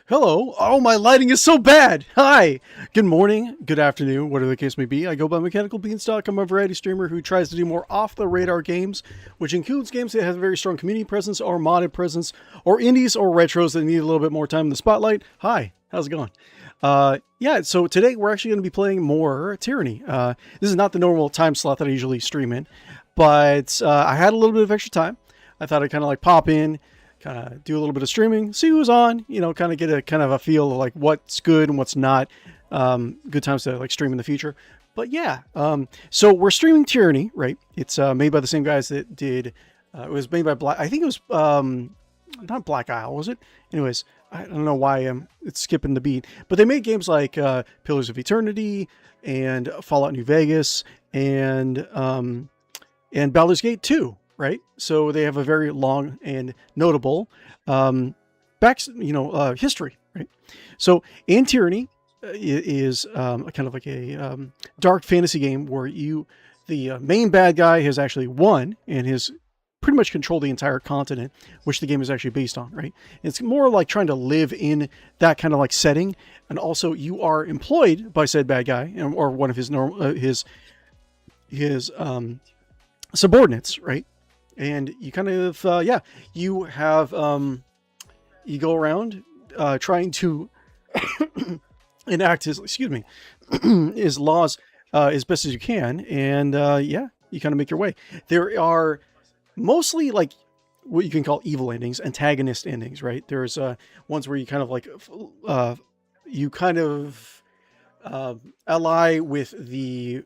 Hello. Oh, my lighting is so bad. Hi. Good morning. Good afternoon. Whatever the case may be. I go by Mechanical Beanstalk. I'm a variety streamer who tries to do more off-the-radar games, which includes games that have a very strong community presence or modded presence or indies or retros that need a little bit more time in the spotlight. Hi. How's it going? Yeah, so today we're actually going to be playing more Tyranny. This is not the normal time slot that I usually stream in, but I had a little bit of extra time. I thought I'd kind of like pop in, kind of do a little bit of streaming, see who's on, you know, kind of get a kind of a feel of like what's good and what's not. Good times to like stream in the future. But yeah, so we're streaming Tyranny, right? It's made by the same guys that did, it was made by Black, I think it was, not Black Isle, was it? Anyways, I don't know why it's skipping the beat, but they made games like Pillars of Eternity and Fallout New Vegas and Baldur's Gate 2. Right, so they have a very long and notable history. Right, so in Tyranny is kind of like a dark fantasy game where the main bad guy has actually won and has pretty much controlled the entire continent, which the game is actually based on. Right, and it's more like trying to live in that kind of like setting, and also you are employed by said bad guy or one of his subordinates. Right. And you kind of, you have, you go around trying to enact his laws as best as you can. And you kind of make your way. There are mostly like what you can call evil endings, antagonist endings, right? There's ones where you kind of like, ally with the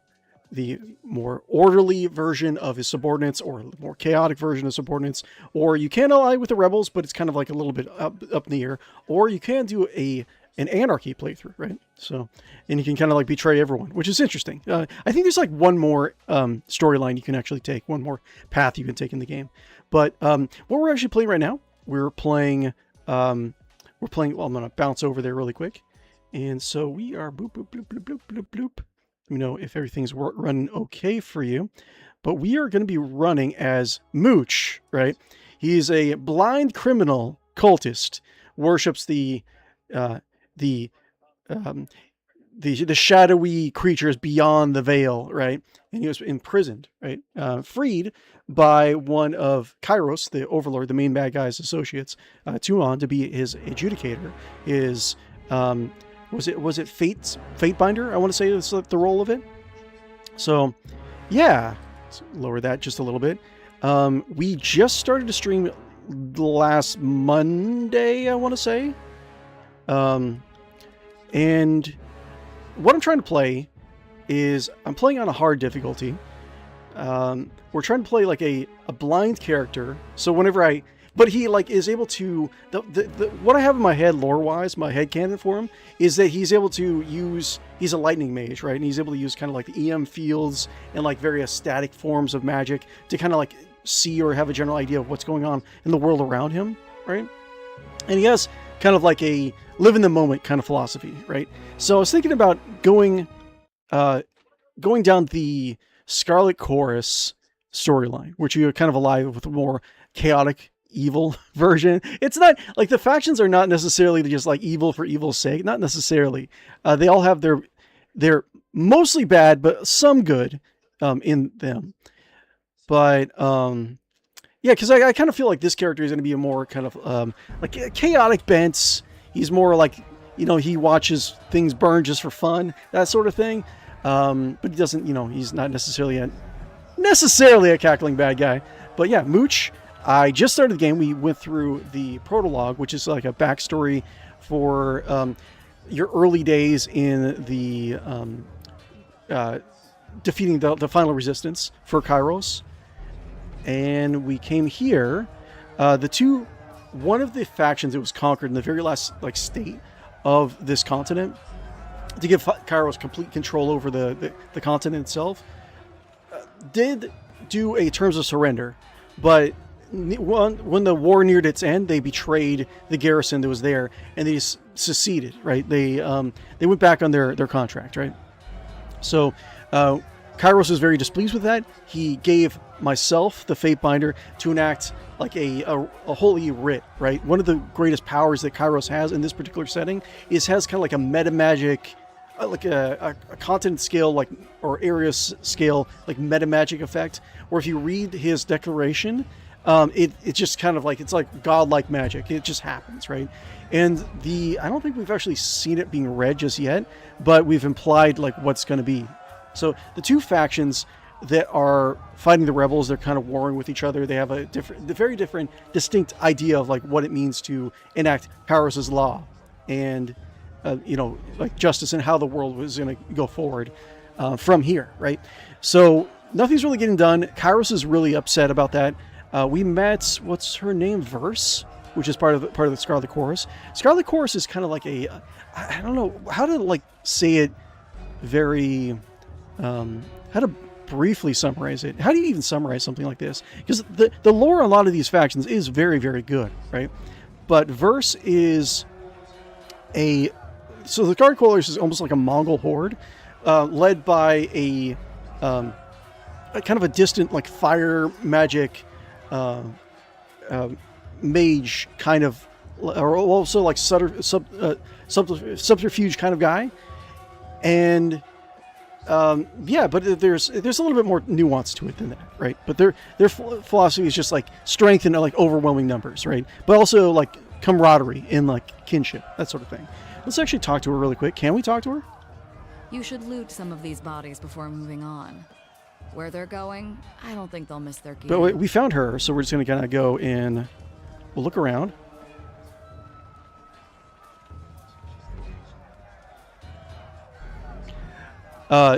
more orderly version of his subordinates or the more chaotic version of subordinates, or you can ally with the rebels, but it's kind of like a little bit up in the air, or you can do an anarchy playthrough, right? So, and you can kind of like betray everyone, which is interesting. I think there's like one more storyline you can actually take, one more path you can take in the game. But what we're actually playing right now, we're playing, well, I'm going to bounce over there really quick. And so we are boop, boop, bloop, bloop, bloop, bloop, bloop. Let me know if everything's running okay for you. But we are going to be running as Mooch, right? He's a blind criminal cultist, worships the shadowy creatures beyond the veil, right? And he was imprisoned, right? Freed by one of Kyros, the overlord, the main bad guy's associates, to be his adjudicator. Was it Fatebinder? I want to say is the role of it. So, yeah, let's lower that just a little bit. We just started to stream last Monday, I want to say. And what I'm trying to play is I'm playing on a hard difficulty. We're trying to play like a blind character. So but he like is able to, what I have in my head lore-wise, my headcanon for him, is that he's able to use, he's a lightning mage, right? And he's able to use kind of like the EM fields and like various static forms of magic to kind of like see or have a general idea of what's going on in the world around him, right? And he has kind of like a live in the moment kind of philosophy, right? So I was thinking about going down the Scarlet Chorus storyline, which you kind of alive with a more chaotic evil version. It's not like the factions are not necessarily just like evil for evil's sake, not necessarily. They all have they're mostly bad, but some good in them. But yeah, because I kind of feel like this character is going to be a more kind of like chaotic bents. He's more like, you know, he watches things burn just for fun, that sort of thing. But he doesn't, you know, he's not necessarily a cackling bad guy. But yeah, Mooch. I just started the game. We went through the prologue, which is like a backstory for your early days in the defeating the final resistance for Kyros. And we came here. One of the factions that was conquered in the very last like state of this continent to give Kyros complete control over the continent itself, did do a terms of surrender, but when the war neared its end, they betrayed the garrison that was there, and they seceded. Right? They went back on their contract. Right? So Kyros was very displeased with that. He gave myself the Fatebinder to enact like a holy writ, right? One of the greatest powers that Kyros has in this particular setting has kind of like a meta magic, like a continent scale, like, or area scale, like meta magic effect, where if you read his declaration, it's just kind of like, it's like godlike magic. It just happens, right? And I don't think we've actually seen it being read just yet, but we've implied like what's going to be. So the two factions that are fighting the rebels, they're kind of warring with each other. They have a very different, distinct idea of like what it means to enact Kyros' law and, like justice and how the world was going to go forward from here, right? So nothing's really getting done. Kyros is really upset about that. We met, what's her name? Verse, which is part of the Scarlet Chorus. Scarlet Chorus is kind of like I don't know how to like say it very, how to briefly summarize it. How do you even summarize something like this? Because the lore on a lot of these factions is very, very good, right? But Verse is so the Scarlet Chorus is almost like a Mongol horde, led by a kind of a distant like fire magic mage kind of, or also like subterfuge kind of guy. And but there's a little bit more nuance to it than that, right? But their philosophy is just like strength and like overwhelming numbers, right? But also like camaraderie and like kinship, that sort of thing. Let's actually talk to her really quick. Can we talk to her? You should loot some of these bodies before moving on. Where they're going, I don't think they'll miss their gear. But we found her, so we're just going to kind of go and we'll look around.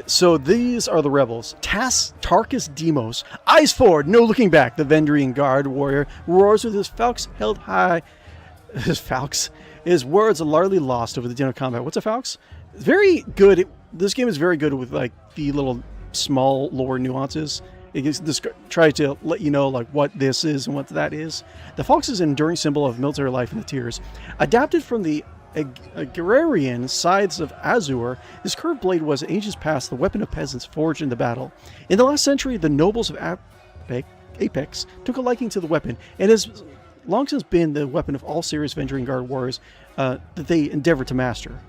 So these are the rebels. Tarkus Demos. Eyes forward, no looking back. The Vendrian Guard warrior roars with his falx held high. His falx. His words are largely lost over the din of combat. What's a falx? Very good. This game is very good with like the little small lore nuances. It just tries to let you know like what this is and what that is. The falx is an enduring symbol of military life in the tiers. Adapted from the agrarian sides of Azure, this curved blade was in ages past the weapon of peasants forged in the battle. In the last century, the nobles of Apex took a liking to the weapon, and has long since been the weapon of all serious Vendrian Guard warriors that they endeavor to master.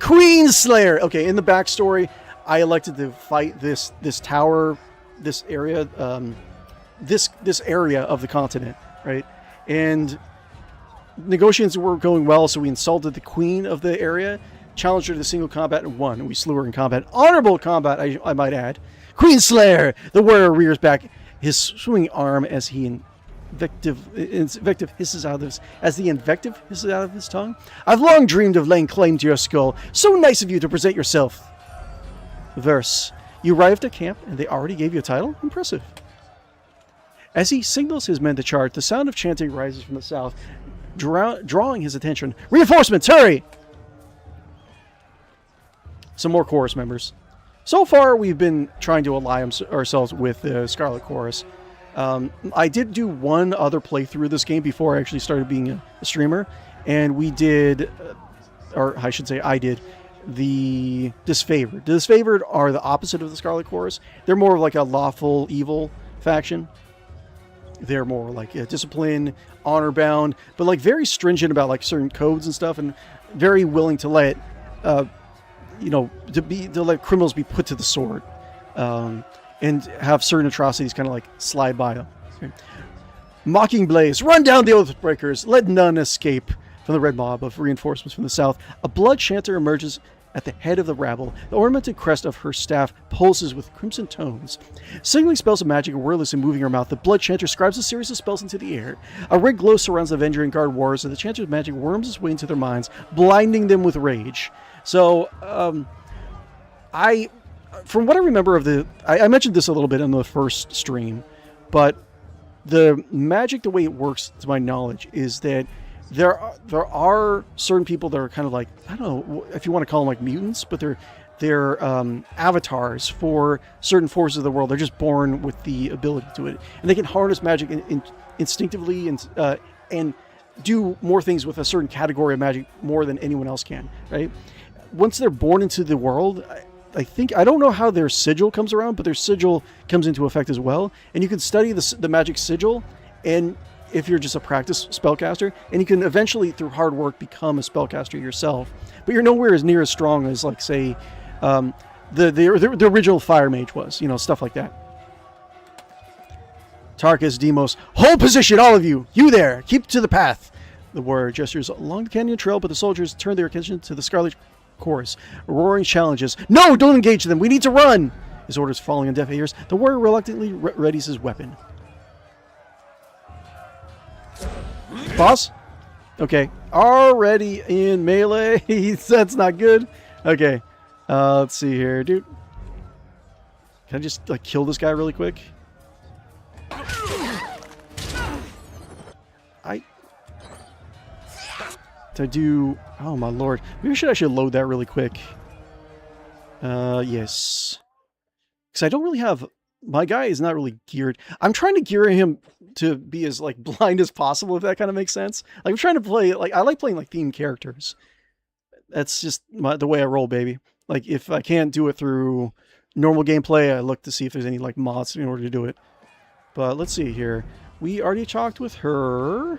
Queen Slayer! Okay, in the backstory, I elected to fight this tower, this area, this area of the continent, right? And negotiations were going well, so we insulted the queen of the area, challenged her to single combat, and won. And we slew her in combat. Honorable combat, I might add. Queen Slayer! The warrior rears back his swinging arm as the invective hisses out of his tongue. I've long dreamed of laying claim to your skull. So nice of you to present yourself. Verse. You arrived at camp, and they already gave you a title? Impressive. As he signals his men to charge, the sound of chanting rises from the south, drawing his attention. Reinforcements, hurry! Some more chorus members. So far, we've been trying to ally ourselves with the Scarlet Chorus. I did do one other playthrough of this game before I actually started being a streamer, and we did, or I should say I did, the Disfavored. The Disfavored are the opposite of the Scarlet Chorus. They're more like a lawful evil faction. They're more like discipline, honor-bound, but like very stringent about like certain codes and stuff, and very willing to let, to let criminals be put to the sword. And have certain atrocities kind of like slide by them. Okay. Mocking Blaze, run down the Oathbreakers, let none escape from the red mob of reinforcements from the south. A blood chanter emerges at the head of the rabble. The ornamented crest of her staff pulses with crimson tones. Signaling spells of magic are wordless and moving her mouth, the blood chanter scribes a series of spells into the air. A red glow surrounds the Vendrian Guard warriors, and the chanter's magic worms its way into their minds, blinding them with rage. So, from what I remember of I mentioned this a little bit in the first stream, but the magic, the way it works, to my knowledge, is that there are certain people that are kind of like, I don't know if you want to call them like mutants, but they're avatars for certain forces of the world. They're just born with the ability to it, and they can harness magic instinctively and do more things with a certain category of magic more than anyone else can, right? Once they're born into the world, think, I don't know how their sigil comes around, but their sigil comes into effect as well. And you can study the magic sigil, and if you're just a practice spellcaster, and you can eventually, through hard work, become a spellcaster yourself. But you're nowhere as near as strong as, like, say, the original Fire Mage was, you know, stuff like that. Tarkus, Demos, hold position, all of you! You there! Keep to the path! The warrior gestures along the canyon trail, but the soldiers turn their attention to the Scarlet Chorus. Roaring challenges. No, don't engage them! We need to run! His orders falling on deaf ears, the warrior reluctantly readies his weapon. Boss? Okay. Already in melee. That's not good. Okay. Let's see here, dude. Can I just, like, kill this guy really quick? To do... Oh, my lord. Maybe I should load that really quick. Yes. Because I don't really have... My guy is not really geared. I'm trying to gear him to be as, like, blind as possible, if that kind of makes sense. Like, I'm trying to play... Like, I like playing, like, themed characters. That's just the way I roll, baby. Like, if I can't do it through normal gameplay, I look to see if there's any, like, mods in order to do it. But let's see here. We already talked with her.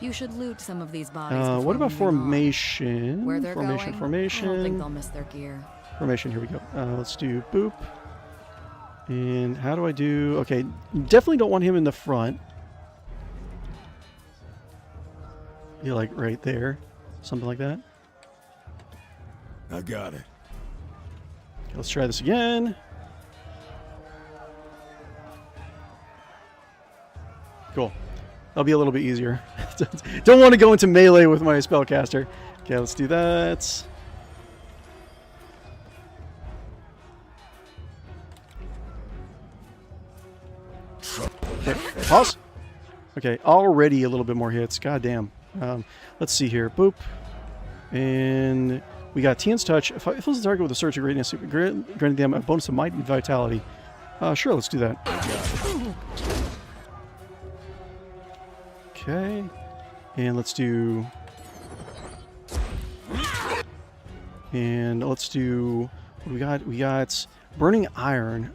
You should loot some of these bodies. What about formation? Where they're formation, going, formation. I don't think they'll miss their gear. Formation, here we go. Let's do boop. And how do I do... Okay, definitely don't want him in the front. Yeah, like right there. Something like that. I got it. Okay, let's try this again. Cool. That'll be a little bit easier. Don't want to go into melee with my spellcaster. Okay, let's do that. Okay, pause. Okay, already a little bit more hits. God damn. Let's see here. Boop. And we got Tian's Touch. If it fills the target with a surge of greatness, granting them a bonus of might and vitality. Sure, let's do that. Okay. And let's do... And let's do... What do we got? We got Burning Iron.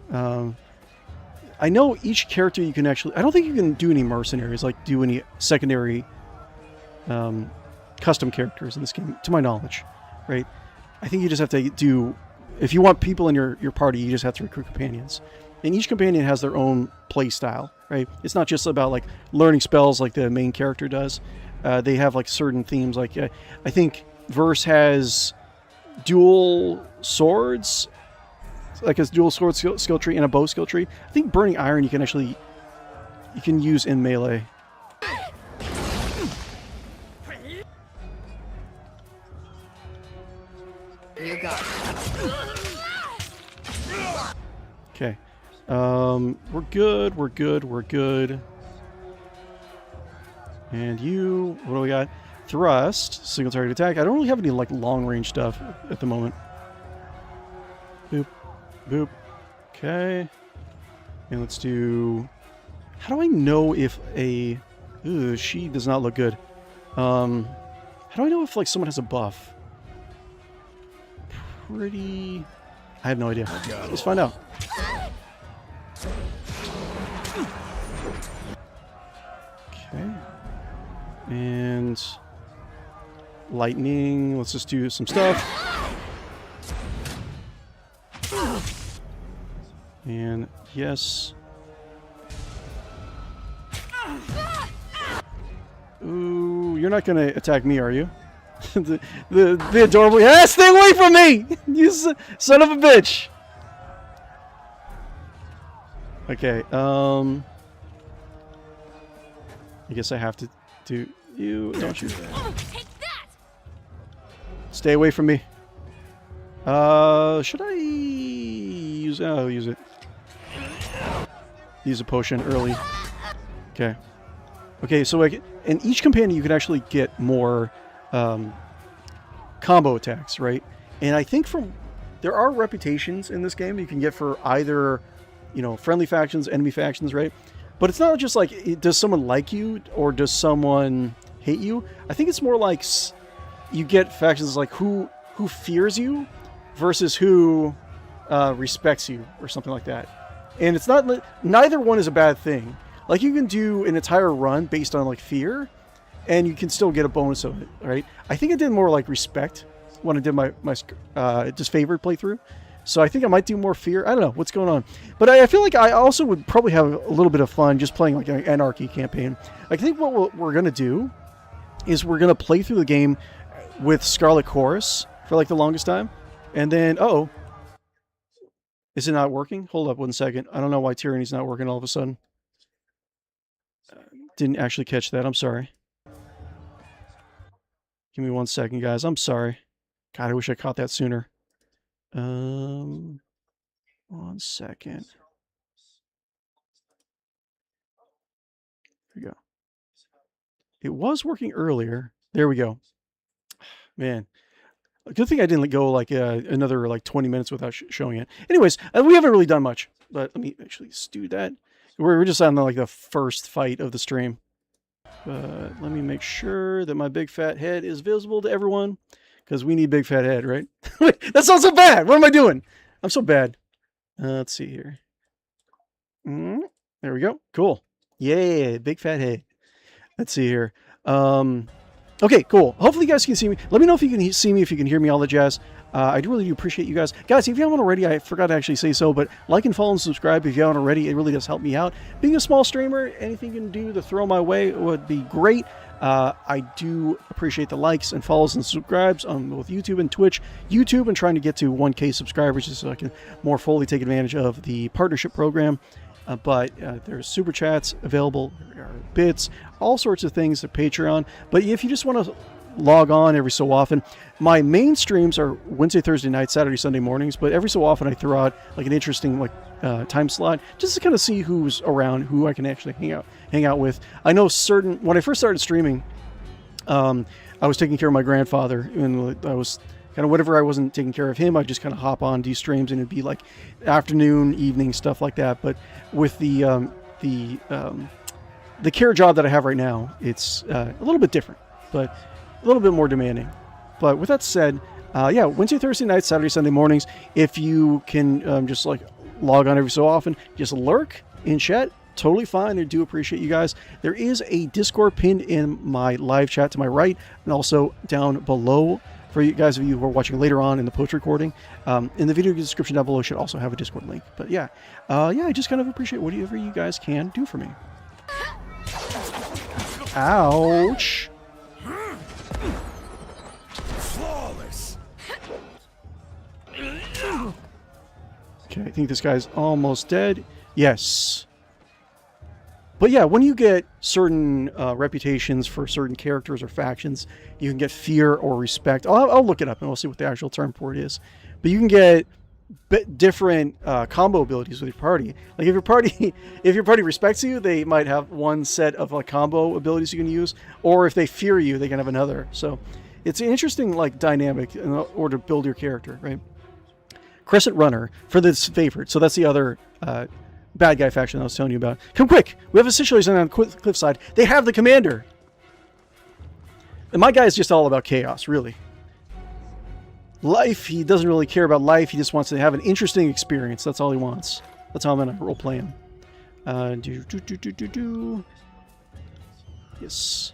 I know each character you can actually... I don't think you can do any mercenaries, like do any secondary custom characters in this game, to my knowledge, right? I think you just have to do... If you want people in your party, you just have to recruit companions. And each companion has their own play style, right? It's not just about, like, learning spells like the main character does. They have, like, certain themes. Like, I think Verse has dual swords, like a dual sword skill tree and a bow skill tree. I think Burning Iron you can use in melee. You got it. Okay. We're good, we're good, we're good. And you, what do we got? Thrust, single target attack. I don't really have any, like, long range stuff at the moment. Boop, boop. Okay. And let's do... How do I know if a... Ooh, she does not look good. How do I know if, like, someone has a buff? Pretty... I have no idea. Let's find out. Okay. And... Lightning. Let's just do some stuff. And yes. Ooh, you're not gonna attack me, are you? the adorable... Yeah, stay away from me! You son of a bitch! Okay, I guess I have to do... You... Don't you... Stay away from me. Should I use... Oh, I'll use it. Use a potion early. Okay. Okay, so like, in each companion you can actually get more combo attacks, right? And I think there are reputations in this game you can get for either, you know, friendly factions, enemy factions, right? But it's not just like, does someone like you or does someone hate you? I think it's more like you get factions like who fears you versus who respects you or something like that. And it's not, neither one is a bad thing. Like you can do an entire run based on like fear, and you can still get a bonus of it, right? I think I did more like respect when I did my disfavored playthrough. So I think I might do more fear. I don't know what's going on. But I feel like I also would probably have a little bit of fun just playing like an anarchy campaign. I think what we're going to do is we're going to play through the game with Scarlet Chorus for like the longest time. And then, uh-oh. Is it not working? Hold up 1 second. I don't know why Tyranny's not working all of a sudden. Didn't actually catch that. I'm sorry. Give me 1 second, guys. I'm sorry. God, I wish I caught that sooner. 1 second. Here we go. It was working earlier. There we go. Man. Good thing I didn't go like another like 20 minutes without showing it. Anyways, we haven't really done much. But let me actually do that. We're just on like the first fight of the stream. But let me make sure that my big fat head is visible to everyone. Because we need big fat head, right? That sounds so bad. What am I doing? I'm so bad. Let's see here. There we go. Cool. Yeah, big fat head. Let's see here. Okay, cool. Hopefully you guys can see me. Let me know if you can see me, if you can hear me, all the jazz. I really do appreciate you guys. Guys, if you haven't already, I forgot to actually say so, but like and follow and subscribe if you haven't already. It really does help me out. Being a small streamer, anything you can do to throw my way would be great. I do appreciate the likes and follows and subscribes on both YouTube and Twitch. YouTube, and trying to get to 1K subscribers just so I can more fully take advantage of the partnership program. But there's super chats available, there are bits, all sorts of things, the Patreon. But if you just want to log on every so often, my main streams are Wednesday, Thursday night, Saturday, Sunday mornings. But every so often I throw out like an interesting time slot just to kind of see who's around, who I can actually hang out with. I know when I first started streaming, I was taking care of my grandfather, and I was kind of whatever I wasn't taking care of him, I'd just kind of hop on, do streams, and it'd be like afternoon, evening, stuff like that. But with the care job that I have right now, it's a little bit different, but a little bit more demanding. But with that said, yeah, Wednesday, Thursday nights, Saturday, Sunday mornings, if you can just like log on every so often, just lurk in chat, totally fine. I do appreciate you guys. There is a Discord pinned in my live chat to my right, and also down below for you guys of you who are watching later on in the post recording. In the video description down below should also have a Discord link. But yeah, I just kind of appreciate whatever you guys can do for me. Ouch. Flawless. Okay, I think this guy's almost dead. Yes. But yeah, when you get certain reputations for certain characters or factions, you can get fear or respect. I'll look it up and we'll see what the actual term for it is. But you can get different combo abilities with your party. Like if your party respects you, they might have one set of like combo abilities you can use, or if they fear you, they can have another. So it's an interesting like dynamic in order to build your character, right? Crescent Runner for this favorite. So that's the other bad guy faction I was telling you about. Come quick! We have a situation on the cliffside. They have the commander! And my guy is just all about chaos, really. Life, he doesn't really care about life. He just wants to have an interesting experience. That's all he wants. That's how I'm going to roleplay him. Yes.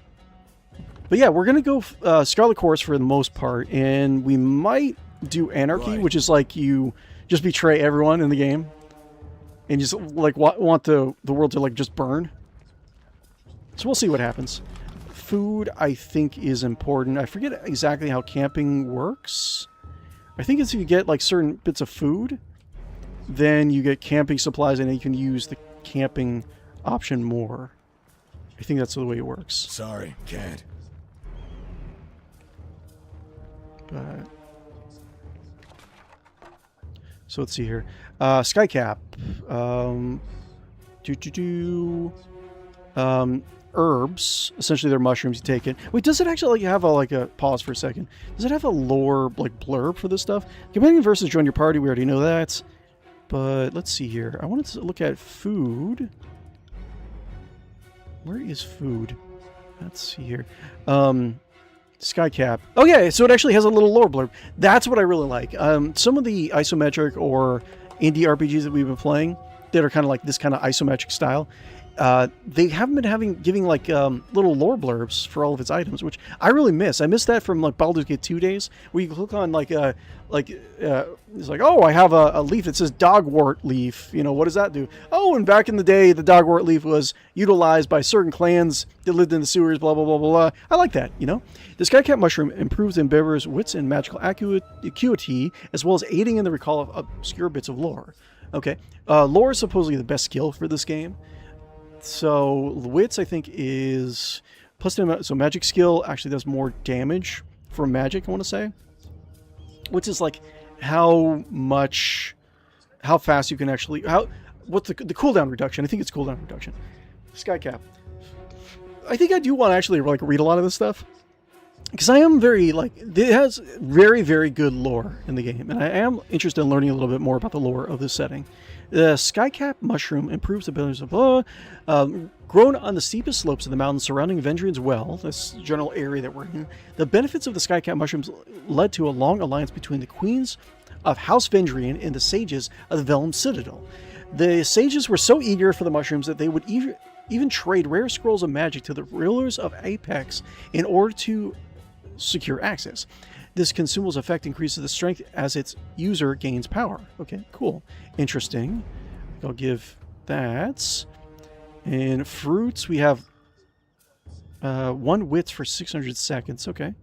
But yeah, we're going to go Scarlet Chorus for the most part. And we might do Anarchy, which is like you just betray everyone in the game. And just like want the world to like just burn. So we'll see what happens. Food, I think, is important. I forget exactly how camping works. I think it's if you get like certain bits of food, then you get camping supplies, and then you can use the camping option more. I think that's the way it works. Sorry, can't. But so let's see here. Skycap. Herbs. Essentially, they're mushrooms. You take it. Wait, does it actually have a pause for a second? Does it have a lore like blurb for this stuff? Companion versus join your party. We already know that. But let's see here. I wanted to look at food. Where is food? Let's see here. Skycap. Oh yeah, so it actually has a little lore blurb. That's what I really like. Some of the isometric or indie RPGs that we've been playing that are kind of like this kind of isometric style, they haven't been giving like little lore blurbs for all of its items, which I really miss. I miss that from like Baldur's Gate 2 days, where you click on it's like, oh, I have a leaf that says dogwort leaf. You know, what does that do? Oh, and back in the day, the dogwort leaf was utilized by certain clans that lived in the sewers, blah, blah, blah, blah, blah. I like that, you know? The Skycap mushroom improves Ember's wits and magical acuity, as well as aiding in the recall of obscure bits of lore. Okay. Lore is supposedly the best skill for this game. So wits, I think, is plus 10. So magic skill actually does more damage for magic, I want to say. Which is like how fast you can actually, what's the cooldown reduction? I think it's cooldown reduction. Skycap. I think I do want to actually like read a lot of this stuff, because I am very like, it has very, very good lore in the game, and I am interested in learning a little bit more about the lore of this setting. The Skycap mushroom improves the abilities of grown on the steepest slopes of the mountains surrounding Vendrian's Well, this general area that we're in. The benefits of the Skycap mushrooms led to a long alliance between the queens of House Vendrian and the sages of the Vellum Citadel. The sages were so eager for the mushrooms that they would even trade rare scrolls of magic to the rulers of Apex in order to secure access. This consumables effect increases the strength as its user gains power. Okay, cool. Interesting. I'll give that. And fruits, we have 1 wits for 600 seconds. Okay.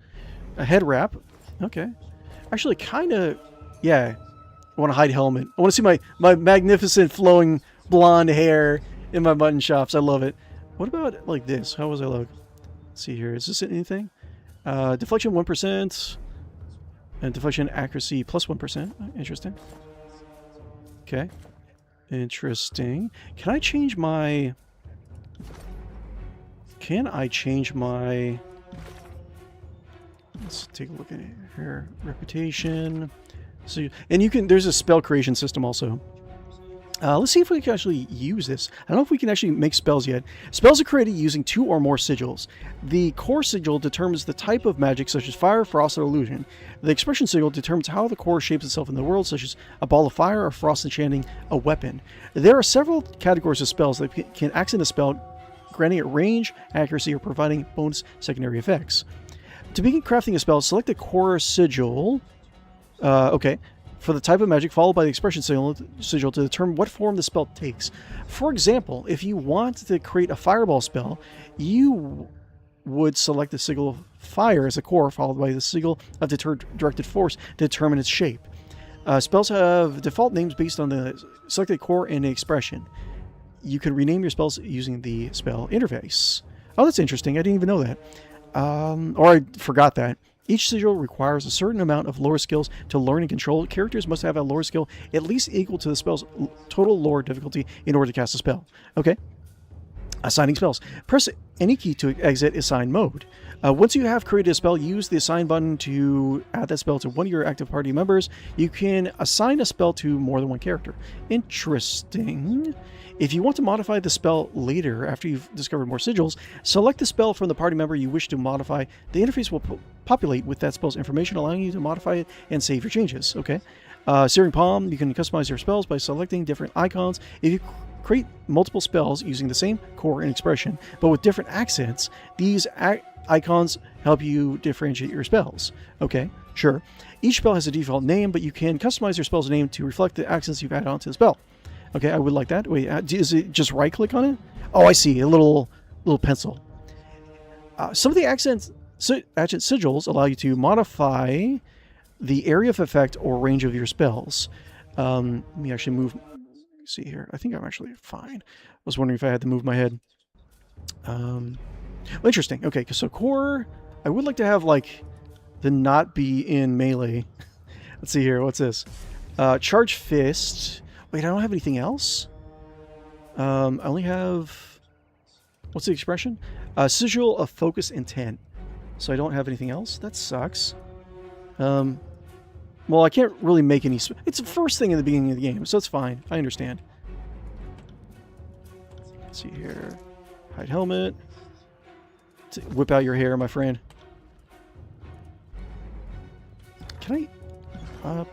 A head wrap. Okay. Actually, kind of, yeah. I want a hide helmet. I want to see my magnificent flowing blonde hair in my mutton chops. I love it. What about like this? How was I look? Let's see here. Is this anything? Deflection 1%. And deflection accuracy plus 1%. Interesting. Okay. Interesting. Can I change my... Let's take a look at it here. Reputation. So, and you can... There's a spell creation system also. Let's see if we can actually use this. I don't know if we can actually make spells yet. Spells are created using 2 or more sigils. The core sigil determines the type of magic, such as fire, frost, or illusion. The expression sigil determines how the core shapes itself in the world, such as a ball of fire or frost enchanting a weapon. There are several categories of spells that can accent a spell, granting it range, accuracy, or providing bonus secondary effects. To begin crafting a spell, select the core sigil. Okay. For the type of magic, followed by the expression sigil to determine what form the spell takes. For example, if you want to create a fireball spell, you would select the sigil of fire as a core, followed by the sigil of directed force to determine its shape. Spells have default names based on the selected core and the expression. You can rename your spells using the spell interface. Oh, that's interesting. I didn't even know that. Or I forgot that. Each sigil requires a certain amount of lore skills to learn and control. Characters must have a lore skill at least equal to the spell's total lore difficulty in order to cast a spell. Okay. Assigning spells. Press any key to exit assign mode. Once you have created a spell, use the assign button to add that spell to one of your active party members. You can assign a spell to more than one character. Interesting. If you want to modify the spell later, after you've discovered more sigils, select the spell from the party member you wish to modify. The interface will populate with that spell's information, allowing you to modify it and save your changes. Okay. Searing Palm, you can customize your spells by selecting different icons. If you create multiple spells using the same core and expression, but with different accents, these icons help you differentiate your spells. Okay, sure. Each spell has a default name, but you can customize your spell's name to reflect the accents you've added onto the spell. Okay, I would like that. Wait, is it just right-click on it? Oh, I see. A little pencil. Some of the accent sigils allow you to modify the area of effect or range of your spells. Let me actually move... See here. I think I'm actually fine. I was wondering if I had to move my head. Well, interesting. Okay, so core... I would like to have, like, the not be in melee. Let's see here. What's this? Charge Fist... Wait, I don't have anything else? I only have... What's the expression? Sigil of Focus Intent. So I don't have anything else? That sucks. Well, I can't really make any... It's the first thing in the beginning of the game, so it's fine. I understand. Let's see here. Hide helmet. Whip out your hair, my friend. Can I up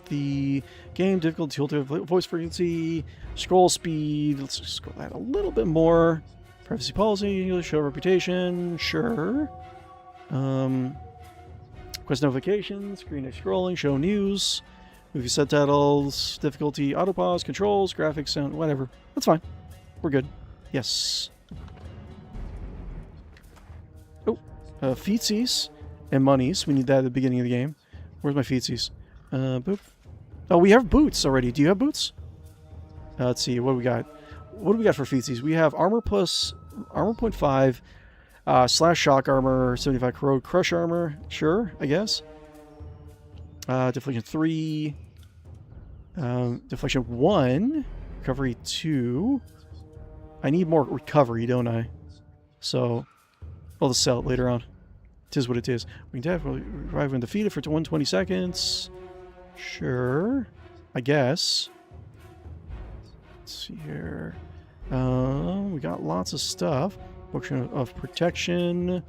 the game difficulty, filter, voice frequency, scroll speed? Let's just scroll that a little bit more. Privacy policy, show reputation, sure. Quest notifications, screen scrolling, show news, movie subtitles, difficulty, auto pause, controls, graphics, sound, whatever. That's fine. We're good. Yes. Oh, feetsies and monies. We need that at the beginning of the game. Where's my feetsies? Boop. Oh, we have boots already. Do you have boots? Let's see. What do we got? What do we got for feetsies? We have armor plus armor 0.5, slash shock armor, 75 corrode crush armor. Sure, I guess. Deflection 3. Deflection 1. Recovery 2. I need more recovery, don't I? So, I'll just sell it later on. Tis what it is. We can definitely revive when defeated for 120 seconds. Sure. I guess. Let's see here. We got lots of stuff. Potion of protection.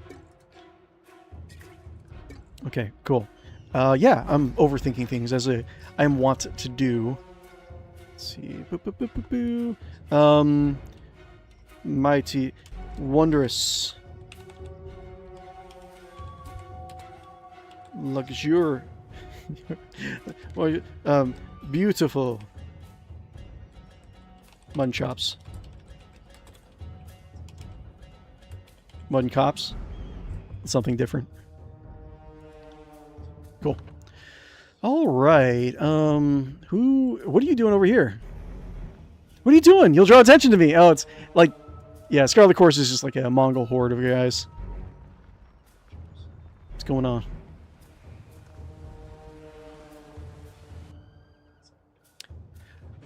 Okay, cool. Yeah, I'm overthinking things as I am wont to do. Let's see. Boop, boop, boop, boop, boop. Mighty, wondrous, luxur, beautiful mutton chops, mutton cops, something different. Cool. All right. What are you doing over here? What are you doing? You'll draw attention to me. Oh, it's like, yeah, Scarlet Course is just like a Mongol horde of guys. What's going on?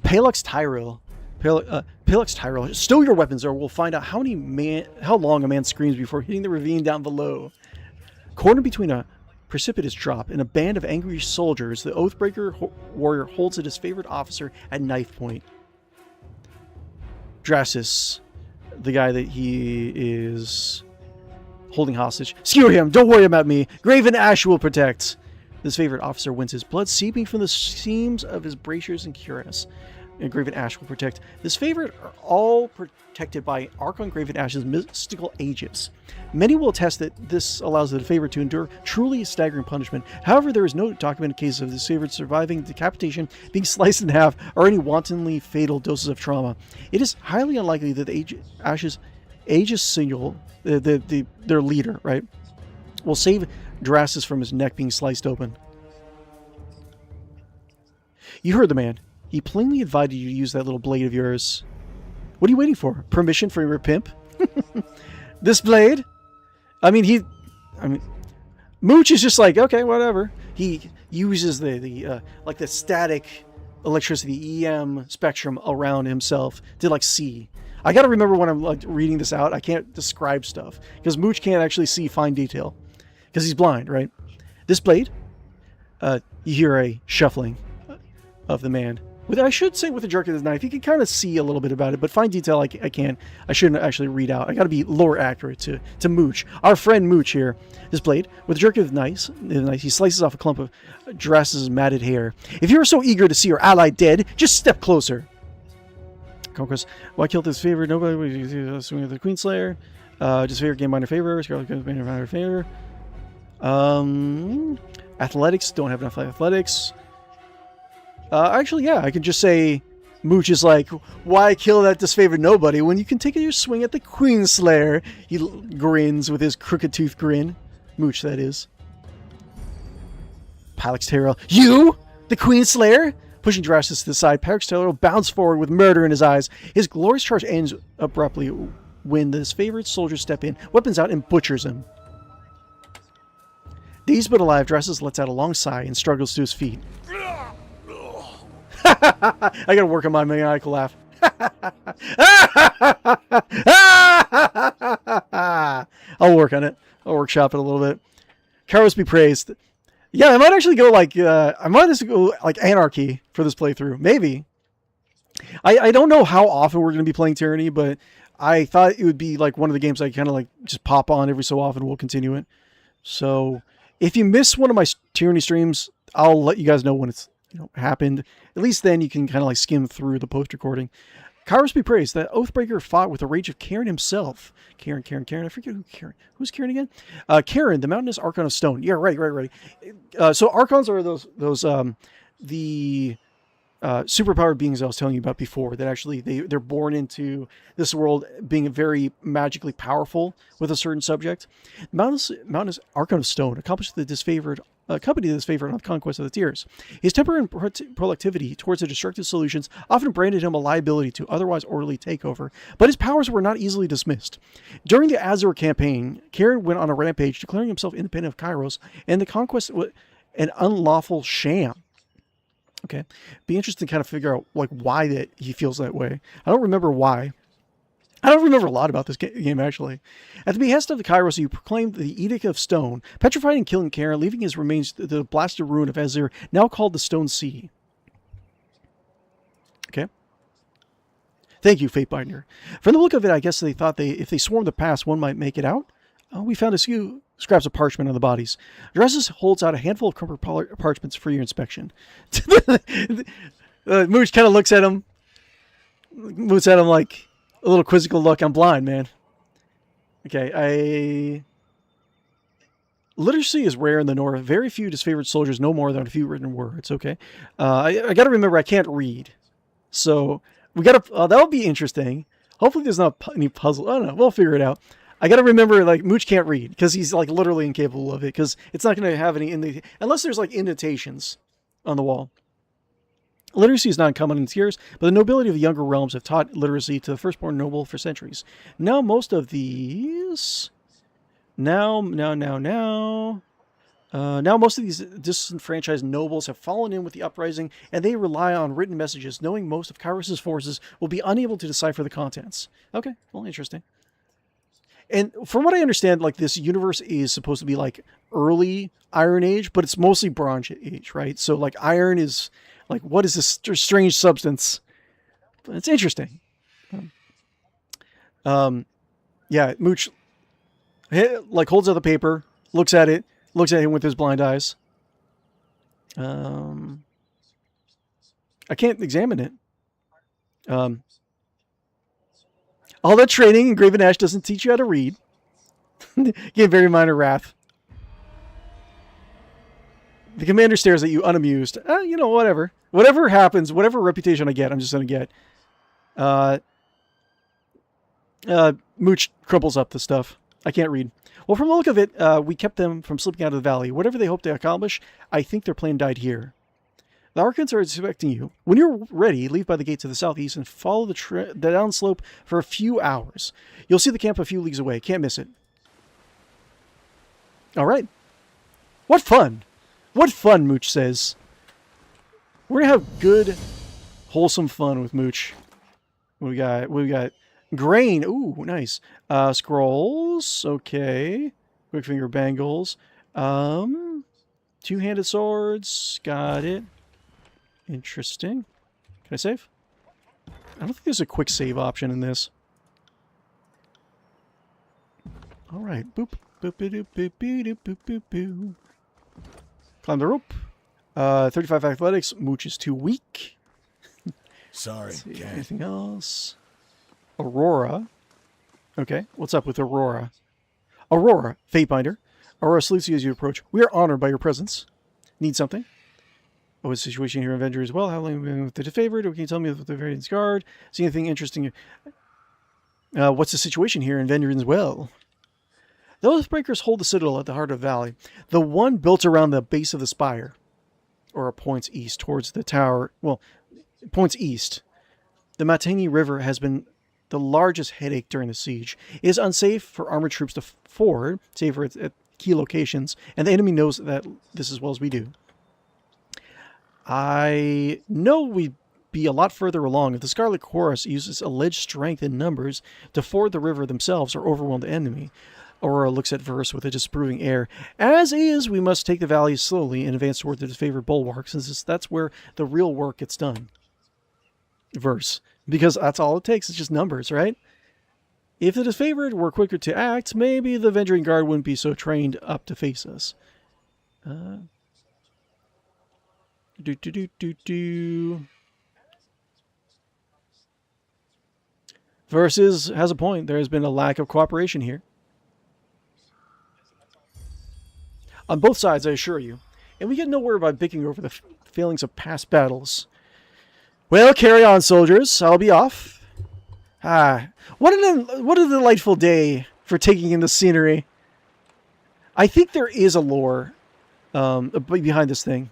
Palux Tyrell. Palux Tyrell. Stow your weapons, or we'll find out how long a man screams before hitting the ravine down below. Cornered between a precipitous drop and a band of angry soldiers, the Oathbreaker warrior holds it his favorite officer at knife point. Drasus, the guy that he is holding hostage. Skewer him! Don't worry about me! Graven Ash will protect! This favorite officer winces, blood seeping from the seams of his bracers and cuirass. And Graven Ash will protect. This favorite are all protected by Archon Graven Ash's mystical aegis. Many will attest that this allows the favorite to endure truly staggering punishment. However, there is no documented case of this favorite surviving decapitation, being sliced in half, or any wantonly fatal doses of trauma. It is highly unlikely that the Ash's aegis signal, their leader, right, will save Drasus from his neck being sliced open. You heard the man. He plainly invited you to use that little blade of yours. What are you waiting for? Permission from your pimp? This blade? Mooch is just like, okay, whatever. He uses the static electricity EM spectrum around himself to like see. I gotta remember when I'm like reading this out, I can't describe stuff because Mooch can't actually see fine detail because he's blind, right? This blade, you hear a shuffling of the man. I should say with the jerk of his knife, you can kind of see a little bit about it, but fine detail I can't. I shouldn't actually read out. I got to be lore accurate to Mooch. Our friend Mooch here. This blade, with the jerk of his knife, he slices off a clump of Drasus' matted hair. If you are so eager to see your ally dead, just step closer. Conquest. Why kill this favor? Nobody swing with the Queenslayer. Disfavor gain minor favor. Scarlet gain minor favor. Athletics. Don't have enough athletics. Actually, yeah, I could just say Mooch is like, why kill that disfavored nobody when you can take your swing at the Queenslayer? He grins with his crooked tooth grin. Mooch, that is. Palux Tyrell. You? The Queenslayer? Pushing Drasus to the side, Palux Tyrell bounds forward with murder in his eyes. His glorious charge ends abruptly when his favorite soldiers step in, weapons out, and butchers him. Dazed but alive, Drasus lets out a long sigh and struggles to his feet. I gotta work on my maniacal laugh. I'll work on it. I'll workshop it a little bit. Kyros be praised. Yeah, I might actually go like Anarchy for this playthrough. Maybe. I don't know how often we're going to be playing Tyranny, but I thought it would be like one of the games I kind of like just pop on every so often. We'll continue it. So If you miss one of my Tyranny streams, I'll let you guys know when it's happened. At least then you can kind of like skim through the post recording. Kyros be praised. The Oathbreaker fought with the rage of Karen himself. Karen. I forget who Karen. Who's Karen again? Karen, the mountainous Archon of Stone. Yeah, right. So Archons are those the superpowered beings I was telling you about before. That actually they're born into this world being very magically powerful with a certain subject. Mountainous Archon of Stone accomplished the disfavored. Company that is favored on the conquest of the tiers. His temper and productivity towards the destructive solutions often branded him a liability to otherwise orderly takeover, but his powers were not easily dismissed. During the Azure campaign, Karen went on a rampage, declaring himself independent of Kyros, and the conquest was an unlawful sham. Okay, be interesting to kind of figure out like why that he feels that way. I don't remember why. I don't remember a lot about this game, actually. At the behest of the Kyros, he proclaimed the Edict of Stone, petrifying and killing Karen, leaving his remains the blasted ruin of Azir, now called the Stone Sea. Okay. Thank you, Fatebinder. From the look of it, I guess they thought if they swarmed the pass, one might make it out. We found a few scraps of parchment on the bodies. Dresses holds out a handful of crumpled parchments for your inspection. Mooch kind of looks at him. Mooch at him like... a little quizzical look. I'm blind, man. Okay, literacy is rare in the North. Very few disfavored soldiers know more than a few written words. Okay, I got to remember I can't read, so we got to. That'll be interesting. Hopefully, there's not any puzzle. I don't know. We'll figure it out. I got to remember like Mooch can't read because he's like literally incapable of it because it's not going to have any unless there's like indentations on the wall. Literacy is not uncommon in tiers, but the nobility of the younger realms have taught literacy to the firstborn noble for centuries. Now most of these... Now most of these disenfranchised nobles have fallen in with the uprising, and they rely on written messages, knowing most of Kyros' forces will be unable to decipher the contents. Okay, well, interesting. And from what I understand, like this universe is supposed to be like early Iron Age, but it's mostly Bronze Age, right? So like iron is... like, what is this strange substance? But it's interesting. Yeah, Mooch like holds out the paper, looks at him with his blind eyes. I can't examine it. All that training in Graven Ash doesn't teach you how to read. Get very minor wrath. The commander stares at you unamused. Whatever. Whatever happens, whatever reputation I get, I'm just going to get. Mooch crumples up the stuff. I can't read. Well, from the look of it, we kept them from slipping out of the valley. Whatever they hope to accomplish, I think their plan died here. The Archons are expecting you. When you're ready, leave by the gate to the southeast and follow the downslope for a few hours. You'll see the camp a few leagues away. Can't miss it. All right. What fun. What fun, Mooch says. We're going to have good, wholesome fun with Mooch. We got grain. Ooh, nice. Scrolls. Okay. Quick finger bangles. Two-handed swords. Got it. Interesting. Can I save? I don't think there's a quick save option in this. All right. Boop. Boop, boop, boop, boop, boop, boop, boop. Climb the rope. 35 athletics. Mooch is too weak. Sorry, anything else? Aurora. Okay, what's up with Aurora? Aurora, Fatebinder. Aurora salutes you as you approach. We are honored by your presence. Need something? Oh, is the situation here in Avenger as well? How long have you been with the favored? Or can you tell me with the variance guard? See anything interesting? What's the situation here in Avenger as well? The Oathbreakers hold the citadel at the heart of the valley. The one built around the base of the spire. Or points east towards the tower. Well, points east. The Matani River has been the largest headache during the siege. It is unsafe for armored troops to ford, save for at key locations, and the enemy knows that this as well as we do. I know we'd be a lot further along if the Scarlet Chorus uses alleged strength in numbers to ford the river themselves or overwhelm the enemy. Aurora looks at Verse with a disapproving air. As is, we must take the valley slowly and advance toward the disfavored bulwark, since that's where the real work gets done. Verse. Because that's all it takes. It's just numbers, right? If the disfavored were quicker to act, maybe the Avenging Guard wouldn't be so trained up to face us. Versus has a point. There has been a lack of cooperation here. On both sides, I assure you. And we get nowhere by bickering over the failings of past battles. Well, carry on, soldiers. I'll be off. What a delightful day for taking in the scenery. I think there is a lore behind this thing.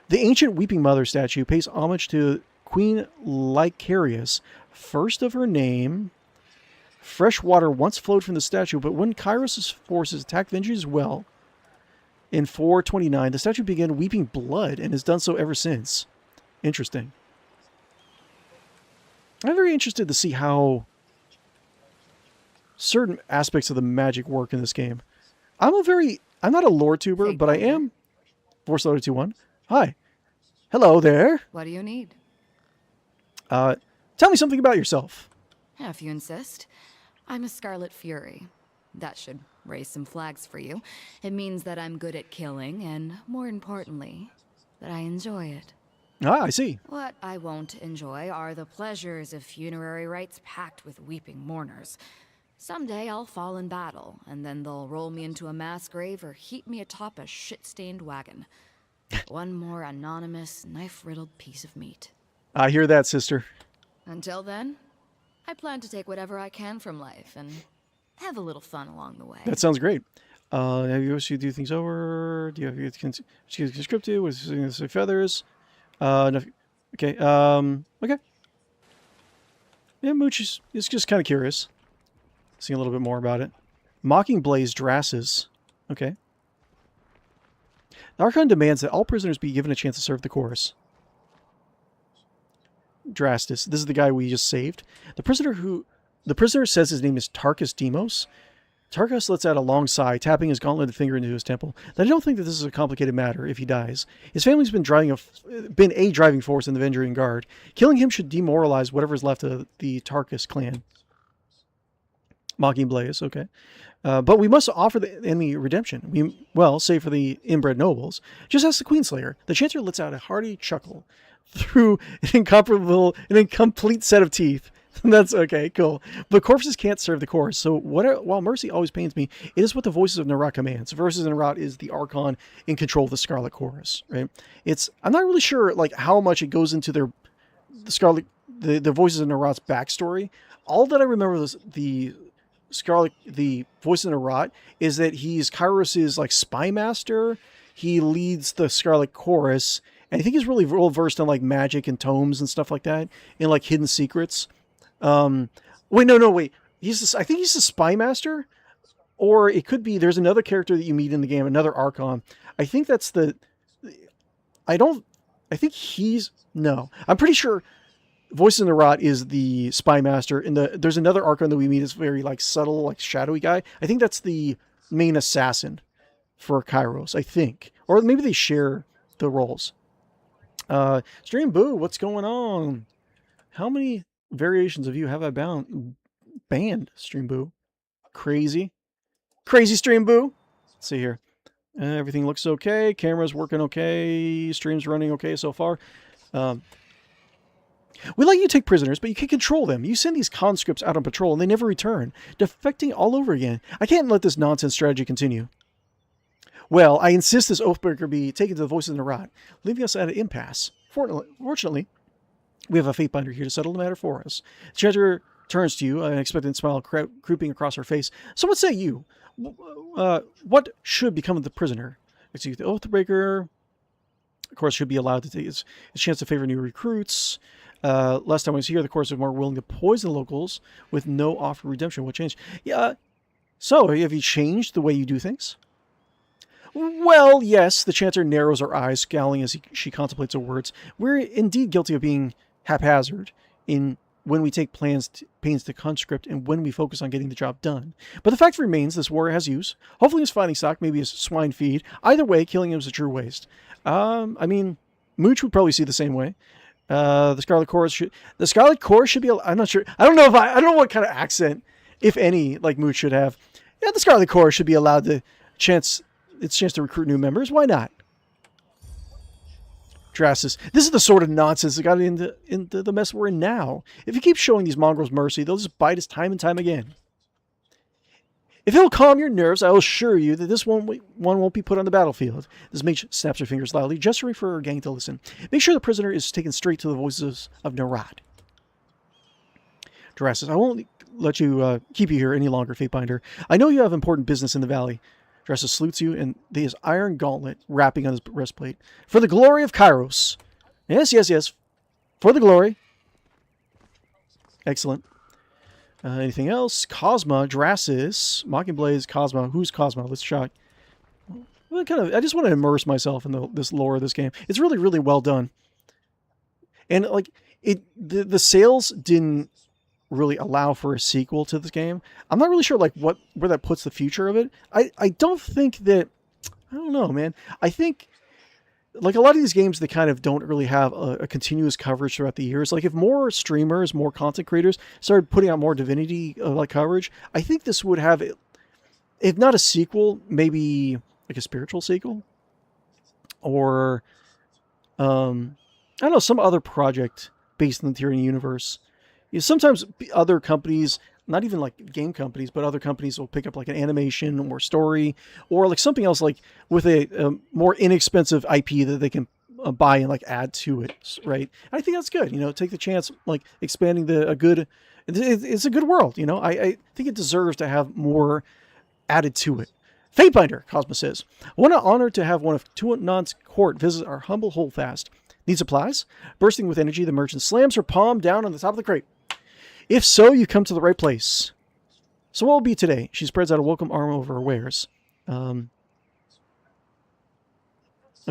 The ancient Weeping Mother statue pays homage to Queen Lycarius, first of her name. Fresh water once flowed from the statue, but when Kyros' forces attacked Venge's well in 429, the statue began weeping blood and has done so ever since. Interesting. I'm very interested to see how certain aspects of the magic work in this game. I'm not a lore tuber, but I am. Force Loader 2-1. Hi. Hello there. What do you need? Tell me something about yourself. If you insist. I'm a Scarlet Fury. That should raise some flags for you. It means that I'm good at killing, and more importantly, that I enjoy it. Ah, I see. What I won't enjoy are the pleasures of funerary rites packed with weeping mourners. Someday I'll fall in battle, and then they'll roll me into a mass grave or heap me atop a shit-stained wagon. One more anonymous, knife-riddled piece of meat. I hear that, sister. Until then, I plan to take whatever I can from life and have a little fun along the way. That sounds great. Have you also do things over? Do you have your conscripted with feathers? No, okay. Okay. Yeah, Mooch is just kind of curious. Seeing a little bit more about it. Mocking Blaze Drasses. Okay. The Archon demands that all prisoners be given a chance to serve the chorus. Drastis. This is the guy we just saved. The prisoner says his name is Tarkus Demos. Tarkus lets out a long sigh, tapping his gauntleted finger into his temple. That I don't think that this is a complicated matter if he dies. His family's been a driving force in the Vendrian Guard. Killing him should demoralize whatever is left of the Tarkus clan. Mocking Blaze, okay. But we must offer the enemy redemption. Save for the inbred nobles. Just ask the Queenslayer. The Chancellor lets out a hearty chuckle through an incomplete set of teeth. That's okay, cool. But corpses can't serve the chorus, so while mercy always pains me, it is what the voices of Nerat commands. Versus Nerat is the Archon in control of the Scarlet Chorus, right? I'm not really sure like how much it goes into the voices of Nerat's backstory. All that I remember is the voice of Nerat is that he's Kyros' like spy master. He leads the Scarlet Chorus, and I think he's really well versed in like magic and tomes and stuff like that, and like hidden secrets. Wait. I think he's the spy master, or it could be there's another character that you meet in the game, another Archon. I think that's I'm pretty sure Voice of Nerat is the spy master, and there's another Archon that we meet that's very like subtle, like shadowy guy. I think that's the main assassin for Kyros, I think. Or maybe they share the roles. Stream Boo, what's going on? How many variations of you have I banned, Stream Boo? Crazy Stream Boo. Let's see here. Everything looks okay. Camera's working okay. Stream's running okay so far. We let you take prisoners, but you can't control them. You send these conscripts out on patrol, and they never return, defecting all over again. I can't let this nonsense strategy continue. Well, I insist this Oathbreaker be taken to the Voice of Nerat, leaving us at an impasse. Fortunately, we have a Fatebinder here to settle the matter for us. The Chancellor turns to you, an expectant smile creeping across her face. So what say you? What should become of the prisoner? Execute the Oathbreaker. Of course, should be allowed to take his chance to favor new recruits. Last time I was here, the course was more willing to poison the locals with no offer of redemption. What changed? Yeah. So, have you changed the way you do things? Well, yes. The Chancellor narrows her eyes, scowling as she contemplates her words. We're indeed guilty of being haphazard when we take pains to conscript and when we focus on getting the job done. But the fact remains, this warrior has use. Hopefully his fighting stock, maybe his swine feed. Either way, killing him is a true waste. I mean, Mooch would probably see the same way. The Scarlet Chorus should be. I'm not sure. I don't know what kind of accent, if any, like Mooch should have. Yeah, the Scarlet Chorus should be allowed to chance its chance to recruit new members. Why not? Drastus. This is the sort of nonsense that got into the mess we're in now. If he keeps showing these mongrels mercy, they'll just bite us time and time again. If he'll calm your nerves, I will assure you that this one won't be put on the battlefield. This mage snaps her fingers loudly, gesturing for her gang to listen. Make sure the prisoner is taken straight to the voices of Narad. Drastus, I won't let you keep you here any longer, Fatebinder. I know you have important business in the valley. Drastus salutes you, and his iron gauntlet wrapping on his breastplate. For the glory of Kyros. Yes, yes, yes. For the glory. Excellent. Anything else? Cosma, Drastus, Mocking Blaze, Cosma. Who's Cosma? Let's check. Well, I just want to immerse myself in this lore of this game. It's really, really well done. And like the sales didn't really allow for a sequel to this game. I'm not really sure like where that puts the future of it. I don't think that, I don't know, man. I think like a lot of these games, they kind of don't really have a continuous coverage throughout the years. Like if more streamers, more content creators started putting out more Divinity like coverage, I think this would have, if not a sequel, maybe like a spiritual sequel, or I don't know, some other project based in the Tyranny universe. You know, sometimes other companies, not even like game companies, but other companies will pick up like an animation or story or like something else like with a more inexpensive IP that they can buy and like add to it, right? I think that's good. You know, take the chance like expanding it's a good world. You know, I think it deserves to have more added to it. Fatebinder, Cosmo says, what an honor to have one of Tuatnon's court visit our humble holdfast. Need supplies? Bursting with energy, the merchant slams her palm down on the top of the crate. If so, you come to the right place. So what will be today? She spreads out a welcome arm over her wares. Let's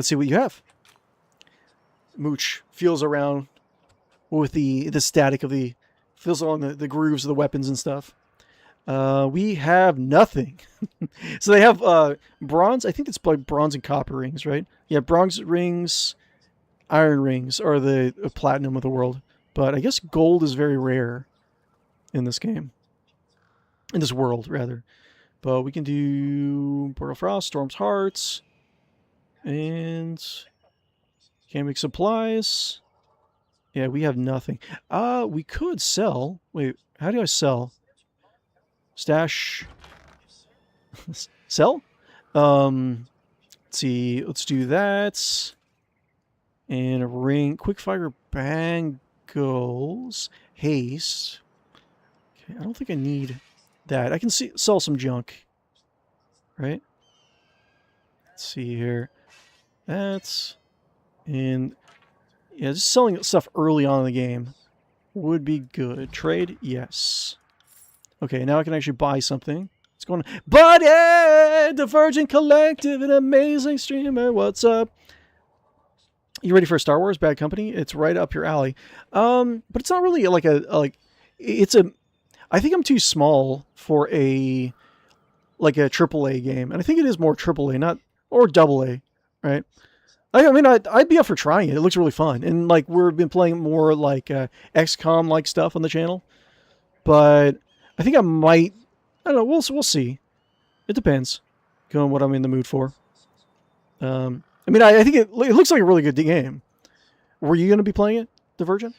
see what you have. Mooch feels around with the static of feels along the grooves of the weapons and stuff. We have nothing. So they have bronze. I think it's like bronze and copper rings, right? Yeah, bronze rings, iron rings are the platinum of the world. But I guess gold is very rare in this game. In this world, rather. But we can do Portal Frost, Storm's Hearts, and can't make supplies. Yeah, we have nothing. We could sell. Wait, how do I sell? Stash. Sell? Let's see. Let's do that. And a ring. Quickfire bangles. Haste. Okay, I don't think I need that. I can sell some junk. Right? Let's see here. That's... And... Yeah, just selling stuff early on in the game would be good. Trade? Yes. Okay, now I can actually buy something. What's going on? Buddy! Divergent Collective, an amazing streamer. What's up? You ready for Star Wars? Bad Company? It's right up your alley. But it's not really like I think I'm too small for a AAA game. And I think it is more AAA, or AA, right? I mean, I'd be up for trying it. It looks really fun. And like we've been playing more like XCOM like stuff on the channel. But I think I might, I don't know, we'll see. It depends on what I'm in the mood for. I mean, I think it looks like a really good game. Were you going to be playing it, Divergent?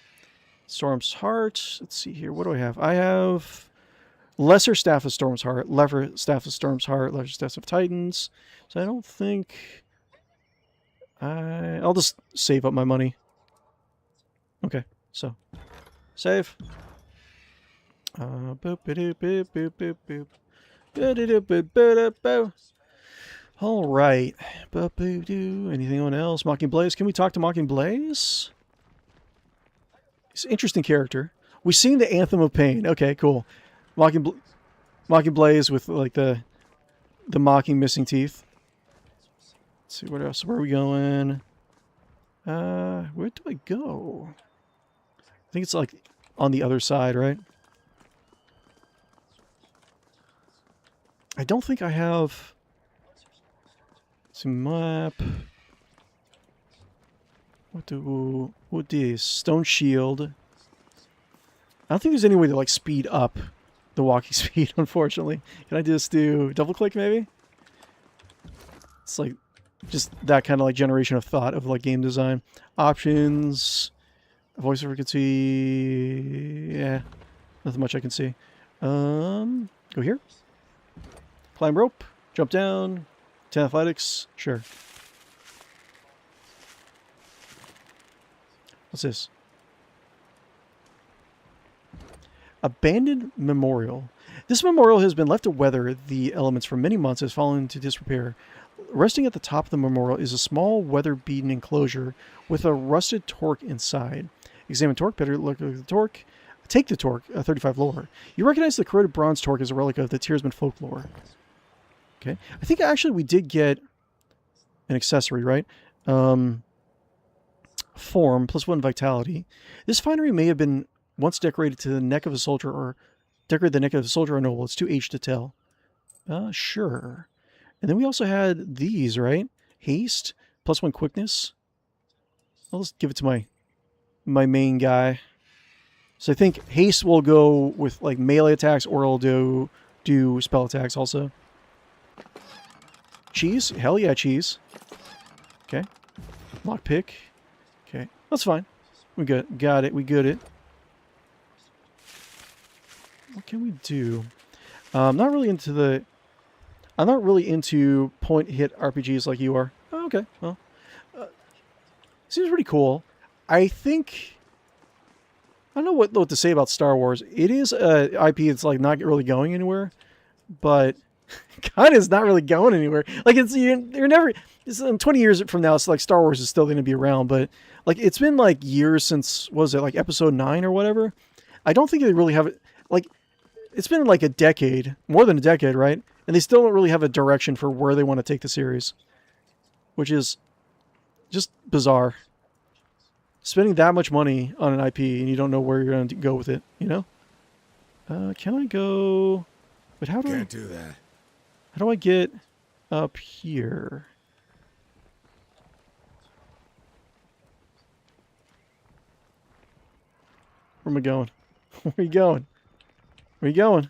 Storm's Heart. Let's see here. What do I have? I have Lesser Staff of Storm's Heart, Lesser Staff of Storm's Heart, Lesser Staff of Titans. So I don't think... I'll just save up my money. Okay, so save. Boop, boop, boop, boop, boop, boop. All right. Anything else? Mocking Blaze. Can we talk to Mocking Blaze? He's an interesting character. We sing the Anthem of Pain. Okay, cool. Mocking Blaze with like the mocking missing teeth. Let's see, what else? Where are we going? Where do I go? I think it's like on the other side, right? I don't think I have... It's a map. What is Stone Shield? I don't think there's any way to like speed up the walking speed, unfortunately. Can I just do double click maybe? It's like just that kind of like generation of thought of like game design. Options, voice frequency, yeah, nothing much I can see. Go here. Climb rope, jump down, 10 athletics, sure. What's this? Abandoned memorial. This memorial has been left to weather the elements for many months, has fallen into disrepair. Resting at the top of the memorial is a small weather-beaten enclosure with a rusted torque inside. Examine torque, better look at the torque. Take the torque, 35 lore. You recognize the corroded bronze torque as a relic of the Tiersman folklore. Okay. I think actually we did get an accessory, right? Form, +1 vitality. This finery may have been once decorated to the neck of a soldier or decorated the neck of a soldier or noble. It's too aged to tell. Sure. And then we also had these, right? Haste, +1 quickness. I'll just give it to my main guy. So I think haste will go with like melee attacks, or it'll do spell attacks also. Cheese? Hell yeah, cheese. Okay. Lockpick. Okay. That's fine. We got it. We got it. What can we do? I'm not really into point hit RPGs like you are. Oh, okay. Well, seems pretty cool. I think I don't know what to say about Star Wars. It is a IP that's like not really going anywhere, but kind of is not really going anywhere. Like you're never. In 20 years from now, it's like Star Wars is still going to be around, but like it's been like years since, what was it, like episode 9 or whatever? I don't think they really have it. Like it's been like a decade, more than a decade, right? And they still don't really have a direction for where they want to take the series, which is just bizarre. Spending that much money on an IP and you don't know where you're going to go with it, you know? Can I go? But how do Can't do that. How do I get up here? Where am I going? Where are you going? Where are you going?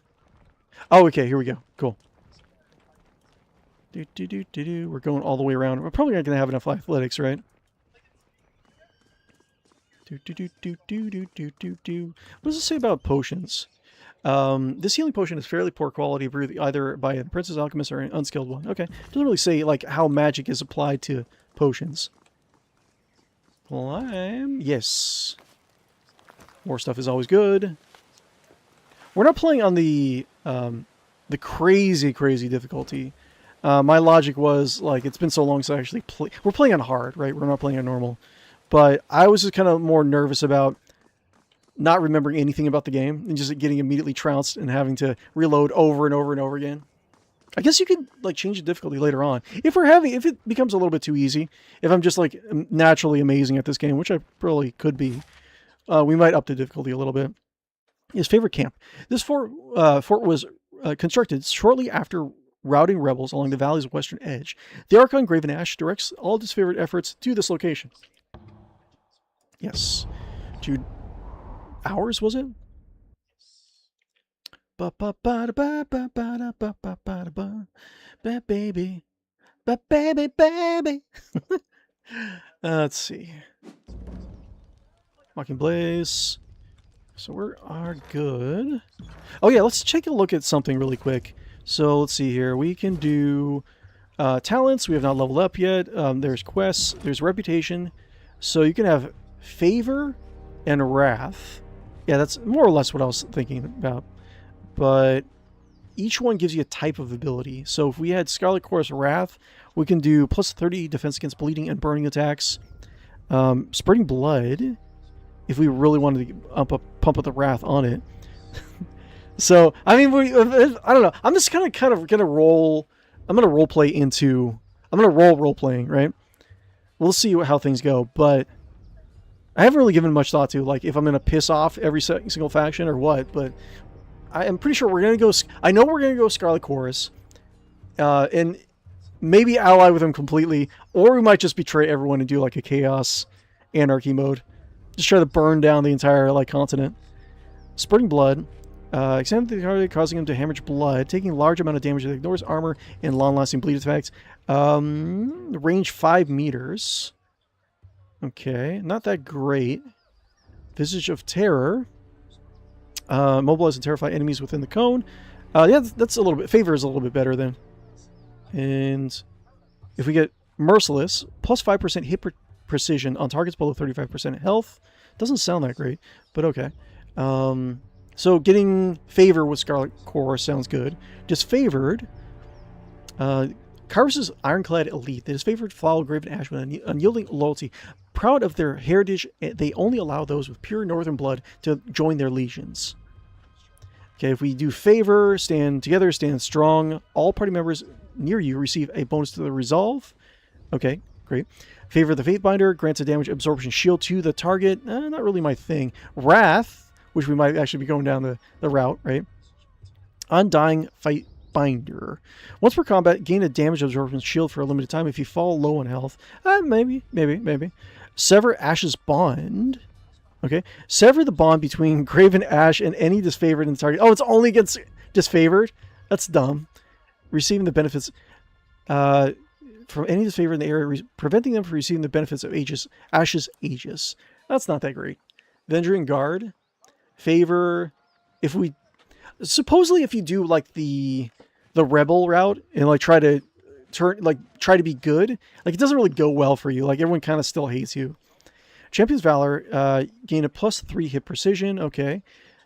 Oh, okay. Here we go. Cool. We're going all the way around. We're probably not going to have enough athletics, right? What does it say about potions? This healing potion is fairly poor quality, brewed either by a princess alchemist or an unskilled one. Okay. Doesn't really say like how magic is applied to potions. Climb. Yes. More stuff is always good. We're not playing on the crazy difficulty. My logic was like it's been so long since I actually play. We're playing on hard, right? We're not playing on normal. But I was just kind of more nervous about not remembering anything about the game and just getting immediately trounced and having to reload over and over and over again. I guess you could like change the difficulty later on. If it becomes a little bit too easy, if I'm just like naturally amazing at this game, which I probably could be, we might up the difficulty a little bit. His favorite camp. This fort was constructed shortly after routing rebels along the valley's western edge. The Archon Graven Ash directs all of his favorite efforts to this location. Yes. 2 hours, was it? Baby. Baby. Let's see. Mocking Blaze. So we are good. Oh yeah, let's take a look at something really quick. So let's see here. We can do talents. We have not leveled up yet. There's quests. There's reputation. So you can have favor and wrath. Yeah, that's more or less what I was thinking about. But each one gives you a type of ability. So if we had Scarlet Chorus Wrath, we can do +30 defense against bleeding and burning attacks. Spreading blood, if we really wanted to pump up the wrath on it. So I mean, I don't know. I'm just kind of gonna roll. I'm gonna role play into. I'm gonna role playing, right? We'll see how things go, but I haven't really given much thought to like if I'm gonna piss off every single faction or what. But I am pretty sure we're gonna go. I know we're gonna go Scarlet Chorus, and maybe ally with them completely, or we might just betray everyone and do like a chaos anarchy mode. Just try to burn down the entire like continent. Spreading blood. Examine the target, causing him to hemorrhage blood, taking a large amount of damage that ignores armor and long-lasting bleed effects. Range 5 meters. Okay, not that great. Visage of Terror. Mobilize and terrify enemies within the cone. Yeah, that's a little bit... Favor is a little bit better then. And if we get Merciless, plus 5% hit precision on targets below 35% health. Doesn't sound that great, but okay. So getting Favor with Scarlet Core sounds good. Disfavored. Kyros' Ironclad Elite. They disfavored Foul Graven Ash with unyielding loyalty. Proud of their heritage, they only allow those with pure northern blood to join their legions. Okay, if we do Favor, stand together, stand strong. All party members near you receive a bonus to the resolve. Okay, great. Favor the Fatebinder grants a damage absorption shield to the target. Not really my thing. Wrath, which we might actually be going down the route, right? Undying Fatebinder. Once per combat, gain a damage absorption shield for a limited time if you fall low on health. Maybe. Sever Ash's Bond. Okay. Sever the bond between Graven Ash and any disfavored in the target. Oh, it's only against disfavored? That's dumb. Receiving the benefits from any disfavored in the area, preventing them from receiving the benefits of Ash's Aegis. That's not that great. Venturing Guard. Favor. Supposedly if you do like the rebel route and like try to be good, like it doesn't really go well for you. Like everyone kind of still hates you. Champion's Valor, gain a plus 3 hit precision. Okay.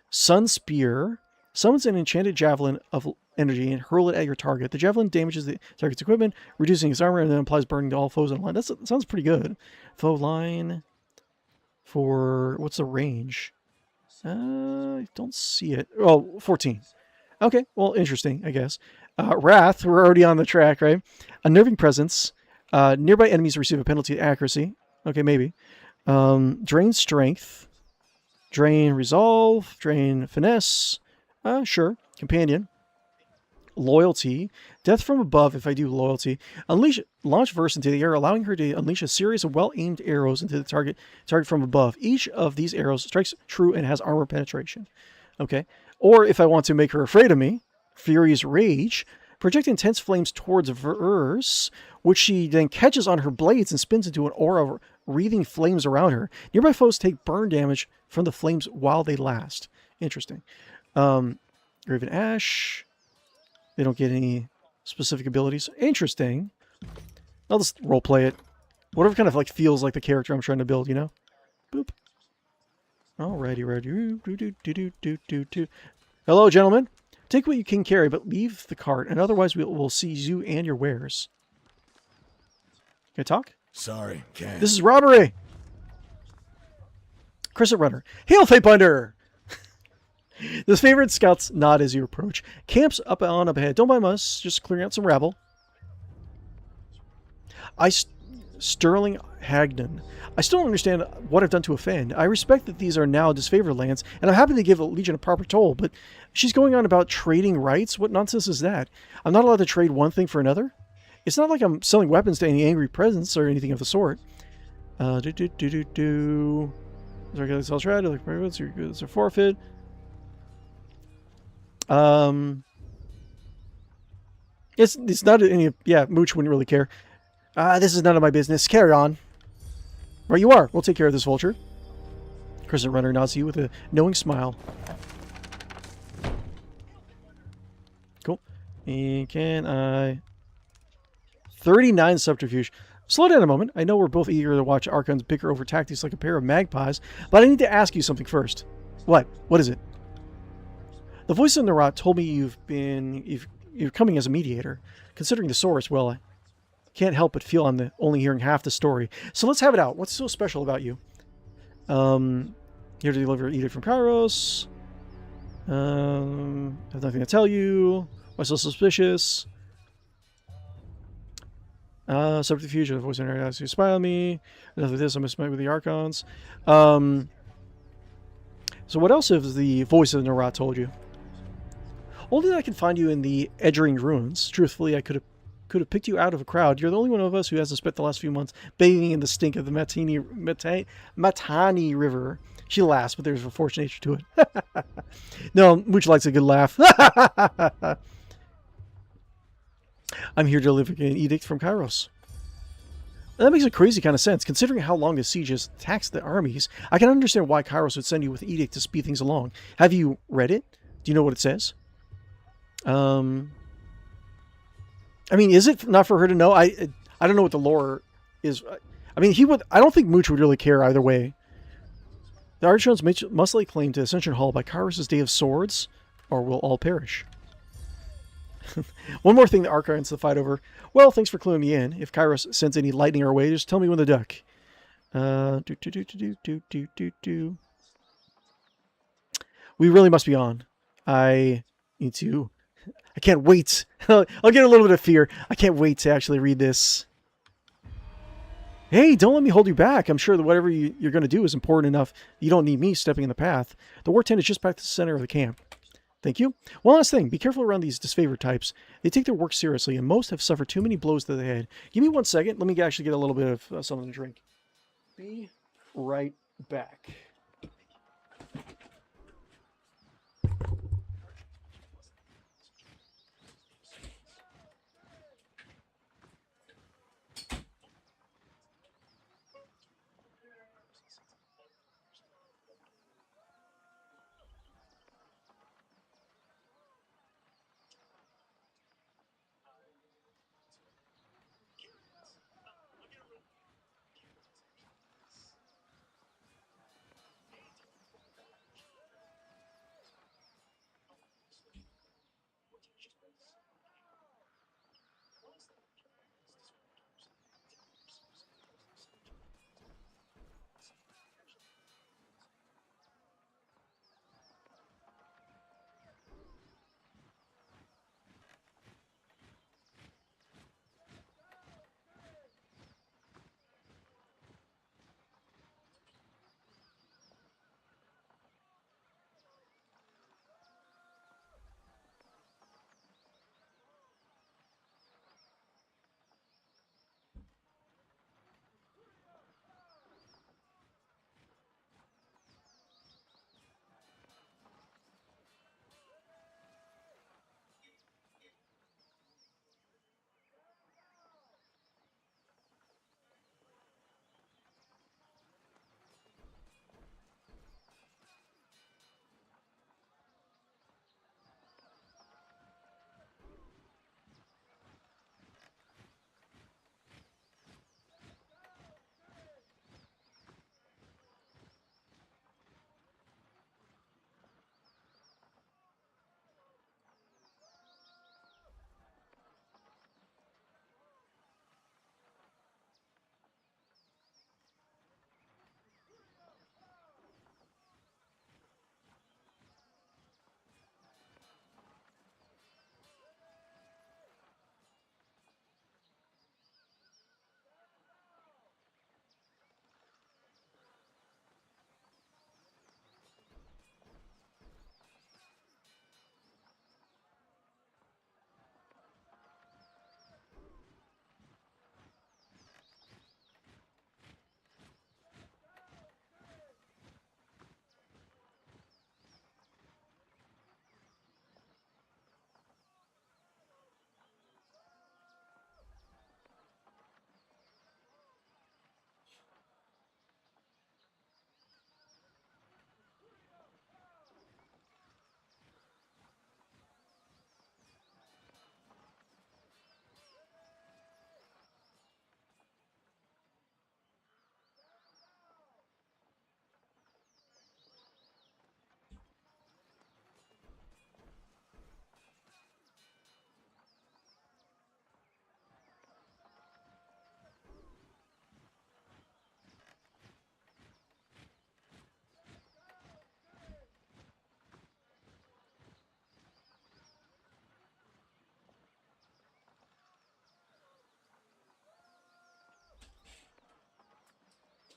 Sun Spear. Summons an enchanted javelin of energy and hurl it at your target. The javelin damages the target's equipment, reducing his armor, and then applies burning to all foes in line. That sounds pretty good. Foe line for... What's the range? I don't see it. Oh, 14. Okay, well, interesting, I guess. Wrath, we're already on the track, right? Unnerving Presence. Nearby enemies receive a penalty to accuracy. Okay, maybe. Drain Strength. Drain Resolve. Drain Finesse. Sure. Companion. Loyalty. Death from above if I do Loyalty. Launch Verse into the air, allowing her to unleash a series of well-aimed arrows into the target from above. Each of these arrows strikes true and has armor penetration. Okay. Or if I want to make her afraid of me, Fury's Rage. Project intense flames towards Verse, which she then catches on her blades and spins into an aura of wreathing flames around her. Nearby foes take burn damage from the flames while they last. Interesting. Graven Ash. They don't get any specific abilities. Interesting. I'll just roleplay it. Whatever kind of like feels like the character I'm trying to build, you know? Boop. Alrighty, ready. Hello, gentlemen. Take what you can carry, but leave the cart, and otherwise we'll seize you and your wares. Can I talk? Sorry, can't. This is robbery! Crescent Runner. Hail, Fatebinder! This favorite scouts nod as you approach. Camps up ahead. Don't mind us, just clearing out some rabble. Sterling Hagnon. I still don't understand what I've done to offend. I respect that these are now disfavored lands, and I'm happy to give the Legion a proper toll, but she's going on about trading rights? What nonsense is that? I'm not allowed to trade one thing for another? It's not like I'm selling weapons to any angry presence or anything of the sort. It's a forfeit. It's not any... Yeah, Mooch wouldn't really care. This is none of my business. Carry on. Right, you are. We'll take care of this vulture. Crescent Runner nods to you with a knowing smile. Cool. And can I... 39 subterfuge. Slow down a moment. I know we're both eager to watch Archons bicker over tactics like a pair of magpies, but I need to ask you something first. What? What is it? The voice in the rot told me you're coming as a mediator. Considering the source, well, I can't help but feel I'm only hearing half the story. So let's have it out. What's so special about you? Here to deliver edict from Kyros. Have nothing to tell you. Why so suspicious? Subterfuge, the voice in there asks you to spy on me. Enough of this, I'm smite with the Archons. So what else has the voice of the Nerat told you? Only that I can find you in the Edgering Ruins. Truthfully, I could have picked you out of a crowd. You're the only one of us who hasn't spent the last few months bathing in the stink of the Matani River. She laughs, but there's a forced nature to it. No, Mooch likes a good laugh. I'm here to deliver an edict from Kyros. That makes a crazy kind of sense. Considering how long the siege has taxed the armies, I can understand why Kyros would send you with an edict to speed things along. Have you read it? Do you know what it says? I mean, is it not for her to know? I don't know what the lore is. I mean, I don't think Mooch would really care either way. The Archons must lay claim to Ascension Hall by Kyros' Day of Swords, or we'll all perish. One more thing the Archons to fight over. Well, thanks for cluing me in. If Kyros sends any lightning our way, just tell me when to duck. We really must be on. I can't wait. I'll get a little bit of fear. I can't wait to actually read this. Hey, don't let me hold you back. I'm sure that whatever you're going to do is important enough. You don't need me stepping in the path. The war tent is just back to the center of the camp. Thank you. One last thing. Be careful around these disfavored types. They take their work seriously, and most have suffered too many blows to the head. Give me 1 second. Let me actually get a little bit of something to drink. Be right back.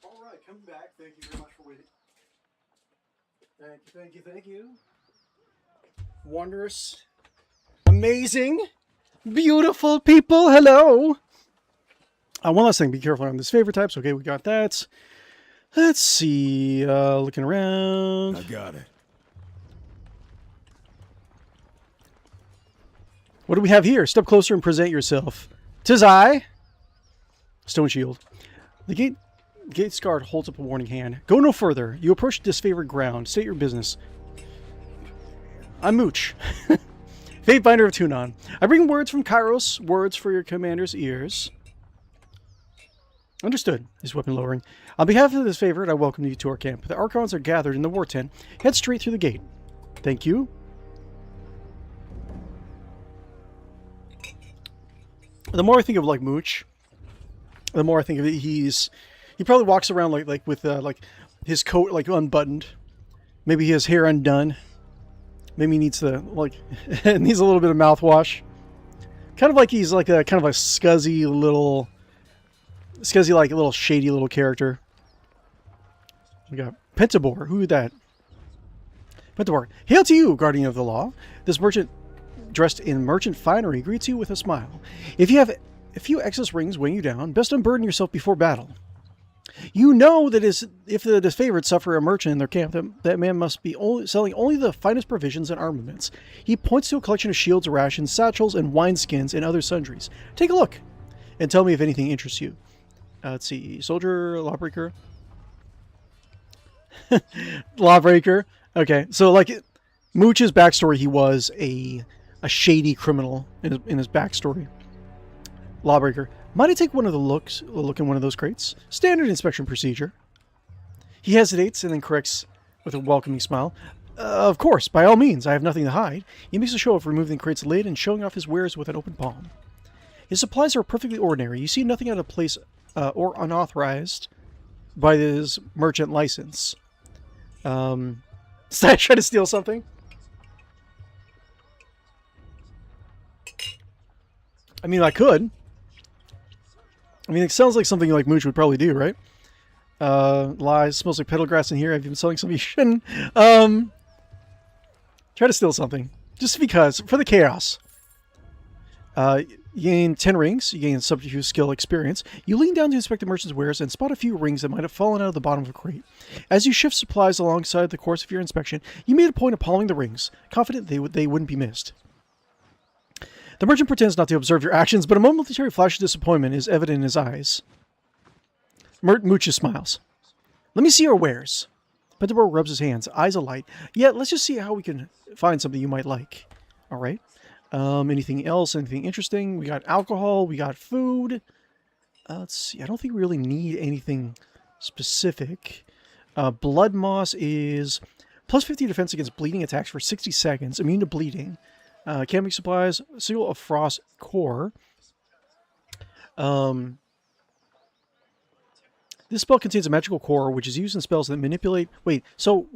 All right, come back. Thank you very much for waiting. Thank you, thank you, thank you. Wondrous, amazing, beautiful people. Hello. One last thing. Be careful on this favorite types. Okay, we got that. Let's see. Looking around. I got it. What do we have here? Step closer and present yourself. 'Tis I. Stone shield. The gate's guard holds up a warning hand. Go no further. You approach disfavored ground. State your business. I'm Mooch. Fatebinder of Tunon. I bring words from Kyros, words for your commander's ears. Understood, his weapon lowering. On behalf of this favorite, I welcome you to our camp. The Archons are gathered in the war tent. Head straight through the gate. Thank you. The more I think of like Mooch, the more I think of it, he probably walks around like with like his coat like unbuttoned. Maybe his hair undone. Maybe he needs to needs a little bit of mouthwash. Kind of like he's like a kind of a scuzzy like a little shady little character. We got Pentabor. Who is that? Pentabor. Hail to you, guardian of the law. This merchant dressed in merchant finery greets you with a smile. If you have a few excess rings weighing you down, best unburden yourself before battle. You know that if the disfavored suffer a merchant in their camp, that man must be selling only the finest provisions and armaments. He points to a collection of shields, rations, satchels, and wineskins and other sundries. Take a look, and tell me if anything interests you. Let's see. Soldier, lawbreaker. Lawbreaker. Okay, so like Mooch's backstory, he was a shady criminal in his backstory. Lawbreaker. Might I take a look in one of those crates? Standard inspection procedure. He hesitates and then corrects with a welcoming smile. Of course, by all means, I have nothing to hide. He makes a show of removing the crate's lid and showing off his wares with an open palm. His supplies are perfectly ordinary. You see nothing out of place or unauthorized by his merchant license. Did I try to steal something? I mean, I could. I mean, it sounds like something like Mooch would probably do, right? Lies. Smells like petal grass in here. Have you been selling something you shouldn't? Try to steal something. Just because. For the chaos. You gain 10 rings. You gain subterfuge skill experience. You lean down to inspect the merchant's wares and spot a few rings that might have fallen out of the bottom of a crate. As you shift supplies alongside the course of your inspection, you made a point of palming the rings, confident they wouldn't be missed. The merchant pretends not to observe your actions, but a momentary flash of disappointment is evident in his eyes. Mooch smiles. Let me see your wares. Pentabor rubs his hands, eyes alight. Yeah, let's just see how we can find something you might like. All right. Anything else? Anything interesting? We got alcohol. We got food. Let's see. I don't think we really need anything specific. Blood moss is plus 50 defense against bleeding attacks for 60 seconds. Immune to bleeding. Camping supplies, Seal of Frost core. This spell contains a magical core, which is used in spells that manipulate. So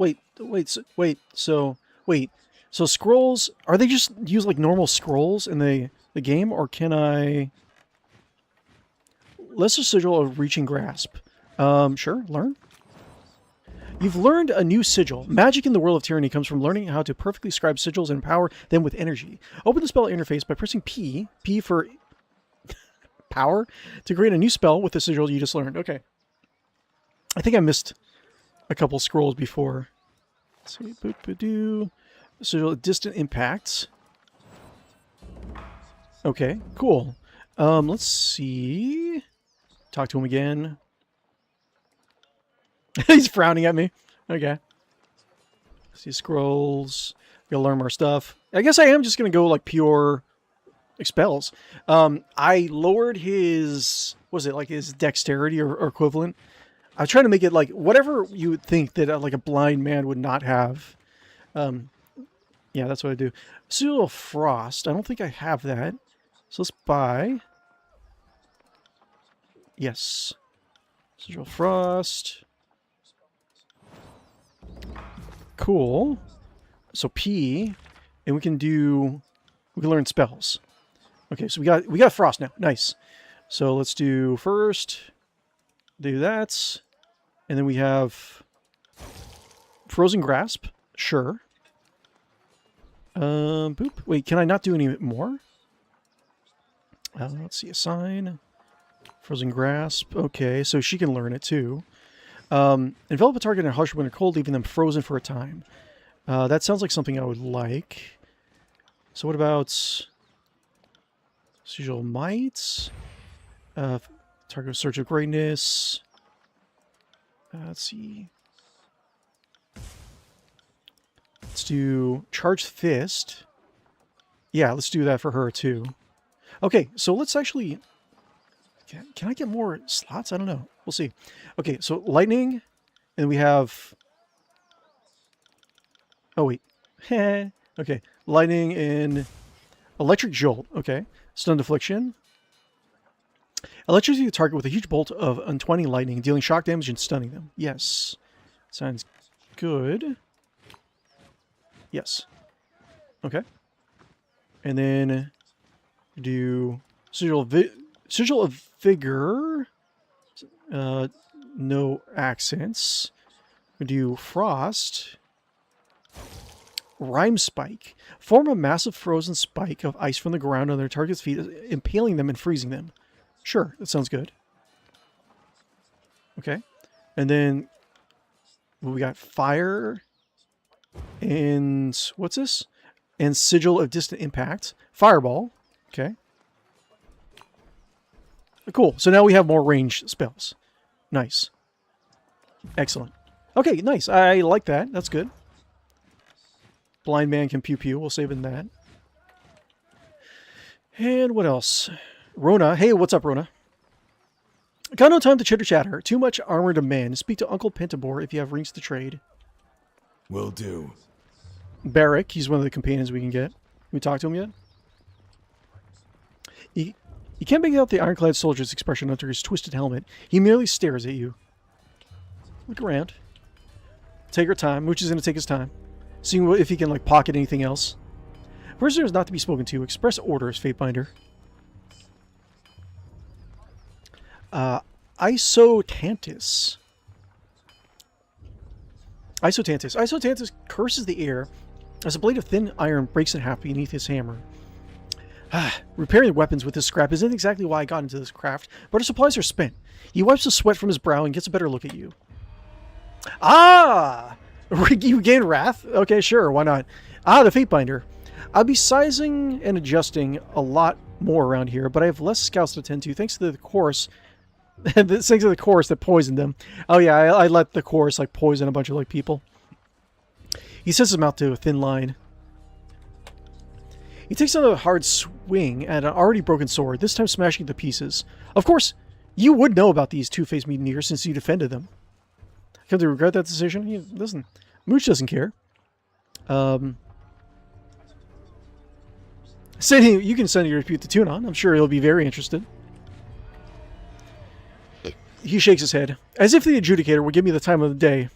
scrolls, are they just used like normal scrolls in the game, or can I? Lesser Sigil of Reaching Grasp. Sure, learn. You've learned a new sigil. Magic in the world of Tyranny comes from learning how to perfectly scribe sigils and empower them with energy. Open the spell interface by pressing P for power, to create a new spell with the sigil you just learned. Okay. I think I missed a couple scrolls before. Let's see. Sigil distant impacts. Okay, cool. Let's see. Talk to him again. He's frowning at me. Okay. See scrolls. Gotta learn more stuff. I guess I am just gonna go like pure expels. I lowered his, was it like his dexterity or equivalent? I was trying to make it like whatever you would think that like a blind man would not have. Yeah, that's what I do. Seal of Frost. I don't think I have that. So let's buy. Yes. Seal of Frost. Cool. So P, and we can learn spells. Okay, so we got Frost now. Nice. So let's do that, and then we have Frozen Grasp. Sure. Boop. Wait, can I not do any more? Let's see. Assign Frozen Grasp. Okay, so she can learn it too. Envelop a target in a harsh winter cold, leaving them frozen for a time. That sounds like something I would like. So what about Sigil Might? Target Surge of Greatness. Let's see. Let's do Charged Fist. Yeah, let's do that for her too. Okay, so let's actually... Can I get more slots? I don't know. We'll see. Okay, so Lightning, and we have... Oh, wait. Okay, Lightning and Electric Jolt. Okay, Stunned Affliction. Electrocute the target with a huge bolt of untwining lightning, dealing shock damage and stunning them. Yes. Sounds good. Yes. Okay. And then do Sigil of Vigor. No accents. We do Frost. Rime Spike. Form a massive frozen spike of ice from the ground on their target's feet, impaling them and freezing them. Sure, that sounds good. Okay. And then we got Fire and what's this? And Sigil of Distant Impact. Fireball. Okay. Cool. So now we have more range spells. Nice. Excellent. Okay, nice. I like that. That's good. Blind Man can pew pew. We'll save in that. And what else? Rona. Hey, what's up, Rona? Got no time to chitter chatter. Too much armor to man. Speak to Uncle Pentabor if you have rings to trade. Will do. Barrick. He's one of the companions we can get. We talked to him yet? You can't make out the ironclad soldier's expression under his twisted helmet. He merely stares at you. Look around. Take your time. Mooch is going to take his time. Seeing if he can, like, pocket anything else. Prisoners not to be spoken to. Express orders, Fatebinder. Isotantis. Isotantis curses the air as a blade of thin iron breaks in half beneath his hammer. Repairing weapons with this scrap isn't exactly why I got into this craft, but our supplies are spent. He wipes the sweat from his brow and gets a better look at you. Ah! You gain wrath? Okay, sure, why not? Ah, the Fatebinder. I'll be sizing and adjusting a lot more around here, but I have less scouts to attend to thanks to the course. Thanks to the chorus that poisoned them. Oh yeah, I let the chorus like poison a bunch of like people. He sets him out to a thin line. He takes another hard swing at an already broken sword, this time smashing it to pieces. Of course, you would know about these two-faced mutineers since you defended them. Come to regret that decision? He doesn't. Mooch doesn't care. You can send your repute to Tunon. I'm sure he'll be very interested. He shakes his head, as if the adjudicator would give me the time of the day.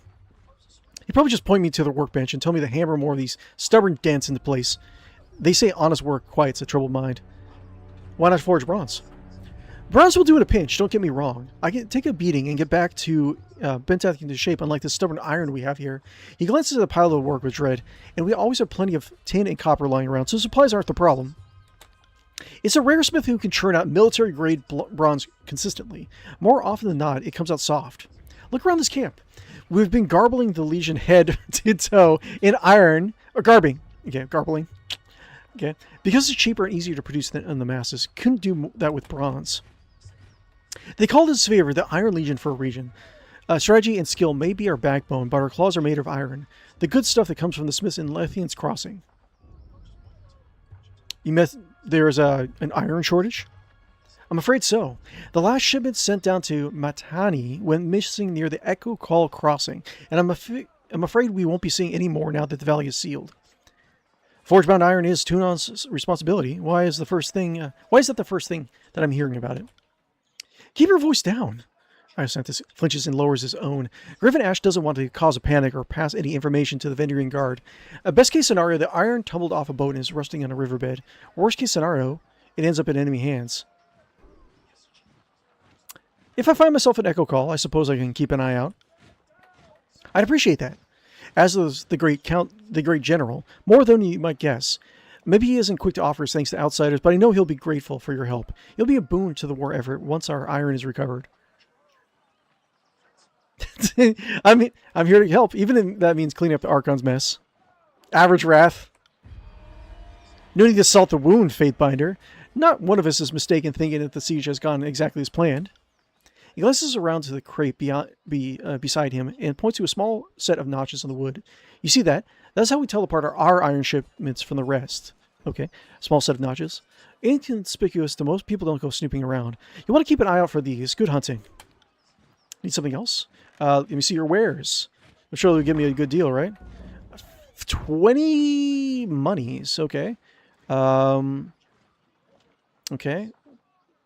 He'd probably just point me to the workbench and tell me to hammer more of these stubborn dents into place. They say honest work quiets a troubled mind. Why not forge bronze? Bronze will do in a pinch, don't get me wrong. I can take a beating and get back to Bentath into shape, unlike the stubborn iron we have here. He glances at the pile of work with dread, and we always have plenty of tin and copper lying around, so supplies aren't the problem. It's a rare smith who can churn out military-grade bronze consistently. More often than not, it comes out soft. Look around this camp. We've been garbling the Legion head to toe in iron, or garbing. Okay, garbling. Okay, because it's cheaper and easier to produce than the masses. Couldn't do that with bronze. They call this favor the Iron Legion for a reason. Strategy and skill may be our backbone, but our claws are made of iron. The good stuff that comes from the smiths in Lethian's Crossing. There's an iron shortage? I'm afraid so. The last shipment sent down to Matani went missing near the Echo Call Crossing, and I'm afraid we won't be seeing any more now that the valley is sealed. Forgebound iron is Tunon's responsibility. Why is that the first thing that I'm hearing about it? Keep your voice down. Isantis flinches and lowers his own. Griffin Ash doesn't want to cause a panic or pass any information to the Vendrian Guard. Best case scenario, the iron tumbled off a boat and is rusting on a riverbed. Worst case scenario, it ends up in enemy hands. If I find myself at Echo Call, I suppose I can keep an eye out. I'd appreciate that. As does the great general, more than you might guess. Maybe he isn't quick to offer his thanks to outsiders, but I know he'll be grateful for your help. You'll be a boon to the war effort once our iron is recovered. I'm here to help, even if that means cleaning up the Archon's mess. Average wrath. No need to salt the wound, Fatebinder. Not one of us is mistaken thinking that the siege has gone exactly as planned. He glances around to the crate beside him and points to a small set of notches on the wood. You see that? That's how we tell apart our iron shipments from the rest. Okay, small set of notches. Inconspicuous to most people don't go snooping around. You want to keep an eye out for these. Good hunting. Need something else? Let me see your wares. I'm sure they'll give me a good deal, right? 20 monies. Okay. Okay.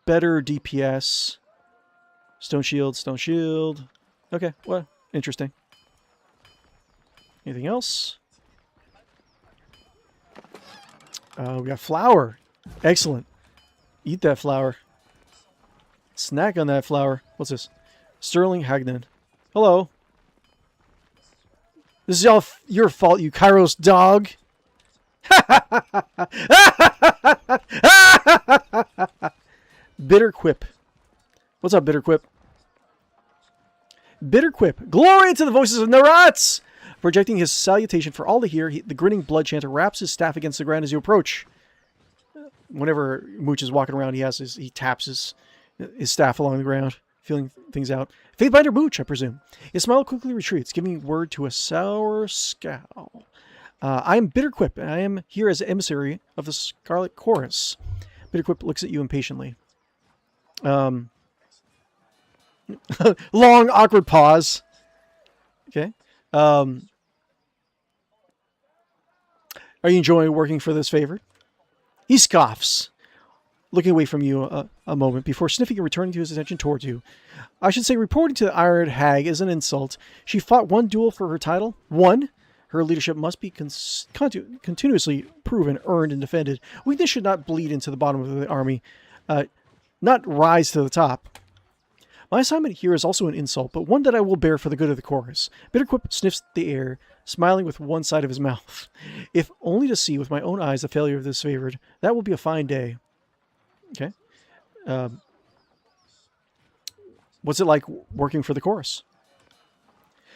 Better DPS. Stone shield, stone shield. Okay, well, interesting. Anything else? We got flour. Excellent. Eat that flour. Snack on that flour. What's this? Sterling Hagnan. Hello. This is all your fault, you Kyros dog. Bitter Quip. What's up, Bitter Quip? Bitter Quip. Glory to the voices of Narats! Projecting his salutation for all to hear, the grinning blood chanter wraps his staff against the ground as you approach. Whenever Mooch is walking around, he taps his staff along the ground, feeling things out. Fatebinder Mooch, I presume. His smile quickly retreats, giving word to a sour scowl. I am Bitter Quip, and I am here as emissary of the Scarlet Chorus. Bitter Quip looks at you impatiently. Long, awkward pause. Okay. Are you enjoying working for this favor? He scoffs, looking away from you a moment before sniffing and returning to his attention towards you. I should say reporting to the Iron Hag is an insult. She fought one duel for her title. One. Her leadership must be continuously proven, earned, and defended. Weakness should not bleed into the bottom of the army, not rise to the top. My assignment here is also an insult, but one that I will bear for the good of the chorus. Bitterquip sniffs the air, smiling with one side of his mouth. If only to see with my own eyes the failure of this favored, that will be a fine day. Okay. What's it like working for the chorus?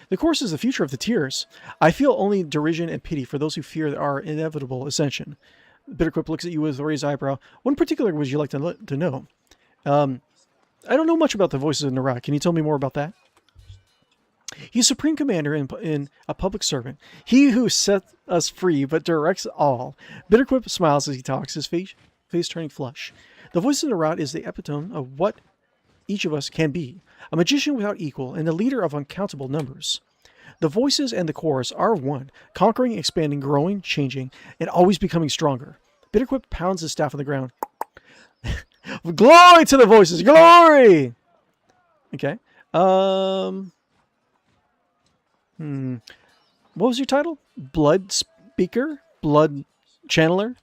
The chorus is the future of the tiers. I feel only derision and pity for those who fear our inevitable ascension. Bitterquip looks at you with a raised eyebrow. What in particular would you like to know? I don't know much about the voices of Narak. Can you tell me more about that? He's supreme commander in a public servant. He who set us free but directs all. Bitterquip smiles as he talks, his face turning flush. The voice of Narat is the epitome of what each of us can be. A magician without equal and the leader of uncountable numbers. The voices and the chorus are one, conquering, expanding, growing, changing, and always becoming stronger. Bitterquip pounds his staff on the ground. Glory to the voices! Glory! Okay. What was your title? Blood Speaker? Blood Channeler?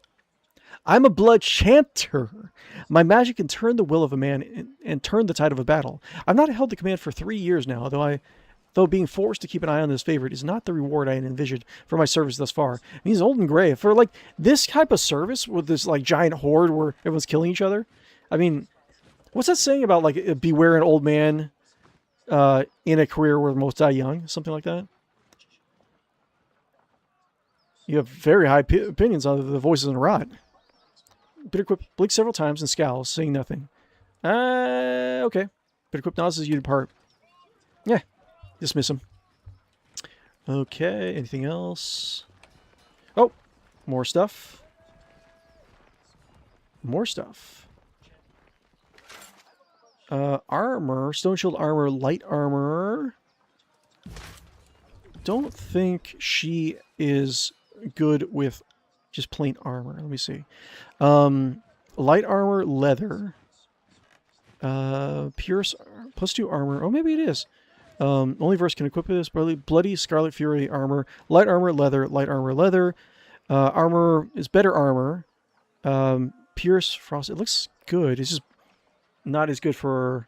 I'm a blood chanter. My magic can turn the will of a man and turn the tide of a battle. I've not held the command for 3 years now, though being forced to keep an eye on this favorite is not the reward I had envisioned for my service thus far. I mean, he's old and gray. For like this type of service with this like giant horde where everyone's killing each other. I mean, what's that saying about like beware an old man in a career where most die young? Something like that. You have very high opinions on the voices in Rot. Bitterquip blinks several times and scowls, saying nothing. Okay. Bitterquip nods as you depart. Yeah. Dismiss him. Okay. Anything else? Oh. More stuff. More stuff. Armor. Stone shield armor. Light armor. Don't think she is good with just plain armor. Let me see. Light armor, leather. Pierce, +2 armor. Oh, maybe it is. Only verse can equip this. Bloody Scarlet Fury armor. Light armor, leather. Light armor, leather. Armor is better armor. Pierce, frost. It looks good. It's just not as good for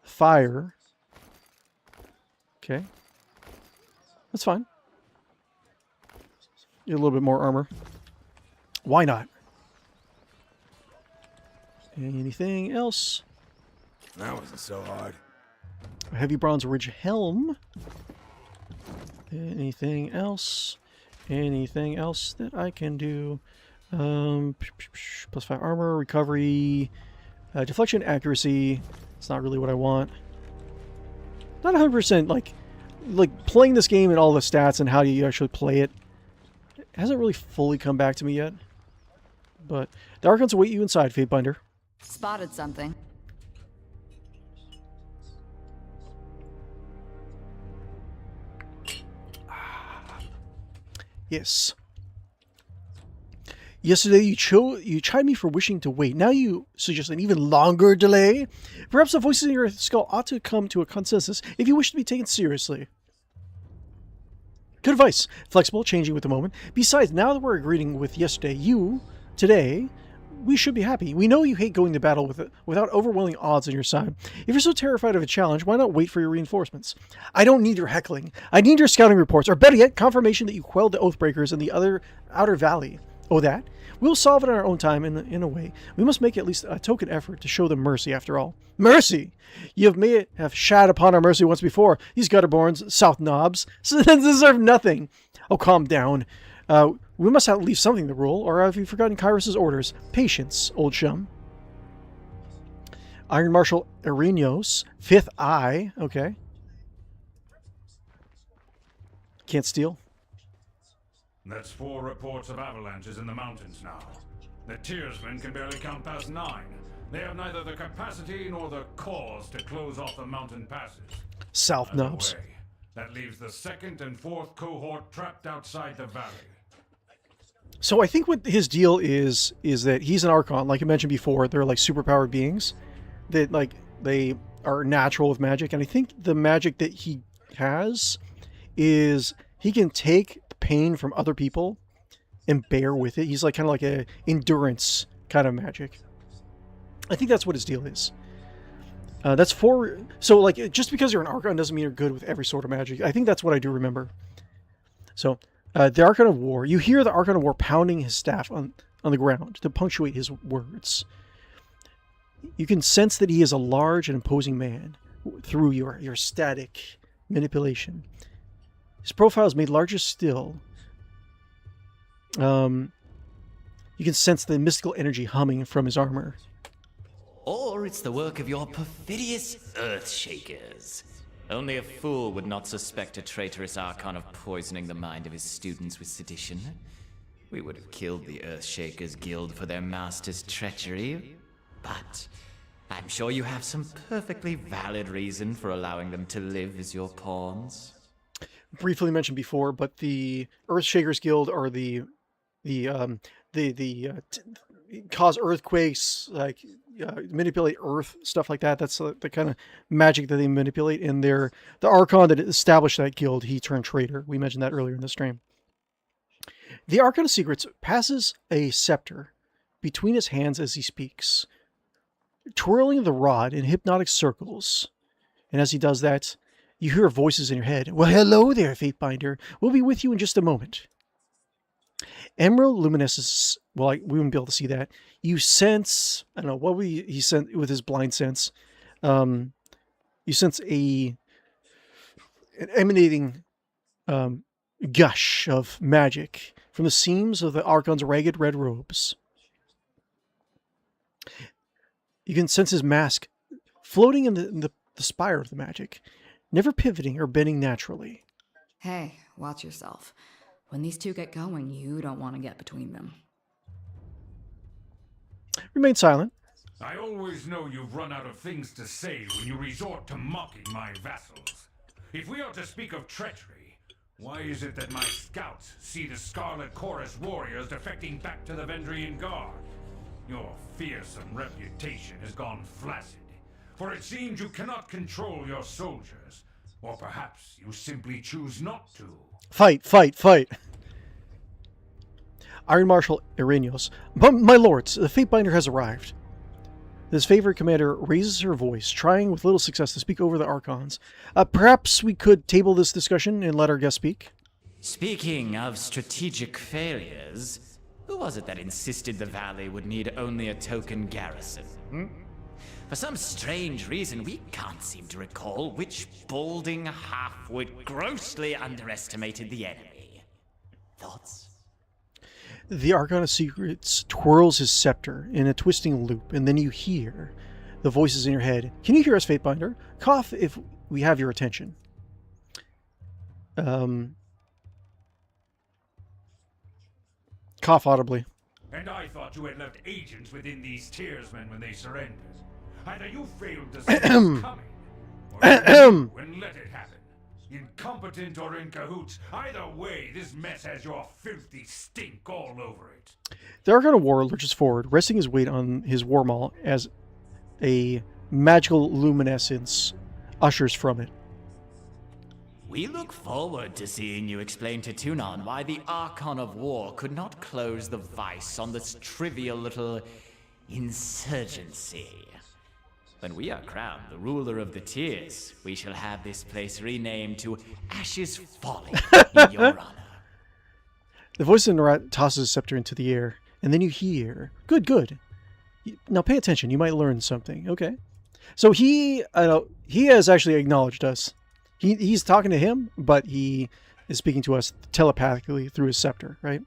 fire. Okay. That's fine. Get a little bit more armor. Why not? Anything else? That wasn't so hard. heavy bronze ridge helm. Anything else? Anything else that I can do? Plus 5 armor, recovery, deflection, accuracy. It's not really what I want. Not 100%, like playing this game and all the stats and how you actually play it hasn't really fully come back to me yet. But the Archons await you inside, Fatebinder. Spotted something. Yes. Yesterday you chided me for wishing to wait. Now you suggest an even longer delay? Perhaps the voices in your skull ought to come to a consensus if you wish to be taken seriously. Good advice. Flexible, changing with the moment. Besides, now that we're agreeing with yesterday, today, we should be happy. We know you hate going to battle without overwhelming odds on your side. If you're so terrified of a challenge, why not wait for your reinforcements? I don't need your heckling. I need your scouting reports, or better yet, confirmation that you quelled the Oathbreakers in the outer valley. Oh, that? We'll solve it in our own time, in a way. We must make at least a token effort to show them mercy, after all. Mercy! You may have shat upon our mercy once before. These gutterborns, South Knobs, deserve nothing. Oh, calm down. We must have leave something to rule, or have you forgotten Kyros' orders? Patience, old chum. Iron Marshal Irenos, 5th Eye. Okay. Can't steal. That's 4 reports of avalanches in the mountains now. The Tearsmen can barely count past 9. They have neither the capacity nor the cause to close off the mountain passes. South Knobs. That leaves the 2nd and 4th cohort trapped outside the valley. So I think what his deal is that he's an Archon, like I mentioned before. They're like superpowered beings that like they are natural with magic, and I think the magic that he has is he can take the pain from other people and bear with it. He's like kind of like a endurance kind of magic. I think that's what his deal is. That's 4. So like just because you're an Archon doesn't mean you're good with every sort of magic. I think that's what I do remember. So. The Archon of War. You hear the Archon of War pounding his staff on the ground to punctuate his words. You can sense that he is a large and imposing man through your static manipulation. His profile is made larger still. You can sense the mystical energy humming from his armor. Or it's the work of your perfidious Earthshakers. Only a fool would not suspect a traitorous Archon of poisoning the mind of his students with sedition. We would have killed the Earthshakers Guild for their master's treachery, but I'm sure you have some perfectly valid reason for allowing them to live as your pawns. Briefly mentioned before, but the Earthshakers Guild are the cause earthquakes, like manipulate earth, stuff like that. That's the kind of magic that they manipulate. And the Archon that established that guild, he turned traitor. We mentioned that earlier in the stream. The Archon of Secrets passes a scepter between his hands as he speaks, twirling the rod in hypnotic circles. And as he does that, you hear voices in your head. Well, hello there, Fatebinder. We'll be with you in just a moment. Emerald luminescence, well, we wouldn't be able to see that. You sense, I don't know, what he sent with his blind sense. You sense an emanating gush of magic from the seams of the Archon's ragged red robes. You can sense his mask floating in the spire of the magic, never pivoting or bending naturally. Hey, watch yourself. When these two get going, you don't want to get between them. Remain silent. I always know you've run out of things to say when you resort to mocking my vassals. If we are to speak of treachery, why is it that my scouts see the Scarlet Chorus warriors defecting back to the Vendrian Guard? Your fearsome reputation has gone flaccid, for it seems you cannot control your soldiers, or perhaps you simply choose not to. Fight, fight, fight. Iron Marshal Irenos. But my lords, the Fatebinder has arrived. His favorite commander raises her voice, trying with little success to speak over the Archons. Perhaps we could table this discussion and let our guest speak? Speaking of strategic failures, who was it that insisted the valley would need only a token garrison? For some strange reason, we can't seem to recall which balding halfwit grossly underestimated the enemy. Thoughts? The Archon of Secrets twirls his scepter in a twisting loop, and then you hear the voices in your head. Can you hear us, Fatebinder? Cough if we have your attention. Cough audibly. And I thought you had left agents within these tearsmen when they surrendered. Either you failed to see what's coming, or you and let it happen. Incompetent or in cahoots, either way, this mess has your filthy stink all over it. The Archon of War lurches forward, resting his weight on his war maul as a magical luminescence ushers from it. We look forward to seeing you explain to Tunon why the Archon of War could not close the vice on this trivial little insurgency. When we are crowned the ruler of the Tears, we shall have this place renamed to Ashes Folly in your honor. The voice of Narat tosses his scepter into the air, and then you hear, good, good. Now pay attention, you might learn something, okay? So he has actually acknowledged us. He's talking to him, but he is speaking to us telepathically through his scepter, right?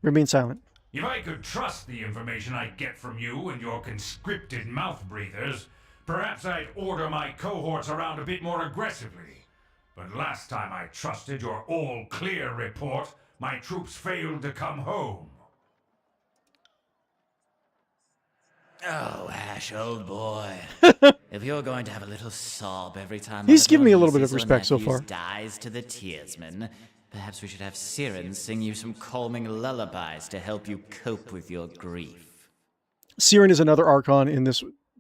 Remain silent. If I could trust the information I get from you and your conscripted mouth breathers, perhaps I'd order my cohorts around a bit more aggressively. But last time I trusted your all-clear report, my troops failed to come home. Oh, Ash, old boy. If you're going to have a little sob every time He's given me a little bit of respect so far. Dies to the Tearsman, perhaps we should have Siren sing you some calming lullabies to help you cope with your grief. Siren is another Archon in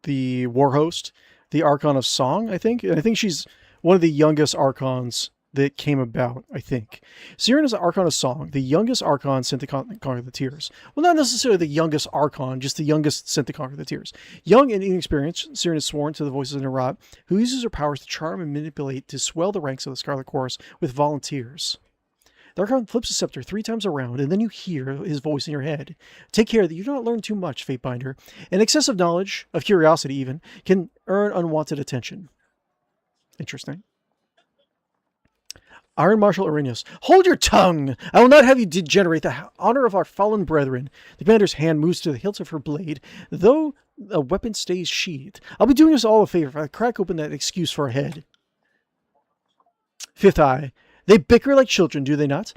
the War Host, the Archon of Song, I think. I think she's one of the youngest Archons that came about, I think. Siren is the Archon of Song, the youngest Archon sent to conquer the Tears. Well, not necessarily the youngest Archon, just the youngest sent to conquer the Tears. Young and inexperienced, Siren is sworn to the voices of Narat, who uses her powers to charm and manipulate to swell the ranks of the Scarlet Chorus with volunteers. The Archon flips his scepter 3 times around, and then you hear his voice in your head. Take care that you do not learn too much, Fatebinder. An excessive knowledge, of curiosity even, can earn unwanted attention. Interesting. Iron Marshal Arrhenius, hold your tongue! I will not have you degenerate the honor of our fallen brethren. The commander's hand moves to the hilt of her blade, though a weapon stays sheathed. I'll be doing us all a favor if I crack open that excuse for a head. Fifth Eye. They bicker like children, do they not?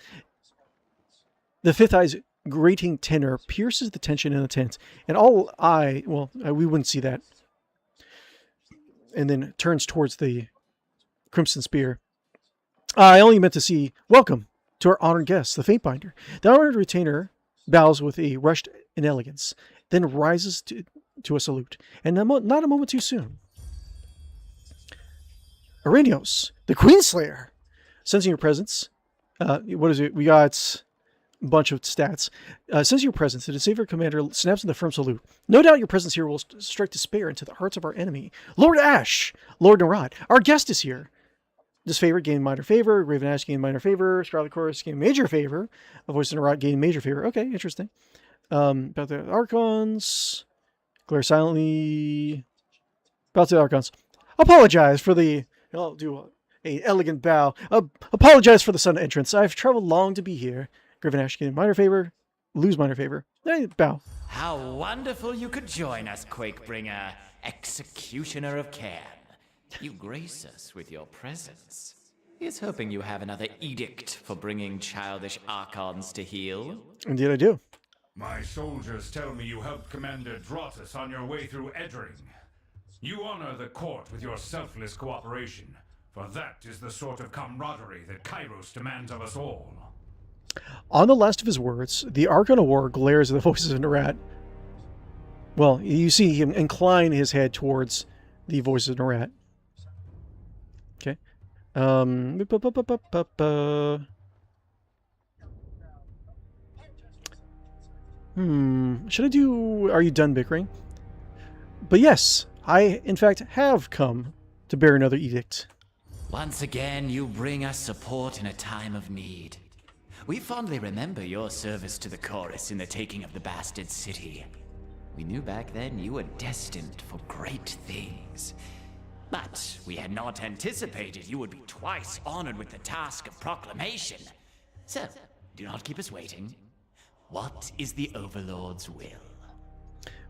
The Fifth Eye's grating tenor pierces the tension in the tent, and we wouldn't see that. And then turns towards the Crimson Spear. I only meant to see, welcome to our honored guest, the Fatebinder. The honored retainer bows with a rushed inelegance, then rises to a salute, and not a moment too soon. Arrhenius, the Queenslayer. Sensing your presence, what is it? We got a bunch of stats. Sensing your presence, the Deceiver Commander snaps in the firm salute. No doubt your presence here will strike despair into the hearts of our enemy. Lord Ash, Lord Narat, our guest is here. Disfavor gain minor favor. Raven Ash gain minor favor. Scarlet Chorus gain major favor. A Voice of Narat gain major favor. Okay, interesting. About the Archons. Glare silently. About the Archons. Apologize for the... I'll do a elegant bow. Apologize for the sudden entrance. I've traveled long to be here. Raven Ash gain minor favor. Lose minor favor. Bow. How wonderful you could join us, Quakebringer, Executioner of Cairn. You grace us with your presence. He's hoping you have another edict for bringing childish Archons to heel. Indeed I do. My soldiers tell me you helped Commander Drotus on your way through Edring. You honor the court with your selfless cooperation, for that is the sort of camaraderie that Kyros demands of us all. On the last of his words, the Archon of War glares at the Voices of Narat. Well, you see him incline his head towards the Voices of Narat. Okay. Should I do... Are you done bickering? But yes, I, in fact, have come to bear another edict. Once again, you bring us support in a time of need. We fondly remember your service to the Chorus in the taking of the Bastard City. We knew back then you were destined for great things. But we had not anticipated you would be twice honored with the task of proclamation. So, do not keep us waiting. What is the Overlord's will?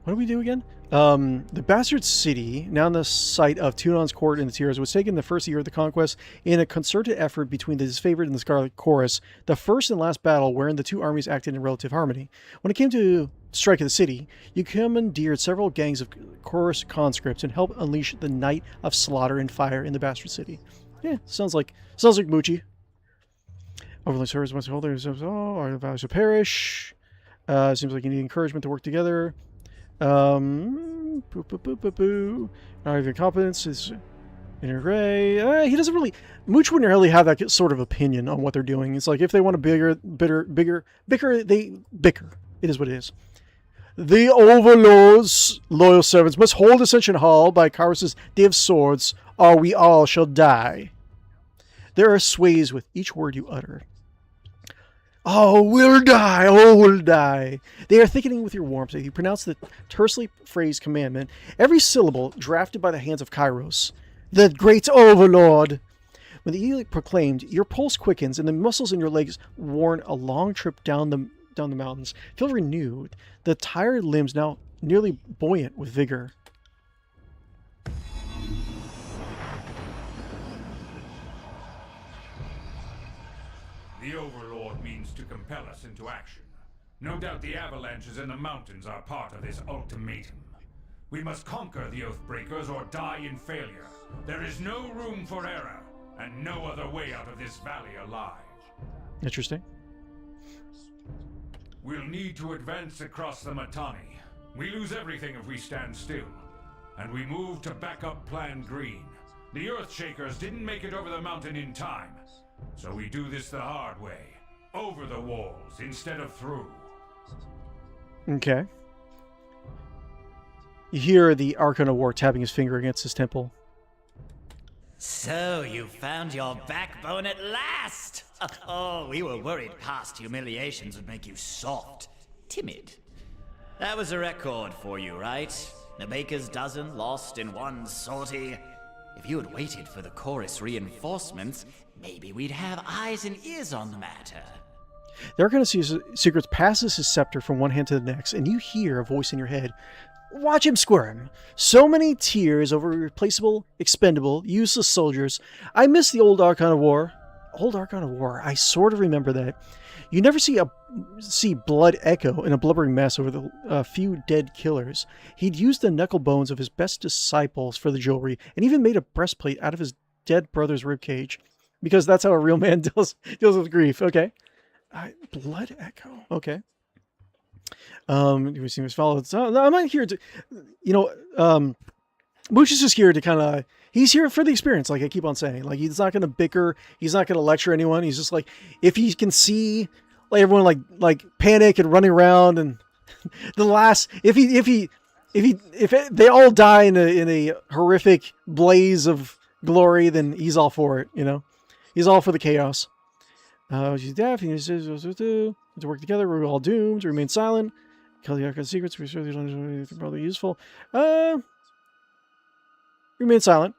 What do we do again? The Bastard City, now in the site of Tunon's court in the Tiers, was taken the first year of the conquest in a concerted effort between the Disfavored and the Scarlet Chorus, the first and last battle wherein the two armies acted in relative harmony. When it came to strike of the city, you commandeered several gangs of Chorus conscripts and helped unleash the night of slaughter and fire in the Bastard City. Yeah, sounds like Moochie. Overlord servers must hold their our values to perish. Seems like you need encouragement to work together. Not even competence is inter-gray. He doesn't really. Mooch wouldn't really have that sort of opinion on what they're doing. It's like if they want to bicker, they bicker. It is what it is. The Overlord's loyal servants must hold Ascension Hall by Kyros' Day of Swords, or we all shall die. There are sways with each word you utter. Oh, we'll die. Oh, we'll die. They are thickening with your warmth as you pronounce the tersely phrased commandment, every syllable drafted by the hands of Kyros, the great Overlord. When the edict proclaimed, your pulse quickens and the muscles in your legs, worn a long trip down the mountains, feel renewed. The tired limbs now nearly buoyant with vigor. The Overlord means to compel us into action. No doubt the avalanches in the mountains are part of this ultimatum. We must conquer the Oathbreakers or die in failure. There is no room for error, and no other way out of this valley alive. Interesting. We'll need to advance across the Mittani. We lose everything if we stand still. And we move to backup Plan Green. The Earthshakers didn't make it over the mountain in time. So we do this the hard way. Over the walls instead of through. Okay. You hear the Archon of War tapping his finger against his temple. So you found your backbone at last! Oh, we were worried past humiliations would make you soft, timid. That was a record for you, right? The baker's dozen lost in one sortie. If you had waited for the chorus reinforcements, maybe we'd have eyes and ears on the matter. The Archon of Secrets passes his scepter from one hand to the next, and you hear a voice in your head. Watch him squirm. So many tears over replaceable, expendable, useless soldiers. I miss the old Archon of War. Old Archon of War. I sort of remember that. You never see blood echo in a blubbering mess over the few dead killers. He'd used the knuckle bones of his best disciples for the jewelry, and even made a breastplate out of his dead brother's ribcage. Because that's how a real man deals with grief. Okay. Blood echo. Okay. We seem to follow. I'm not here to, Mooch is just here to kind of, he's here for the experience, like I keep on saying. Like, he's not going to bicker, he's not going to lecture anyone. He's just like, if he can see like everyone like panic and running around, and the last, if they all die in a horrific blaze of glory, then he's all for it. He's all for the chaos. She's deaf. He says to work together. We're all doomed. To remain silent. Kill the Archon secrets. We certainly don't know anything probably useful. Remain silent.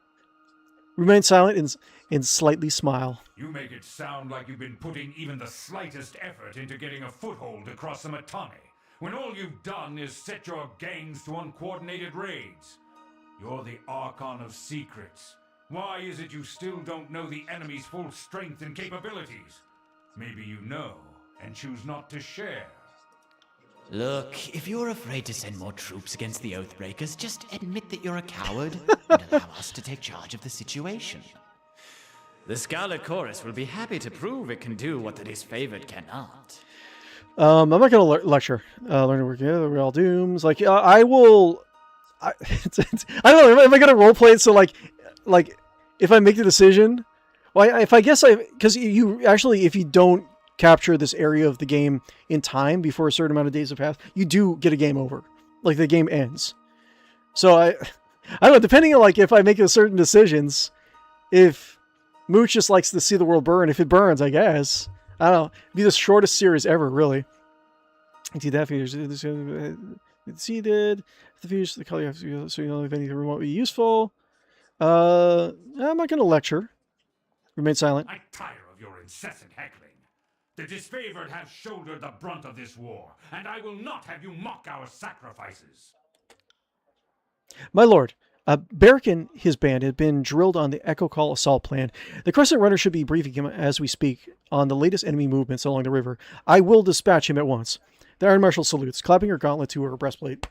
Remain silent and slightly smile. You make it sound like you've been putting even the slightest effort into getting a foothold across the Mittani, when all you've done is set your gangs to uncoordinated raids. You're the Archon of Secrets. Why is it you still don't know the enemy's full strength and capabilities? Maybe you know, and choose not to share. Look, if you're afraid to send more troops against the Oathbreakers, just admit that you're a coward and allow us to take charge of the situation. The Scarlet Chorus will be happy to prove it can do what the Disfavored cannot. I'm not going to lecture. Learn to work together, we're all dooms. Like, I will... I don't know, am I going to roleplay it so, like, if I make the decision... Well, because you actually, if you don't capture this area of the game in time before a certain amount of days have passed, you do get a game over. Like, the game ends. So I don't know, depending on, like, if I make certain decisions, if Mooch just likes to see the world burn, if it burns, I guess. I don't know. It'd be the shortest series ever, really. The Conceded. The views the color you have to, so you know if anything remotely useful. I'm not going to lecture. Remain silent. I tire of your incessant heckling. The disfavored have shouldered the brunt of this war, and I will not have you mock our sacrifices. My lord, Barrick and his band had been drilled on the Echo Call assault plan. The Crescent Runner should be briefing him as we speak on the latest enemy movements along the river. I will dispatch him at once. The Iron Marshal salutes, clapping her gauntlet to her breastplate.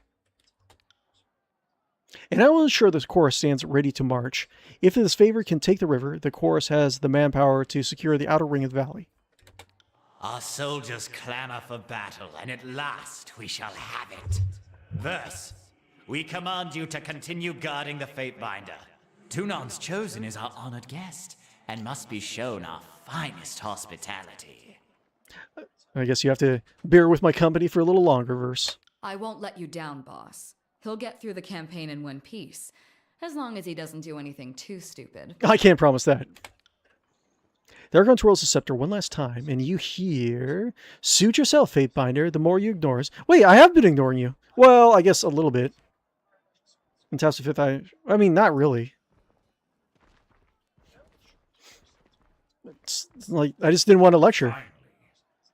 And I will ensure the chorus stands ready to march. If this favor can take the river, the chorus has the manpower to secure the outer ring of the valley. Our soldiers clamor for battle, and at last we shall have it. Verse, we command you to continue guarding the Fatebinder. Tunon's chosen is our honored guest, and must be shown our finest hospitality. I guess you have to bear with my company for a little longer, Verse. I won't let you down, boss. He'll get through the campaign in one piece, as long as he doesn't do anything too stupid. I can't promise that. The Archon twirls the scepter one last time, and you hear, "Suit yourself, Fatebinder, the more you ignore us." Wait, I have been ignoring you. Well, I guess a little bit. And Task of Fifth, I mean, not really. It's like, I just didn't want to lecture. Finally,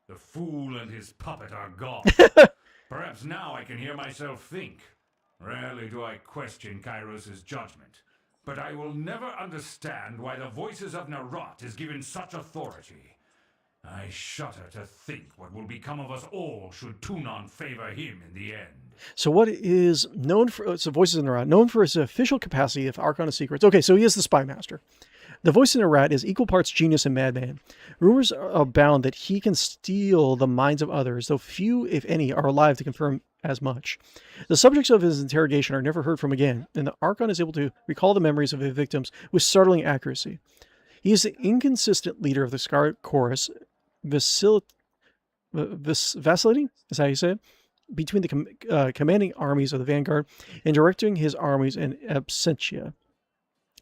the fool and his puppet are gone. Perhaps now I can hear myself think. Rarely do I question Kyros' judgment, but I will never understand why the voices of Narot is given such authority. I shudder to think what will become of us all should Tunon favor him in the end. So what is known for, so Voices in the Rat, known for his official capacity of Archon of Secrets. Okay, so he is the Spy Master. The Voice in the Rat is equal parts genius and madman. Rumors abound that he can steal the minds of others, though few, if any, are alive to confirm as much. The subjects of his interrogation are never heard from again, and the Archon is able to recall the memories of his victims with startling accuracy. He is the inconsistent leader of the Scarlet Chorus, vacillating, is that how you say it? Between the commanding armies of the Vanguard and directing his armies in absentia.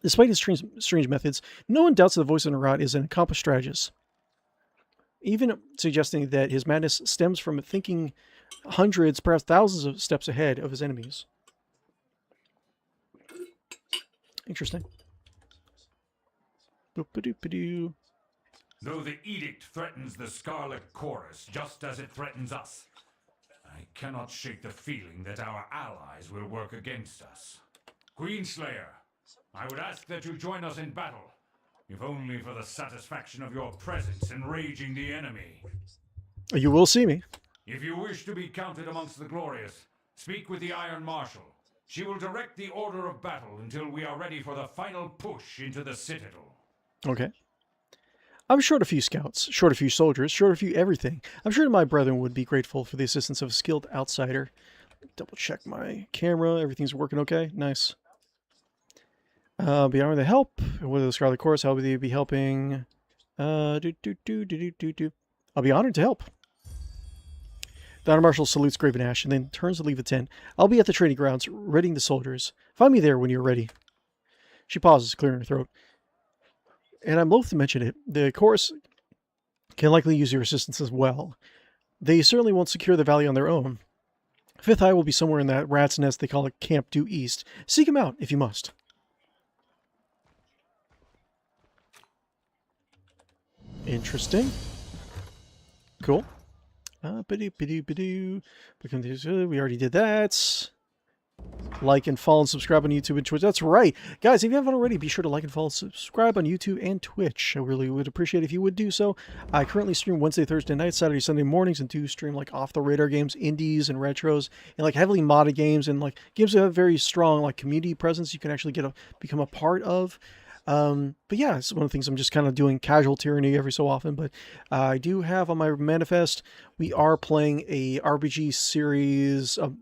Despite his strange methods, no one doubts that the Voice in the Rot is an accomplished strategist, even suggesting that his madness stems from thinking hundreds, perhaps thousands of steps ahead of his enemies. Interesting. Boop-a-doop-a-doo. Though the edict threatens the Scarlet Chorus just as it threatens us, I cannot shake the feeling that our allies will work against us. Queenslayer, I would ask that you join us in battle, if only for the satisfaction of your presence enraging the enemy. You will see me. If you wish to be counted amongst the glorious, speak with the Iron Marshal. She will direct the order of battle until we are ready for the final push into the Citadel. Okay. I'm short a few scouts, short a few soldiers, short a few everything. I'm sure my brethren would be grateful for the assistance of a skilled outsider. Double check my camera. Everything's working okay. Nice. Be honored to help. With the Scarlet Chorus, how will you be helping? I'll be honored to help. The Honor Marshal salutes Graven Ash and then turns to leave the tent. I'll be at the training grounds, readying the soldiers. Find me there when you're ready. She pauses, clearing her throat. And I'm loath to mention it, the chorus can likely use your assistance as well. They certainly won't secure the valley on their own. Fifth Eye will be somewhere in that rat's nest they call it Camp Due East. Seek him out if you must. Interesting. Cool. We already did that. Like and follow and subscribe on YouTube and Twitch. That's right. Guys, if you haven't already, be sure to like and follow and subscribe on YouTube and Twitch. I really would appreciate it if you would do so. I currently stream Wednesday, Thursday nights, Saturday, Sunday mornings, and do stream like off-the-radar games, indies, and retros, and like heavily modded games, and like games that have very strong like community presence you can actually become a part of. But yeah, it's one of the things I'm just kind of doing casual Tyranny every so often, but I do have on my manifest, we are playing a RPG series of,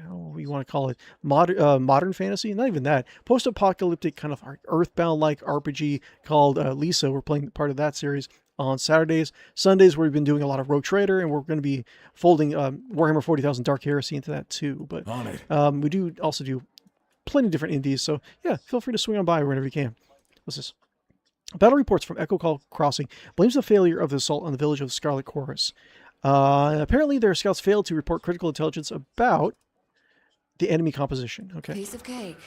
how do you want to call it, modern fantasy, not even that, post-apocalyptic kind of Earthbound-like RPG called Lisa. We're playing part of that series on Saturdays. Sundays we've been doing a lot of Rogue Trader, and we're going to be folding Warhammer 40,000 Dark Heresy into that too, but we do also do plenty of different indies, so yeah, feel free to swing on by whenever you can. What's this? Battle reports from Echo Call Crossing blames the failure of the assault on the village of Scarlet Chorus. Apparently their scouts failed to report critical intelligence about the enemy composition. Okay. Piece of cake.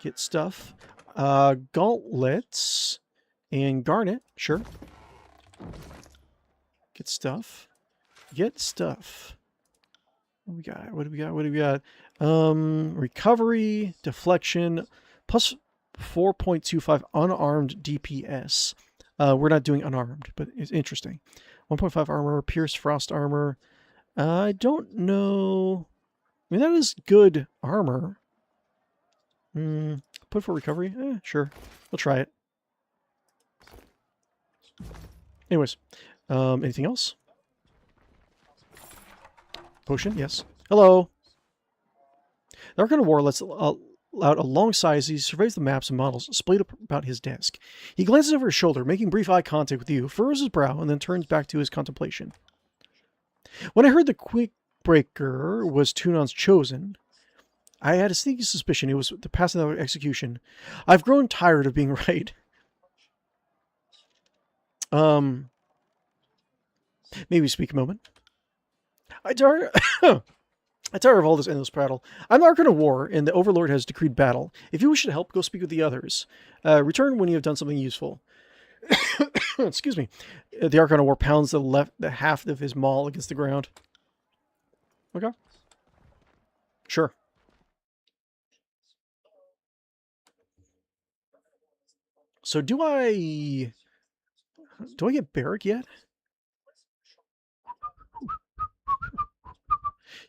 Get stuff. Gauntlets and garnet. Sure. Get stuff. Get stuff. What do we got? What do we got? What do we got? Recovery, deflection, plus 4.25 unarmed DPS. We're not doing unarmed, but it's interesting. 1.5 armor, pierced frost armor. I don't know. I mean, that is good armor. Put for recovery? Sure. We'll try it. Anyways, anything else? Potion, yes. Hello. The Archon of War lets out a long sigh as he surveys the maps and models splayed about his desk. He glances over his shoulder, making brief eye contact with you, furrows his brow, and then turns back to his contemplation. When I heard the Quickbreaker was Tunon's chosen, I had a sneaky suspicion it was the passing out execution. I've grown tired of being right. Maybe speak a moment. I tire of all this endless prattle. I'm the Archon of War, and the Overlord has decreed battle. If you wish to help, go speak with the others. Return when you have done something useful. Excuse me. The Archon of War pounds the half of his maul against the ground. Okay. Sure. So do I get Barrack yet?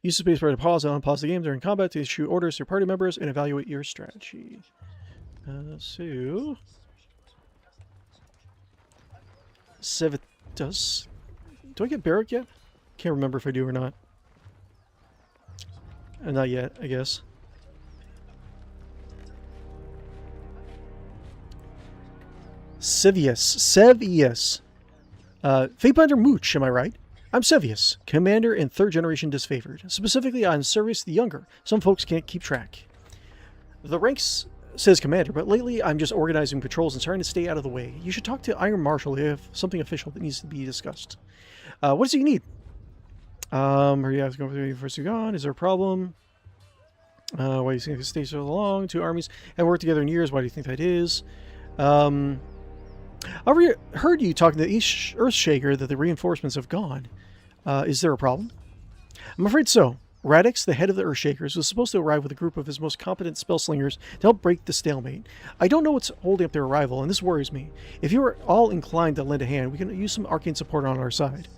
Use the spacebar to pause and unpause the game during combat to issue orders to your party members and evaluate your strategy. So... Sevitus. Do I get Barrack yet? Can't remember if I do or not. Not yet, I guess. Sevius. Fatebinder Mooch, am I right? I'm Sevius, commander and third generation disfavored. Specifically, I'm Servius the Younger. Some folks can't keep track. The ranks says commander, but lately I'm just organizing patrols and trying to stay out of the way. You should talk to Iron Marshal if you have something official that needs to be discussed. What does he need? Are you guys going through first you gone? Is there a problem? Why do you think it stays so long? Two armies have worked together in years. Why do you think that is? I heard you talking to each Earthshaker that the reinforcements have gone. Is there a problem? I'm afraid so. Radix, the head of the Earthshakers, was supposed to arrive with a group of his most competent spellslingers to help break the stalemate. I don't know what's holding up their arrival, and this worries me. If you are all inclined to lend a hand, we can use some arcane support on our side.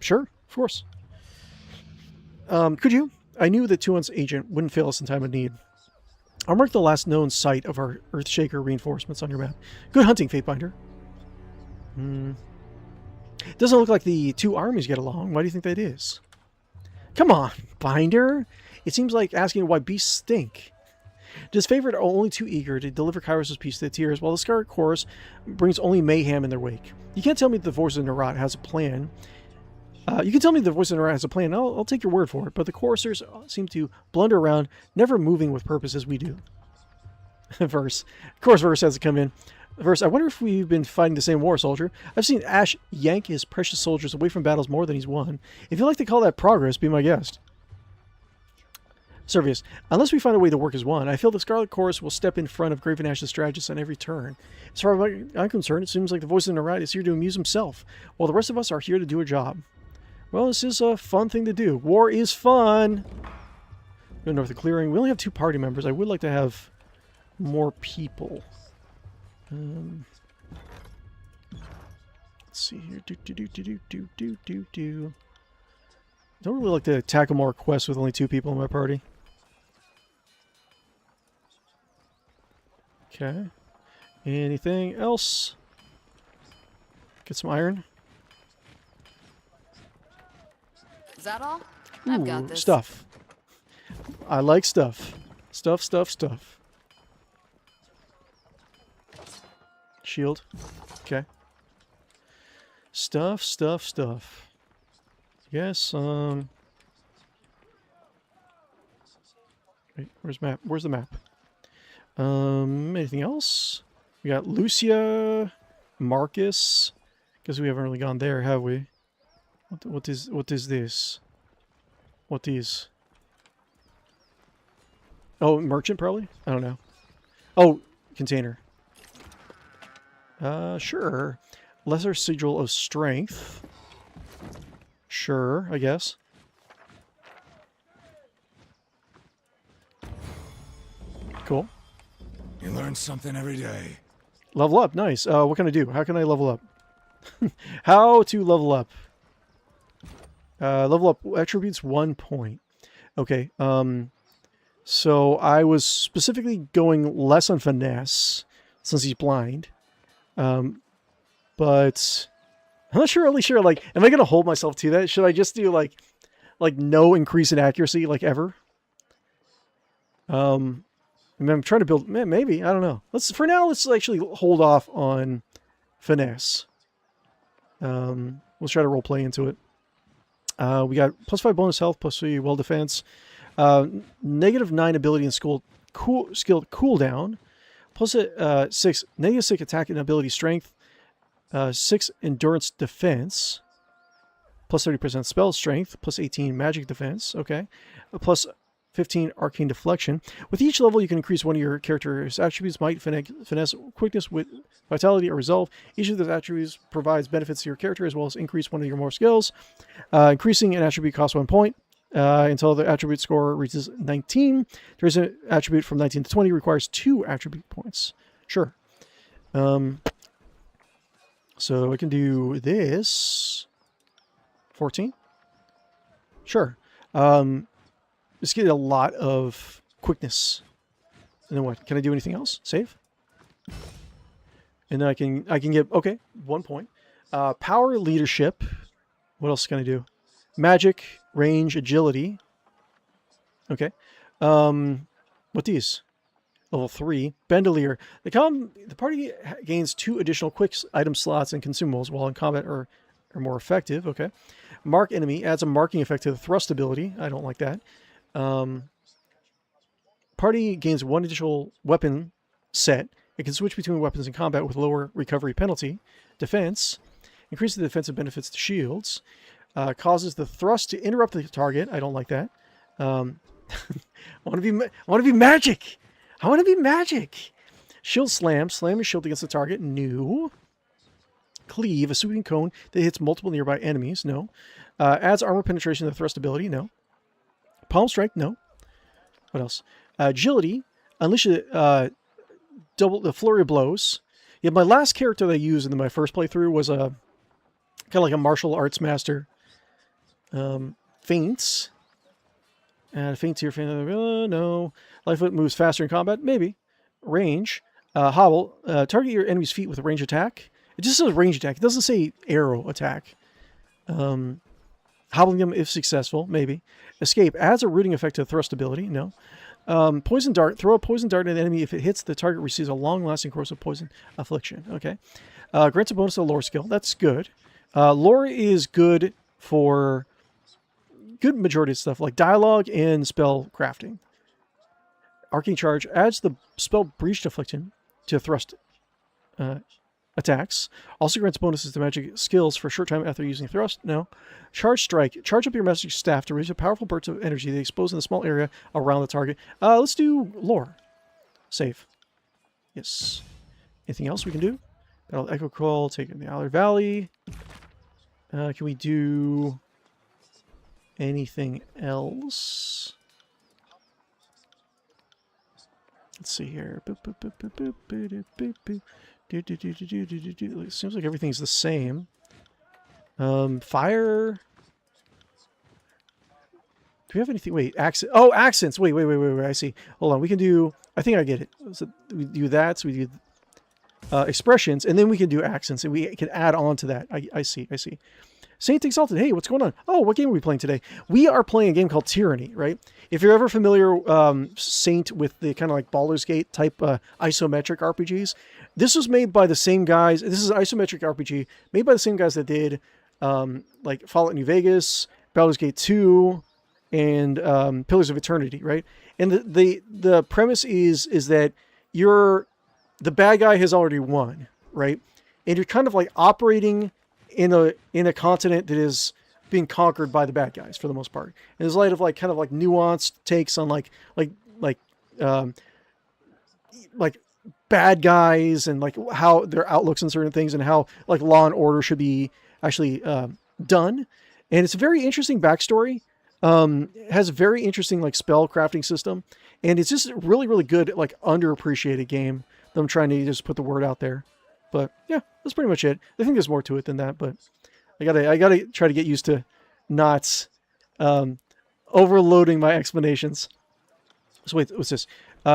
Sure, of course. Could you? I knew that Tuon's agent wouldn't fail us in time of need. I'll mark the last known site of our Earthshaker reinforcements on your map. Good hunting, Fatebinder. Doesn't look like the two armies get along. Why do you think that is? Come on, Binder. It seems like asking why beasts stink. Disfavored are only too eager to deliver Kyros' peace to the tears, while the Scarlet Chorus brings only mayhem in their wake. You can't tell me the Voice of Nerat has a plan. You can tell me the Voice of Nerat has a plan. I'll take your word for it, but the Chorusers seem to blunder around, never moving with purpose as we do. Verse. Of course, verse has to come in. Verse, I wonder if we've been fighting the same war, soldier. I've seen Ash yank his precious soldiers away from battles more than he's won. If you'd like to call that progress, be my guest. Servius, unless we find a way to work as one, I feel the Scarlet Chorus will step in front of Graven Ash's strategists on every turn. As far as I'm concerned, it seems like the Voice of Nerat is here to amuse himself, while the rest of us are here to do a job. Well, this is a fun thing to do. War is fun! Go north of clearing. We only have 2 party members. I would like to have more people. Let's see here. Don't really like to tackle more quests with only 2 people in my party. Okay. Anything else? Get some iron. Is that all? I've got this. Stuff. I like stuff. Stuff. Shield. Okay. Stuff. Yes, wait, where's map? Where's the map? Anything else? We got Lucia, Marcus. Guess we haven't really gone there, have we? What is this? What is? Oh, merchant probably? I don't know. Oh, container. Sure. Lesser sigil of strength. Sure, I guess. Cool. You learn something every day. Level up, nice. What can I do? How can I level up? How to level up? Level up attributes 1 point. Okay. So I was specifically going less on finesse since he's blind. But I'm not sure, really sure. Like, am I gonna hold myself to that? Should I just do like no increase in accuracy, like ever? I mean, I'm trying to build. Maybe I don't know. For now. Let's actually hold off on finesse. Let's try to role play into it. We got +5 bonus health, +3 well defense, -9 ability and skill cooldown, +6 -6 attack and ability strength, 6 endurance defense, +30% spell strength, +18 magic defense. Okay, +15 arcane deflection. With each level, you can increase one of your character's attributes: might, finesse, quickness, wit, vitality, or resolve. Each of those attributes provides benefits to your character as well as increase one of your more skills. Increasing an attribute costs 1 point until the attribute score reaches 19. There's an attribute from 19 to 20 requires 2 attribute points. Sure. So I can do this. 14. Sure. Just get a lot of quickness. And then what? Can I do anything else? Save. And then I can get, okay, 1 point. Power, leadership. What else can I do? Magic, range, agility. Okay. What these? Level 3. Bandolier. The party gains 2 additional quick item slots and consumables while in combat are more effective. Okay. Mark enemy. Adds a marking effect to the thrust ability. I don't like that. Party gains 1 additional weapon set. It can switch between weapons in combat with lower recovery penalty. Defense. Increases the defensive benefits to shields. Causes the thrust to interrupt the target. I don't like that. I want to be magic. I want to be magic. Shield slam. Slam your shield against the target. New. Cleave. A sweeping cone that hits multiple nearby enemies. No. Adds armor penetration to the thrust ability. No. Palm strike. No. What else? Agility. Unleash double the flurry of blows. Yeah, my last character that I used in my first playthrough was a kind of like a martial arts master. Feints. Feints here. No. Lightfoot moves faster in combat. Maybe. Range. Hobble. Target your enemy's feet with a range attack. It just says range attack. It doesn't say arrow attack. Hobbling them if successful. Maybe. Escape. Adds a rooting effect to the thrust ability. No. Poison dart. Throw a poison dart at an enemy. If it hits, the target receives a long-lasting corrosive poison affliction. Okay. Grants a bonus to lore skill. That's good. Lore is good for good majority of stuff like dialogue and spell crafting. Arcane charge adds the spell breach affliction to thrust attacks. Also grants bonuses to magic skills for a short time after using thrust. No. Charge strike. Charge up your magic staff to release a powerful burst of energy that explodes in a small area around the target. Let's do lore. Save. Yes. Anything else we can do? Battle Echo Crawl, taking the Allard Valley. Can we do anything else? Let's see here. It seems like everything's the same. Fire. Do we have anything? Wait, accent. Oh, accents. Wait. I see. Hold on. We can do. I think I get it. So we do that. So we do expressions, and then we can do accents, and we can add on to that. I see. Saint Exalted. Hey, what's going on? Oh, what game are we playing today? We are playing a game called Tyranny, right? If you're ever familiar, Saint, with the kind of like Baldur's Gate type isometric RPGs, this was made by the same guys. This is an isometric RPG made by the same guys that did like Fallout New Vegas, Baldur's Gate 2, and Pillars of Eternity, right? And the premise is that the bad guy has already won, right? And you're kind of like operating in a continent that is being conquered by the bad guys for the most part. And there's a lot of like kind of like nuanced takes on like like bad guys and like how their outlooks on certain things and how like law and order should be actually done. And it's a very interesting backstory. It has a very interesting like spell crafting system, and it's just a really, really good like underappreciated game that I'm trying to just put the word out there. But yeah, that's pretty much it. I think there's more to it than that, but I gotta try to get used to not overloading my explanations. So wait, what's this?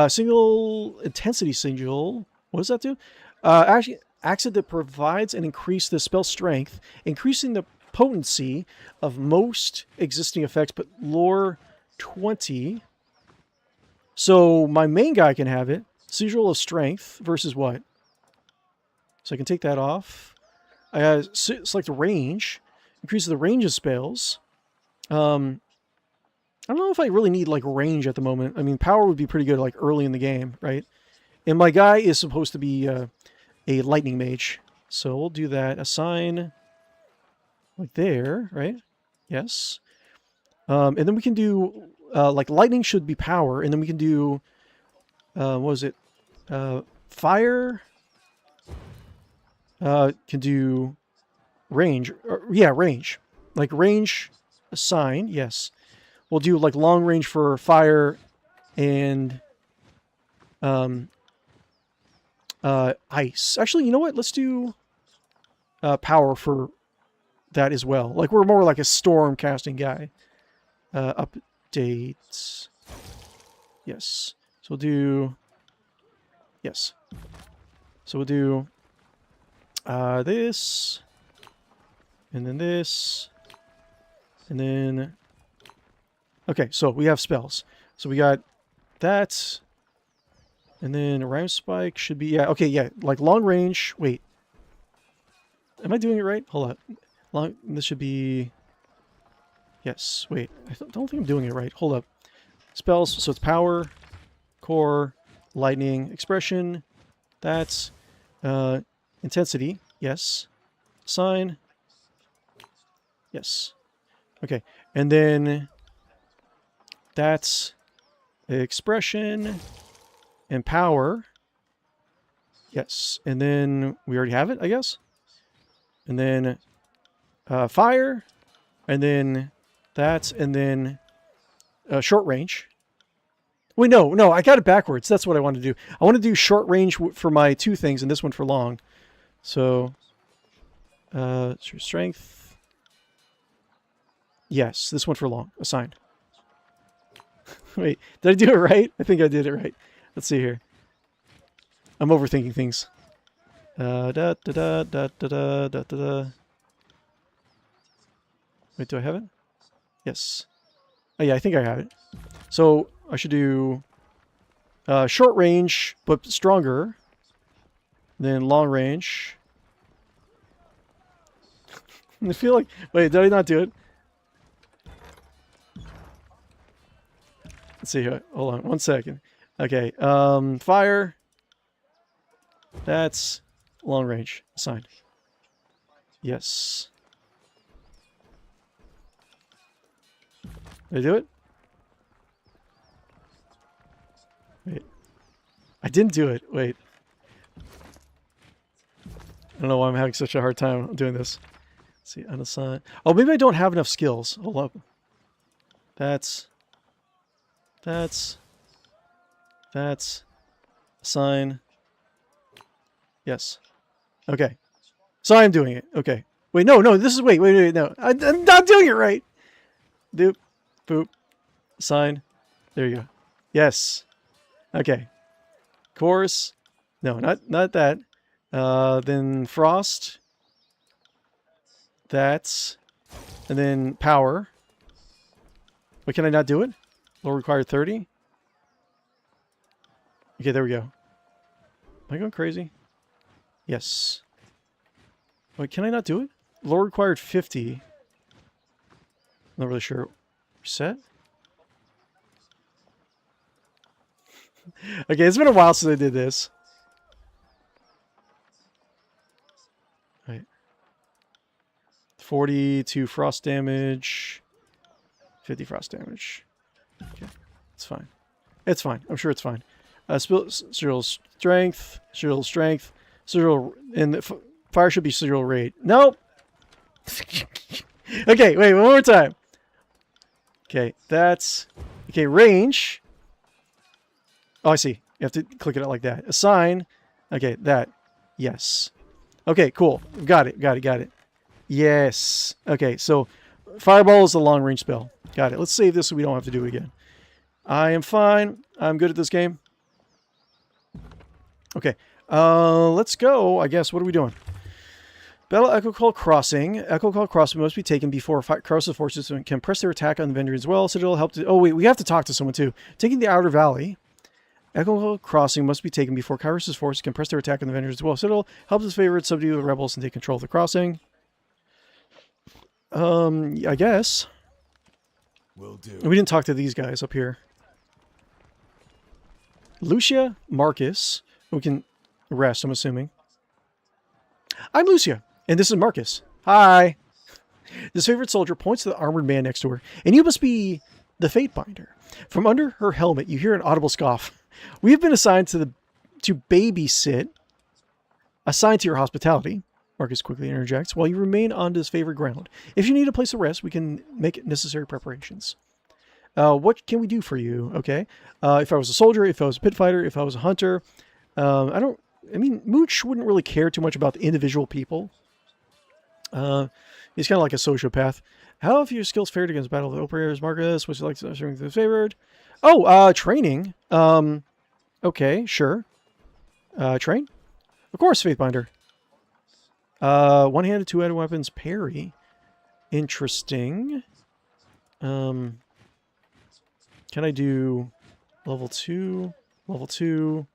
Single intensity sigil. What does that do? Actually, accent that provides and increase the spell strength, increasing the potency of most existing effects, but lore 20. So my main guy can have it. Sigil of strength versus what? So I can take that off. I select the range, increases the range of spells. I don't know if I really need like range at the moment. I mean, power would be pretty good like early in the game, right? And my guy is supposed to be a lightning mage, so we'll do that. Assign like there, right? Yes. And then we can do like lightning should be power, and then we can do what was it? Fire. Can do range. Yeah, range. Like range assign, yes. We'll do like long range for fire and ice. Actually, you know what? Let's do power for that as well. Like we're more like a storm casting guy. Updates. Yes. So we'll do yes. So we'll do this, and then this, and then, okay, so we have spells. So we got that, and then Rhyme Spike should be, yeah, okay, yeah, like long range, wait. Am I doing it right? Hold on. This should be, yes, wait, I don't think I'm doing it right. Hold up. Spells, so it's power, core, lightning, expression, that's, intensity, yes. Sign, yes. Okay, and then that's expression and power, yes. And then we already have it, I guess. And then fire, and then that's, and then short range. Wait, no, I got it backwards. That's what I want to do. I want to do short range for my two things, and this one for long. So, strength. Yes, this one for long. Assigned. Wait, did I do it right? I think I did it right. Let's see here. I'm overthinking things. Da da da da da da da da. Wait, do I have it? Yes. Oh yeah, I think I have it. So I should do short range, but stronger. Then long range. I feel like... Wait, did I not do it? Let's see here. Hold on, 1 second. Okay, fire. That's long range. Assigned. Yes. Did I do it? Wait. I didn't do it. Wait. I don't know why I'm having such a hard time doing this. Let's see, unassigned. Oh, maybe I don't have enough skills. Hold up. That's assign. Yes. Okay. So I'm doing it. Okay. Wait, no, this is, wait, no. I'm not doing it right. Doop, boop, assign. There you go. Yes. Okay. Chorus. No, not that. Then frost. That's, and then power. Wait, can I not do it? Will require 30. Okay, there we go. Am I going crazy? Yes. Wait, can I not do it? Lore required 50. Not really sure. Reset? Okay, it's been a while since I did this. Right. 42 frost damage. 50 frost damage. Okay, it's fine. It's fine. I'm sure it's fine. Serial strength, serial, and fire should be serial rate. Nope. Okay, wait, one more time. Okay, that's... Okay, range. Oh, I see. You have to click it out like that. Assign. Okay, that. Yes. Okay, cool. Got it. Yes. Okay, so fireball is a long-range spell. Got it. Let's save this so we don't have to do it again. I am fine. I'm good at this game. Okay. Let's go, I guess. What are we doing? Battle Echo Call Crossing. Echo Call Crossing must be taken before Kyros' forces can press their attack on the vendor as well. Citadel help to... Oh, wait. We have to talk to someone, too. Taking the Outer Valley. Echo Call Crossing must be taken before Kyros' forces can press their attack on the vendor as well. Citadel helps his favorite subdue the rebels and take control of the crossing. I guess. Will do. We didn't talk to these guys up here. Lucia, Marcus. We can rest, I'm assuming. I'm Lucia, and this is Marcus. Hi. This favorite soldier points to the armored man next to her. And you must be the Fatebinder. From under her helmet, you hear an audible scoff. We have been assigned to babysit. Assigned to your hospitality. Marcus quickly interjects, while you remain on this favored ground. If you need a place to rest, we can make necessary preparations. What can we do for you? Okay. If I was a soldier, if I was a pit fighter, if I was a hunter. I mean, Mooch wouldn't really care too much about the individual people. He's kind of like a sociopath. How have your skills fared against Battle of the Operators, Marcus? Would you like to serve the favored? Oh, training. Okay, sure. Train? Of course, Fatebinder. One-handed, two-handed weapons, parry. Interesting. Can I do level 2? Level 2.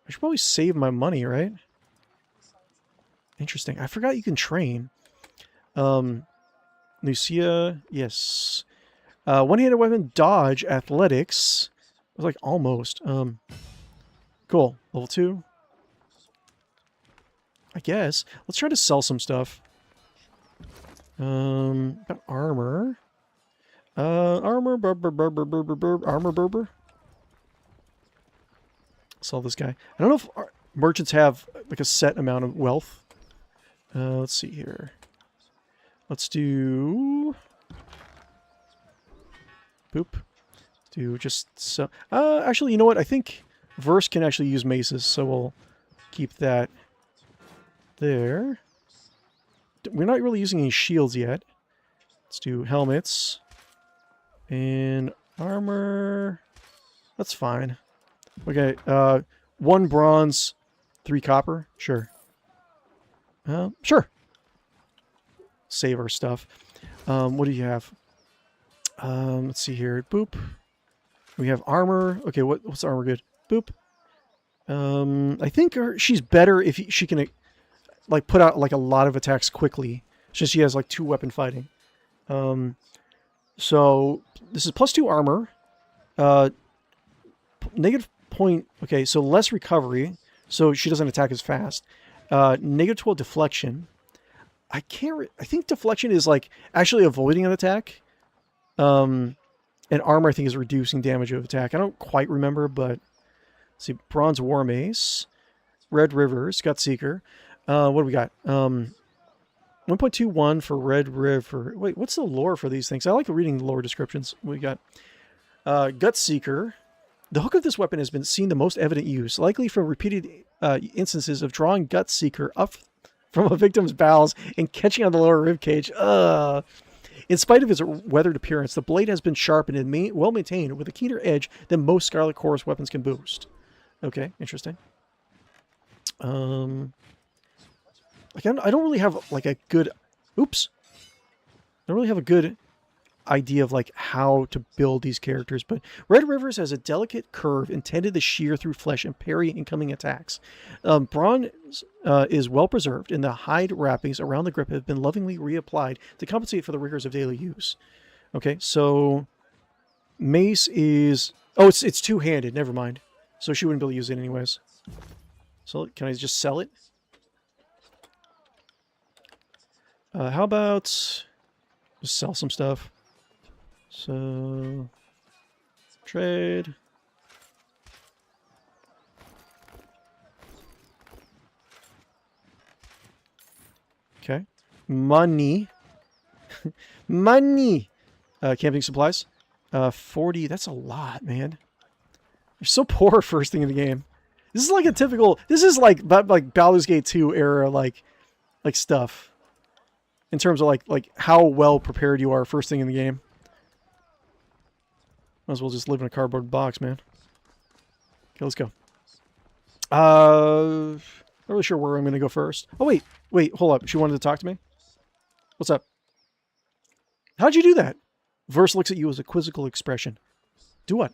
I should probably save my money, right? Interesting. I forgot you can train. Lucia, yes. One-handed weapon, dodge, athletics. I was like almost. Cool. Level 2. I guess. Let's try to sell some stuff. Got armor. Armor, armor, burber. Sell this guy. I don't know if merchants have like a set amount of wealth. Let's see here. Let's do... Boop. Do just so... actually, you know what? I think Verse can actually use maces, so we'll keep that there. We're not really using any shields yet. Let's do helmets. And armor. That's fine. Okay, 1 bronze, 3 copper. Sure. Sure. Save our stuff. What do you have? Let's see here. Boop. We have armor. Okay, what's armor good? Boop. I think she's better if she can like put out like a lot of attacks quickly. Since she has like 2 weapon fighting. So this is +2 armor. Negative point. Okay, so less recovery, so she doesn't attack as fast. -12 deflection. I think deflection is like actually avoiding an attack. And armor I think is reducing damage of attack. I don't quite remember, but let's see. Bronze War Mace, Red Rivers, Gutseeker. What do we got? 1.21 for Red River. Wait, what's the lore for these things? I like reading the lore descriptions. We got Gutseeker. The hook of this weapon has been seen the most evident use, likely from repeated instances of drawing Gutseeker up from a victim's bowels and catching on the lower ribcage. In spite of its weathered appearance, the blade has been sharpened and well maintained with a keener edge than most Scarlet Chorus weapons can boast. Okay, interesting. Like I don't really have like a good... Oops. I don't really have a good idea of like how to build these characters, but Red Rivers has a delicate curve intended to shear through flesh and parry incoming attacks. Bronze is well preserved, and the hide wrappings around the grip have been lovingly reapplied to compensate for the rigors of daily use. Okay, so mace is... Oh, it's two-handed. Never mind. So she wouldn't be able to use it anyways. So can I just sell it? How about just sell some stuff? So trade. Okay. Money. Money. Camping supplies. 40. That's a lot, man. You're so poor first thing in the game. This is like a typical... This is like Baldur's Gate 2 era, like stuff. In terms of like how well prepared you are first thing in the game. Might as well just live in a cardboard box, man. Okay, let's go. Not really sure where I'm going to go first. Oh, wait, hold up. She wanted to talk to me? What's up? How'd you do that? Verse looks at you with a quizzical expression. Do what?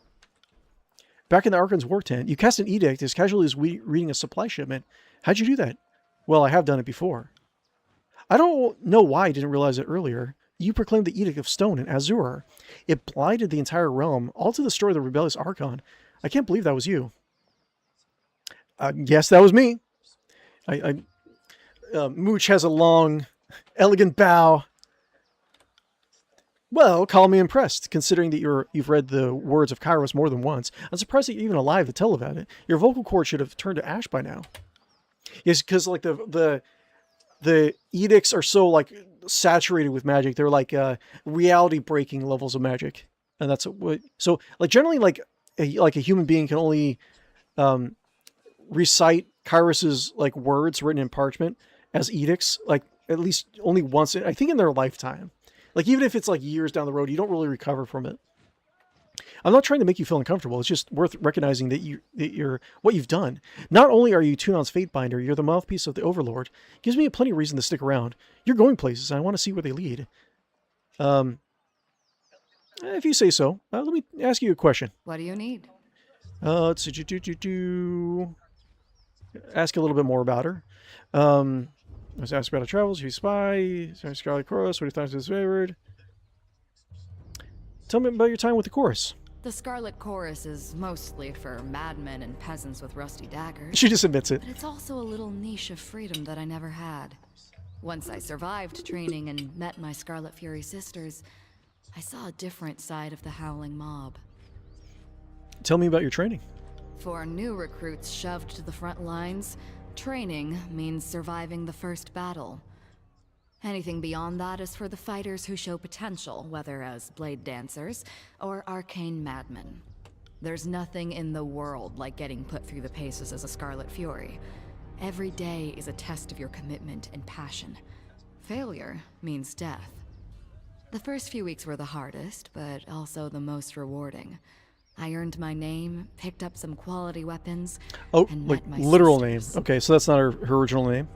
Back in the Archon's war tent, you cast an edict as casually as reading a supply shipment. How'd you do that? Well, I have done it before. I don't know why I didn't realize it earlier. You proclaimed the Edict of Stone in Azure. It blinded the entire realm, all to destroy the rebellious Archon. I can't believe that was you. Yes, that was me. Mooch has a long, elegant bow. Well, call me impressed, considering that you've read the words of Kyros more than once. I'm surprised that you're even alive to tell about it. Your vocal cords should have turned to ash by now. Yes, because like the edicts are so like saturated with magic. They're like reality breaking levels of magic, and that's what. So like generally like a human being can only recite Kyros's like words written in parchment as edicts, like at least only once. I think in their lifetime. Like, even if it's like years down the road, you don't really recover from it. I'm not trying to make you feel uncomfortable. It's just worth recognizing that you're what you've done. Not only are you Tunon's Fatebinder, you're the mouthpiece of the Overlord. Gives me plenty of reason to stick around. You're going places, and I want to see where they lead. If you say so. Let me ask you a question. What do you need? Let's see. Ask a little bit more about her. Let's ask about her travels. She's a spy. Scarlet Chorus. What do you think is favored? Tell me about your time with the chorus. The Scarlet Chorus is mostly for madmen and peasants with rusty daggers. She just admits it. But it's also a little niche of freedom that I never had. Once I survived training and met my Scarlet Fury sisters, I saw a different side of the howling mob. Tell me about your training. For new recruits shoved to the front lines, training means surviving the first battle. Anything beyond that is for the fighters who show potential, whether as blade dancers or arcane madmen. There's nothing in the world like getting put through the paces as a Scarlet Fury. Every day is a test of your commitment and passion. Failure means death. The first few weeks were the hardest, but also the most rewarding. I earned my name, picked up some quality weapons, and like met my literal sisters. name. Okay, so that's not her original name.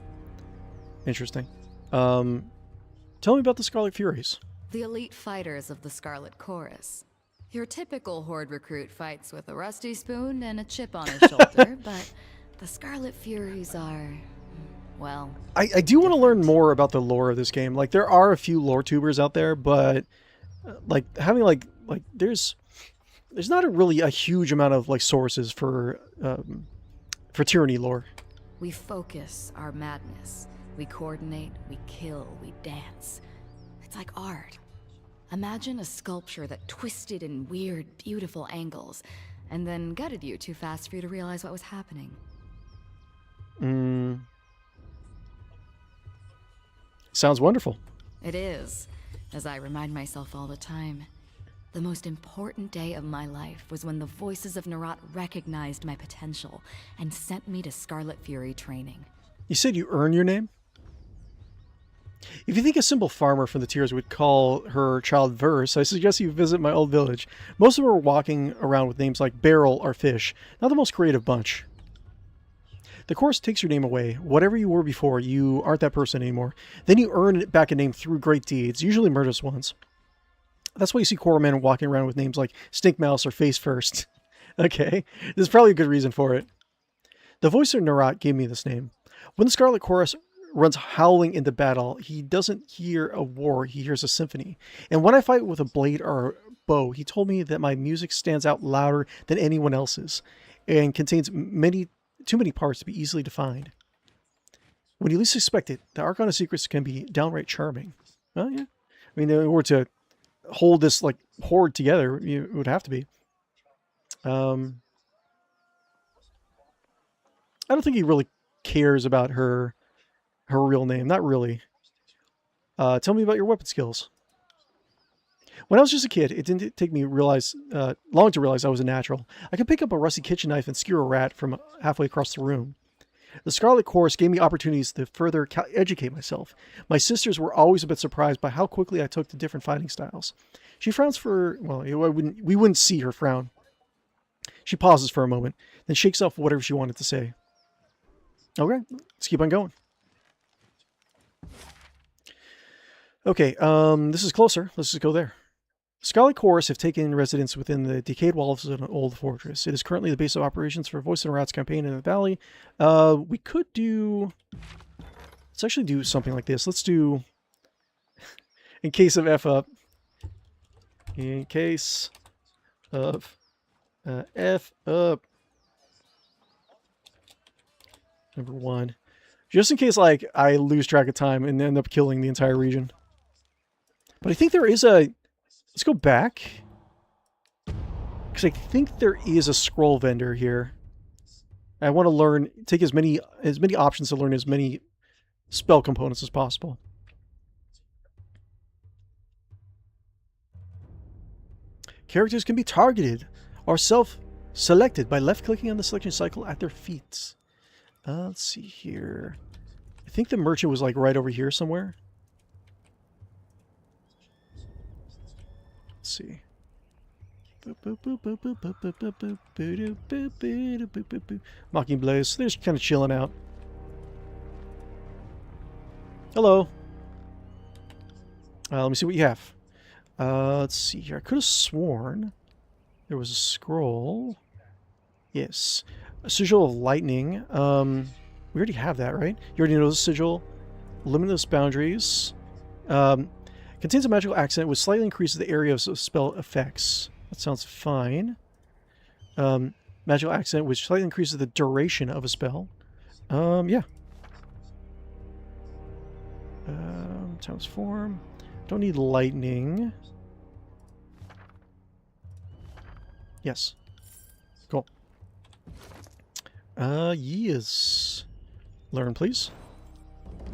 Interesting. Tell me about the Scarlet Furies. The elite fighters of the Scarlet Chorus. Your typical Horde recruit fights with a rusty spoon and a chip on his shoulder, but the Scarlet Furies are, well... I do want to learn more about the lore of this game. Like, there are a few lore tubers out there, but like having like there's not really a huge amount of like sources for Tyranny lore. We focus our madness. We coordinate, we kill, we dance. It's like art. Imagine a sculpture that twisted in weird, beautiful angles, and then gutted you too fast for you to realize what was happening. Sounds wonderful. It is, as I remind myself all the time. The most important day of my life was when the voices of Nerat recognized my potential and sent me to Scarlet Fury training. You said you earn your name? If you think a simple farmer from the Tiers would call her child Verse, I suggest you visit my old village. Most of them are walking around with names like Barrel or Fish. Not the most creative bunch. The course takes your name away. Whatever you were before, you aren't that person anymore. Then you earn back a name through great deeds, usually murderous ones. That's why you see core men walking around with names like Stink Mouse or Face First. Okay, there's probably a good reason for it. The voice of Nerat gave me this name. When the Scarlet Chorus runs howling into battle, he doesn't hear a war, he hears a symphony. And when I fight with a blade or a bow, he told me that my music stands out louder than anyone else's and contains too many parts to be easily defined. When you least expect it, the Arcana secrets can be downright charming. Oh yeah. I mean, in order to hold this like horde together, it would have to be. I don't think he really cares about her real name. Not really. Tell me about your weapon skills. When I was just a kid, it didn't take me long to realize I was a natural. I could pick up a rusty kitchen knife and skewer a rat from halfway across the room. The Scarlet Chorus gave me opportunities to further educate myself. My sisters were always a bit surprised by how quickly I took to different fighting styles. She frowns for, well, we wouldn't see her frown. She pauses for a moment, then shakes off whatever she wanted to say. Okay, let's keep on going. Okay, this is closer. Let's just go there. Scarlet Chorus have taken residence within the decayed walls of an old fortress. It is currently the base of operations for Voice and Rat's campaign in the valley. We could do... Let's actually do something like this. Let's do... In case of F up. In case of F up. Number 1. Just in case, like, I lose track of time and end up killing the entire region. But I think there is a... Let's go back. Because I think there is a scroll vendor here. I want to learn, take as many options to learn as many spell components as possible. Characters can be targeted or self-selected by left-clicking on the selection cycle at their feet. Let's see here. I think the merchant was like right over here somewhere. Let's see. Mocking Blaze. They're just kind of chilling out. Hello. Let me see what you have. Let's see here. I could have sworn there was a scroll. Yes. A sigil of lightning. We already have that, right? You already know the sigil. Limitless boundaries. Contains a magical accent which slightly increases the area of spell effects. That sounds fine. Magical accent which slightly increases the duration of a spell. Yeah. Times form. Don't need lightning. Yes. Cool. Yes. Learn, please.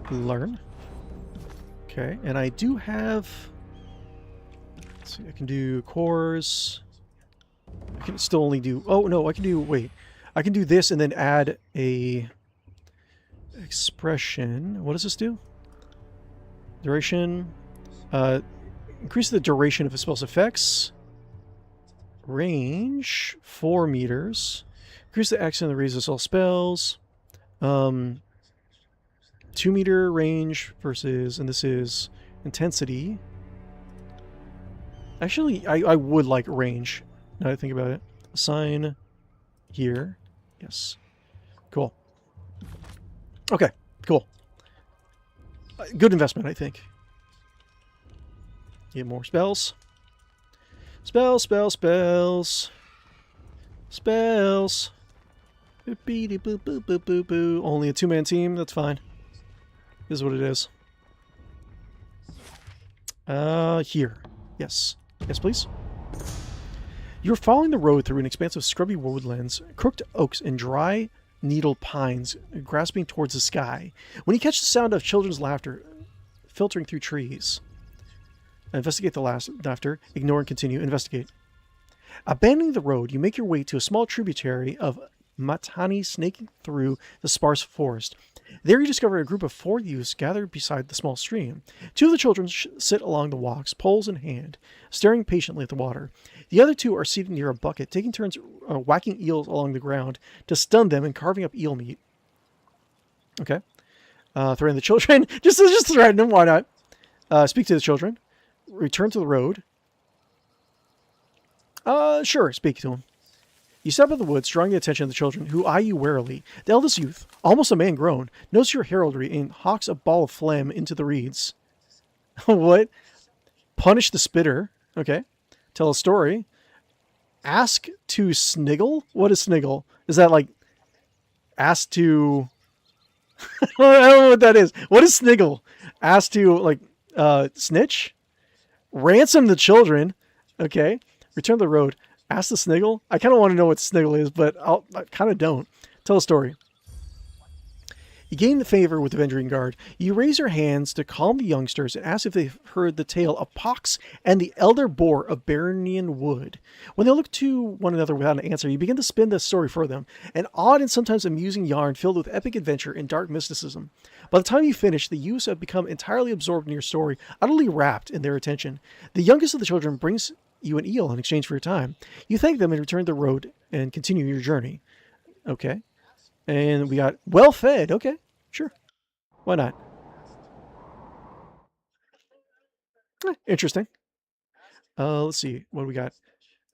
Learn. Okay, and I do have... Let's see, I can do cores. I can still only do... Oh, no, I can do... Wait. I can do this and then add a... expression. What does this do? Duration. Increase the duration of a spell's effects. Range. 4 meters. Increase the accent and the range of all spells. 2 meter range versus, and this is intensity. Actually, I would like range, now that I think about it. Assign here. Yes. Cool. Okay, cool. Good investment, I think. Get more spells. Spells. Spells. Boop. Only a 2-man team, that's fine. Is what it is. Here. Yes. Yes, please. You're following the road through an expansive scrubby woodlands, crooked oaks, and dry needled pines grasping towards the sky. When you catch the sound of children's laughter filtering through trees. Investigate the laughter. Ignore and continue. Investigate. Abandoning the road, you make your way to a small tributary of Matani snaking through the sparse forest. There you discover a group of 4 youths gathered beside the small stream. 2 of the children sit along the walks, poles in hand, staring patiently at the water. The other 2 are seated near a bucket, taking turns whacking eels along the ground to stun them and carving up eel meat. Okay. Threaten the children. just threaten them, why not? Speak to the children. Return to the road. Sure, speak to them. You step in the woods, drawing the attention of the children, who eye you warily. The eldest youth, almost a man grown, knows your heraldry and hawks a ball of phlegm into the reeds. What? Punish the spitter. Okay. Tell a story. Ask to sniggle? What is sniggle? Is that like... Ask to... I don't know what that is. What is sniggle? Ask to, like, snitch? Ransom the children. Okay. Return to the road. Ask the sniggle? I kind of want to know what sniggle is, but I kind of don't. Tell a story. You gain the favor with the Avenging Guard. You raise your hands to calm the youngsters and ask if they've heard the tale of Pox and the Elder Boar of Baronian Wood. When they look to one another without an answer, you begin to spin the story for them, an odd and sometimes amusing yarn filled with epic adventure and dark mysticism. By the time you finish, the youths have become entirely absorbed in your story, utterly wrapped in their attention. The youngest of the children brings you an eel in exchange for your time. You thank them and return to the road and continue your journey. Okay. And we got well fed. Okay, sure. Why not? Interesting. Let's see what we got.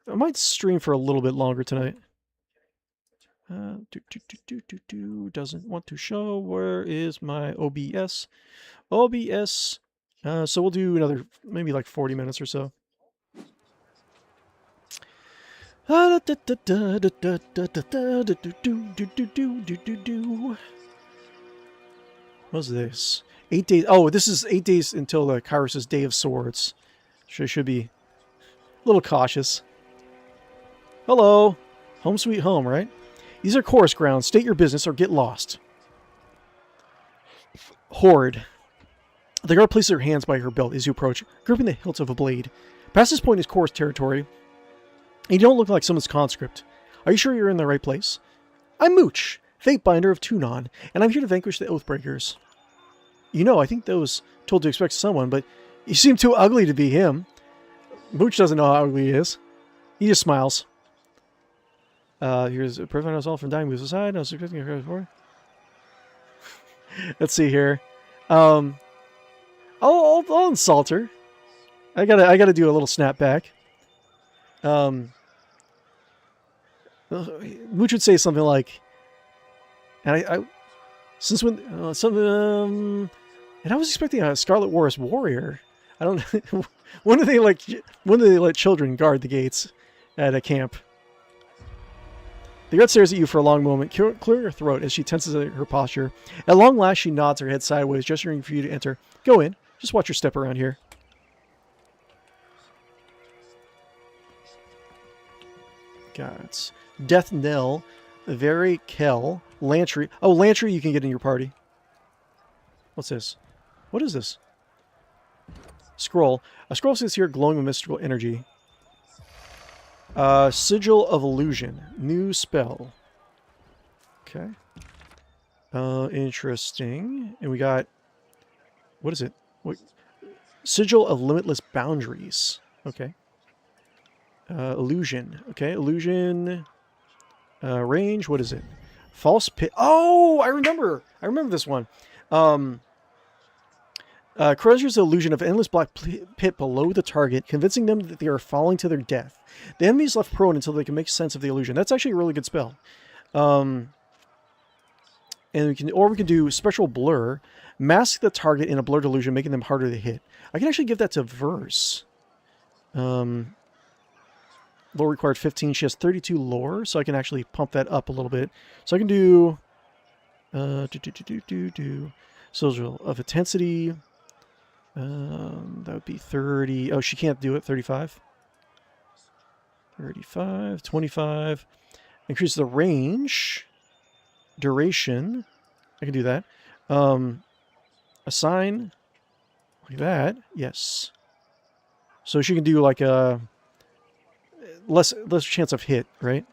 I might stream for a little bit longer tonight. Doesn't want to show. Where is my OBS? OBS. So we'll do another maybe like 40 minutes or so. What's this? 8 days. Oh, this is 8 days until the Kyros' Day of Swords. Should be a little cautious. Hello. Home sweet home, right? These are chorus grounds. State your business or get lost. Horde. The guard places her hands by her belt as you approach, gripping the hilt of a blade. Past this point is chorus territory. You don't look like someone's conscript. Are you sure you're in the right place? I'm Mooch, Fatebinder of Tunon, and I'm here to vanquish the Oathbreakers. You know, I think those told to expect someone, but you seem too ugly to be him. Mooch doesn't know how ugly he is. He just smiles. Here's a prevent us all from dying. Moves aside. I was expecting your before. Let's see here. I'll insult her. I gotta do a little snapback. Mooch would say something like, and since when, and I was expecting a Scarlet Wars warrior. I don't. When do they let children guard the gates at a camp? The guard stares at you for a long moment, clearing her throat as she tenses her posture. At long last, she nods her head sideways, gesturing for you to enter. Go in. Just watch your step around here. Got Death Knell, Very Kel, Lantry. Oh, Lantry you can get in your party. What's this? What is this? Scroll. A scroll sits here glowing with mystical energy. Sigil of Illusion. New spell. Okay. Interesting. And we got... What is it? What? Sigil of Limitless Boundaries. Okay. Illusion. Okay, illusion. Range. What is it? False pit. Oh, I remember. I remember this one. Conjures the illusion of an endless black pit below the target, convincing them that they are falling to their death. The enemy is left prone until they can make sense of the illusion. That's actually a really good spell. And we can do special blur, mask the target in a blurred illusion, making them harder to hit. I can actually give that to Verse. Lore required 15. She has 32 lore, so I can actually pump that up a little bit. So I can do Sigil of Intensity. That would be 30. Oh, she can't do it. 35. 35. 25. Increase the range. Duration. I can do that. Assign. Like that. Yes. So she can do like a less chance of hit, right?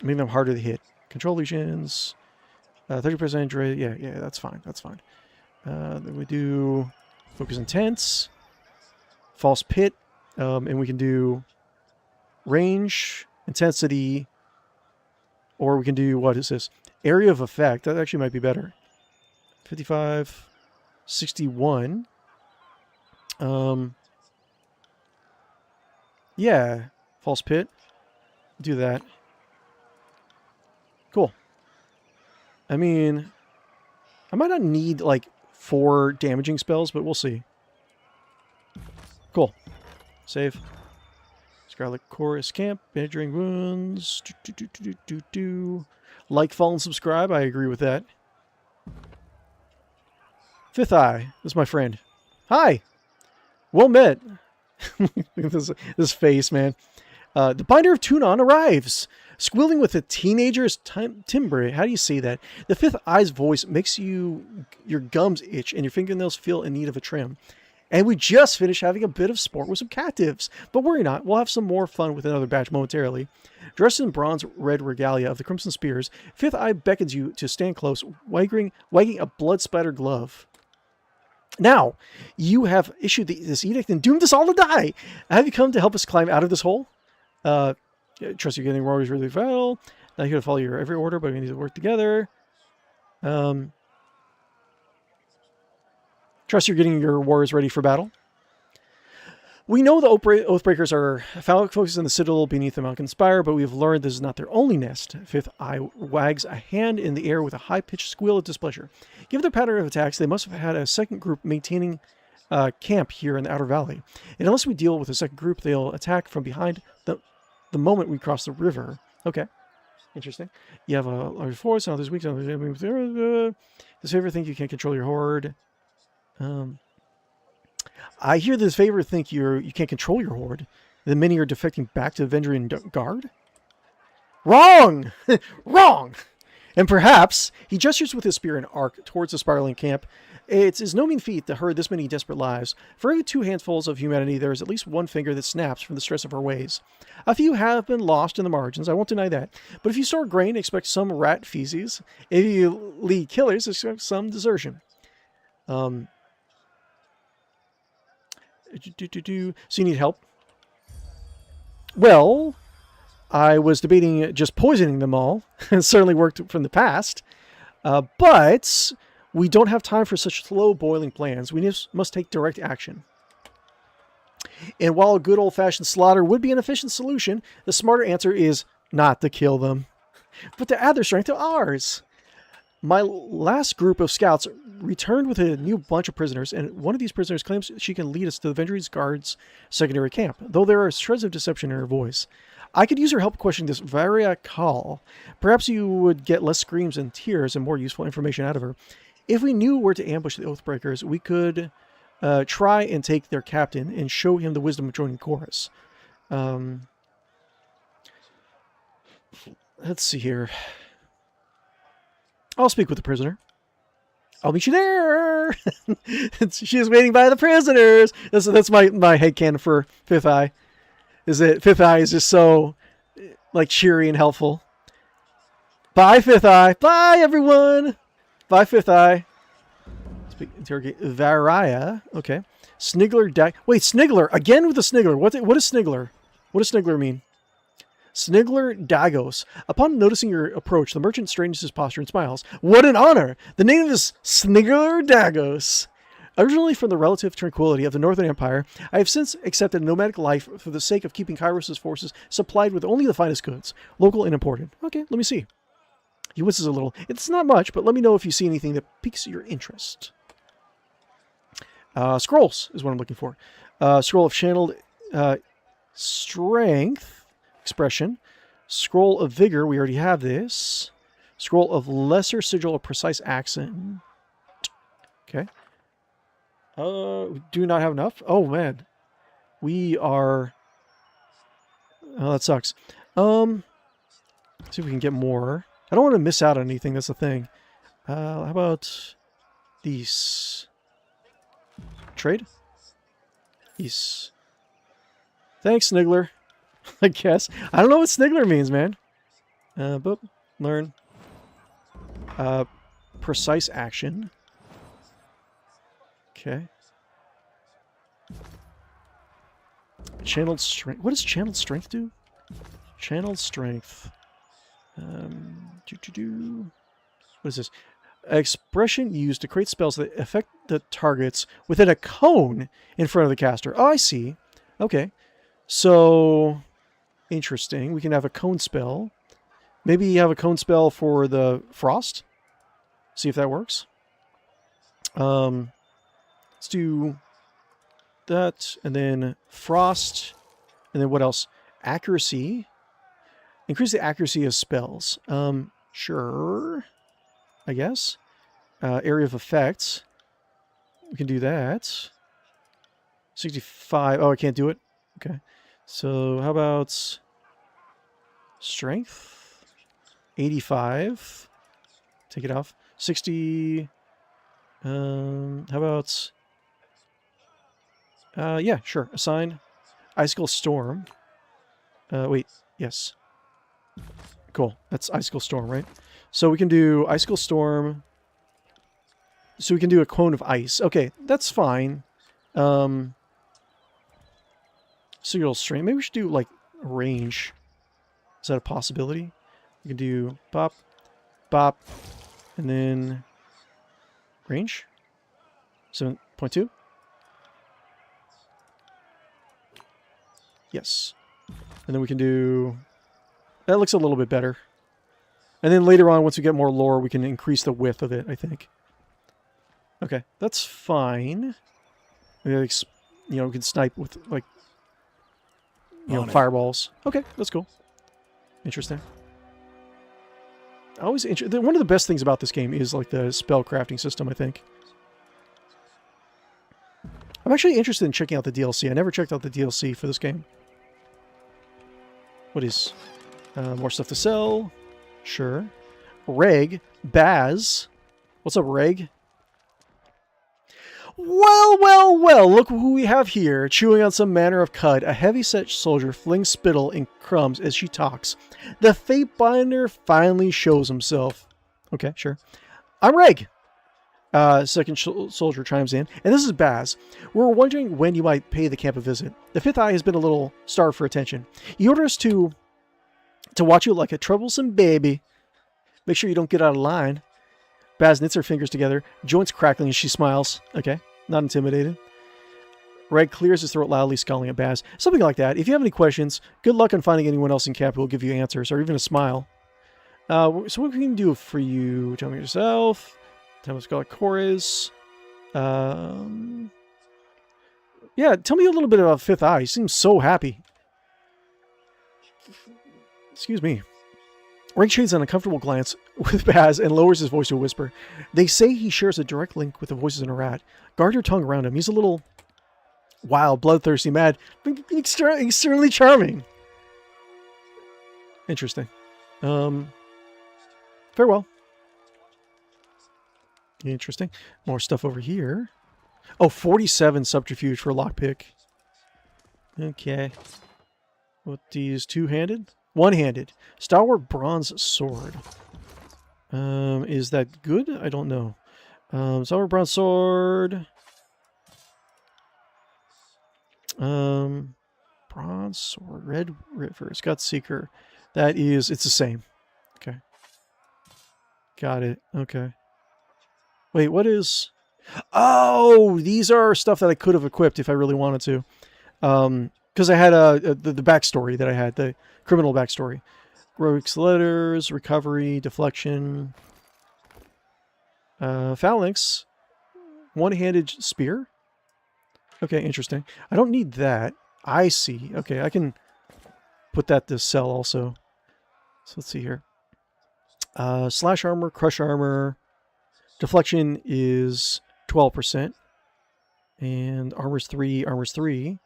Making them harder to hit. Control lesions. 30%. Yeah, that's fine. That's fine. Then we do Focus Intense, False Pit, and we can do Range, Intensity, or we can do, what is this? Area of Effect. That actually might be better. 55, 61. Yeah, False Pit. Do that. Cool. I mean, I might not need, like, 4 damaging spells, but we'll see. Cool. Save. Scarlet Chorus Camp. Bandaring Wounds. Like, follow, and subscribe. I agree with that. Fifth Eye. This is my friend. Hi. Well met. Look at this face, man. The Binder of Tunon arrives. Squealing with a teenager's timbre. How do you say that? The fifth eye's voice makes your gums itch and your fingernails feel in need of a trim. And we just finished having a bit of sport with some captives. But worry not, we'll have some more fun with another batch momentarily. Dressed in bronze red regalia of the Crimson Spears, Fifth Eye beckons you to stand close, wagging a blood-splattered glove. Now, you have issued this edict and doomed us all to die. Have you come to help us climb out of this hole? Trust you're getting warriors really well. Not here to follow your every order, but we need to work together. Trust you're getting your warriors ready for battle. We know the Oathbreakers are focused in the citadel beneath the mountain spire, but we've learned this is not their only nest. Fifth Eye wags a hand in the air with a high-pitched squeal of displeasure. Given their pattern of attacks, they must have had a second group maintaining camp here in the Outer Valley. And unless we deal with a second group, they'll attack from behind the moment we cross the river. Okay. Interesting. You have a large force, and others weak. This favor think you can't control your horde. I hear this favor think you can't control your horde. That many are defecting back to the Vendrian Guard? Wrong! Wrong! And perhaps he gestures with his spear and arc towards the spiraling camp. It is no mean feat to herd this many desperate lives. For every 2 handfuls of humanity, there is at least one finger that snaps from the stress of our ways. A few have been lost in the margins, I won't deny that. But if you store grain, expect some rat feces. If you lead killers, expect some desertion. So you need help? Well, I was debating just poisoning them all. It certainly worked from the past. But we don't have time for such slow-boiling plans. We must take direct action. And while a good old-fashioned slaughter would be an efficient solution, the smarter answer is not to kill them, but to add their strength to ours. My last group of scouts returned with a new bunch of prisoners, and one of these prisoners claims she can lead us to the Vendrian Guard's secondary camp, though there are shreds of deception in her voice. I could use her help questioning this maniacal. Perhaps you would get less screams and tears and more useful information out of her. If we knew where to ambush the Oathbreakers, we could try and take their captain and show him the wisdom of joining Chorus. Let's see here. I'll speak with the prisoner. I'll meet you there. She is waiting by the prisoners. That's my headcanon for Fifth Eye. Is that Fifth Eye is just so like cheery and helpful. Bye, Fifth Eye. Bye, everyone. Bye, Fifth Eye. Interrogate Varia. Okay. Snigler. Wait, Snigler again with the Snigler. What is Snigler? What does Snigler mean? Snigler Dagos. Upon noticing your approach, the merchant straightens his posture and smiles. What an honor! The name is Snigler Dagos. Originally from the relative tranquility of the Northern Empire, I have since accepted nomadic life for the sake of keeping Kyros' forces supplied with only the finest goods, local and imported. Okay, let me see. He whistles a little. It's not much, but let me know if you see anything that piques your interest. Scrolls is what I'm looking for. Scroll of channeled strength. Expression. Scroll of vigor, we already have this. Scroll of lesser sigil of precise accent. Okay. We do not have enough. Oh man. We are that sucks. Let's see if we can get more. I don't want to miss out on anything, that's the thing. How about these? Trade? These. Thanks, Snigler. I guess. I don't know what Snigler means, man. But learn. Precise action. Okay. Channeled strength. What does channeled strength do? Channeled strength. What is this? Expression used to create spells that affect the targets within a cone in front of the caster. Oh, I see. Okay. So, interesting. We can have a cone spell. Maybe you have a cone spell for the frost. See if that works. Let's do that, and then frost, and then what else? Accuracy. Increase the accuracy of spells. Sure. I guess. Area of effects. We can do that. 65. Oh, I can't do it? Okay. So, how about Strength. 85. Take it off. 60. How about... yeah, sure. Assign. Icicle Storm. Wait. Yes. Cool. That's Icicle Storm, right? So we can do Icicle Storm. So we can do a Cone of Ice. Okay, that's fine. Signal Strength. Maybe we should do, like, range. Is that a possibility? We can do bop, bop, and then range. 7.2. Yes. And then we can do... That looks a little bit better. And then later on, once we get more lore, we can increase the width of it, I think. Okay, that's fine. You know, we can snipe with, like, you know, fireballs. Okay, that's cool. Interesting. One of the best things about this game is, like, the spell crafting system, I think. I'm actually interested in checking out the DLC. I never checked out the DLC for this game. What is... more stuff to sell. Sure. Reg. Baz. What's up, Reg? Well, well, well. Look who we have here. Chewing on some manner of cud. A heavy-set soldier flings spittle and crumbs as she talks. The Fatebinder finally shows himself. Okay, sure. I'm Reg. Second soldier chimes in. And this is Baz. We're wondering when you might pay the camp a visit. The Fifth Eye has been a little starved for attention. He orders us to watch you like a troublesome baby. Make sure you don't get out of line. Baz knits her fingers together, joints crackling as she smiles. Okay, not intimidated. Reg clears his throat loudly, scowling at Baz. Something like that. If you have any questions, good luck on finding anyone else in camp who will give you answers, or even a smile. So what can we do for you? Tell me yourself. Tell me what Scarlet Core is. Yeah, tell me a little bit about Fifth Eye. He seems so happy. Excuse me. Reg shades an uncomfortable glance with Baz and lowers his voice to a whisper. They say he shares a direct link with the voices in a rat. Guard your tongue around him. He's a little wild, bloodthirsty, mad, but extremely charming. Interesting. Farewell. Interesting. More stuff over here. Oh, 47 subterfuge for lockpick. Okay. What these two-handed? One-handed. Stalwart bronze sword. Is that good? I don't know. Stalwart bronze sword. Bronze sword. Red River. Gut Seeker. That is, it's the same. Okay. Got it. Okay. Wait, what is... Oh, these are stuff that I could have equipped if I really wanted to. Because I had the backstory that I had, the criminal backstory. Rogue's letters, recovery, deflection, phalanx, one-handed spear. Okay, interesting. I don't need that. I see. Okay, I can put that to sell also. So let's see here. Slash armor, crush armor. Deflection is 12%. And armor's 3, armor's 3.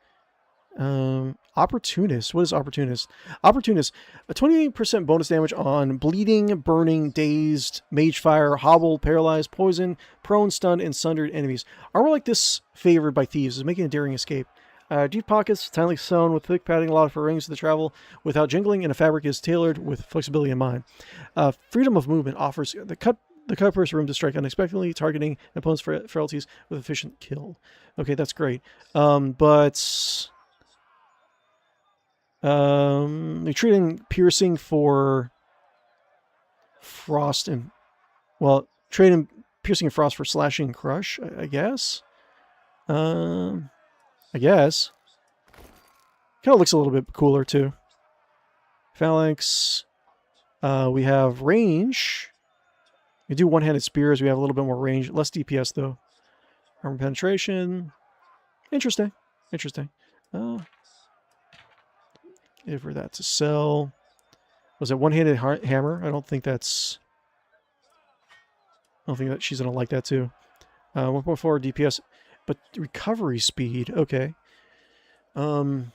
Opportunist. What is Opportunist? Opportunist. A 28% bonus damage on bleeding, burning, dazed, mage fire, hobble, paralyzed, poison, prone, stunned, and sundered enemies. Armor like this favored by thieves is making a daring escape. Deep pockets, tightly sewn with thick padding, allowed for rings to travel without jingling, and a fabric is tailored with flexibility in mind. Freedom of movement offers the cutpurse room to strike unexpectedly, targeting opponent's frailties with efficient kill. Okay, that's great. But you're trading piercing for frost and, well, trading piercing and frost for slashing and crush, I guess. I guess. Kind of looks a little bit cooler too. Phalanx. We have range. We do one-handed spears. We have a little bit more range. Less DPS though. Armor penetration. Interesting. Interesting. Give her that to sell. Was it one-handed hammer? I don't think that's... I don't think that she's going to like that too. 1.4 DPS. But recovery speed. Okay. And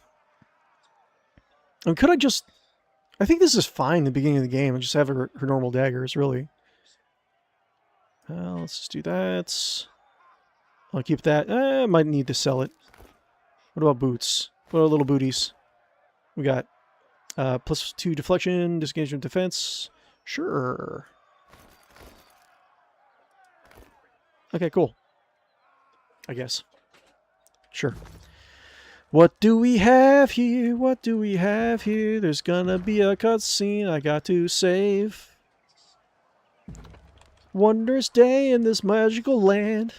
could I just... I think this is fine in the beginning of the game. I just have her normal daggers, really. Let's just do that. I'll keep that. I might need to sell it. What about boots? What about little booties? We got +2 deflection, disengagement defense. Sure. Okay, cool. I guess. Sure. What do we have here? What do we have here? There's gonna be a cutscene I got to save. Wondrous day in this magical land.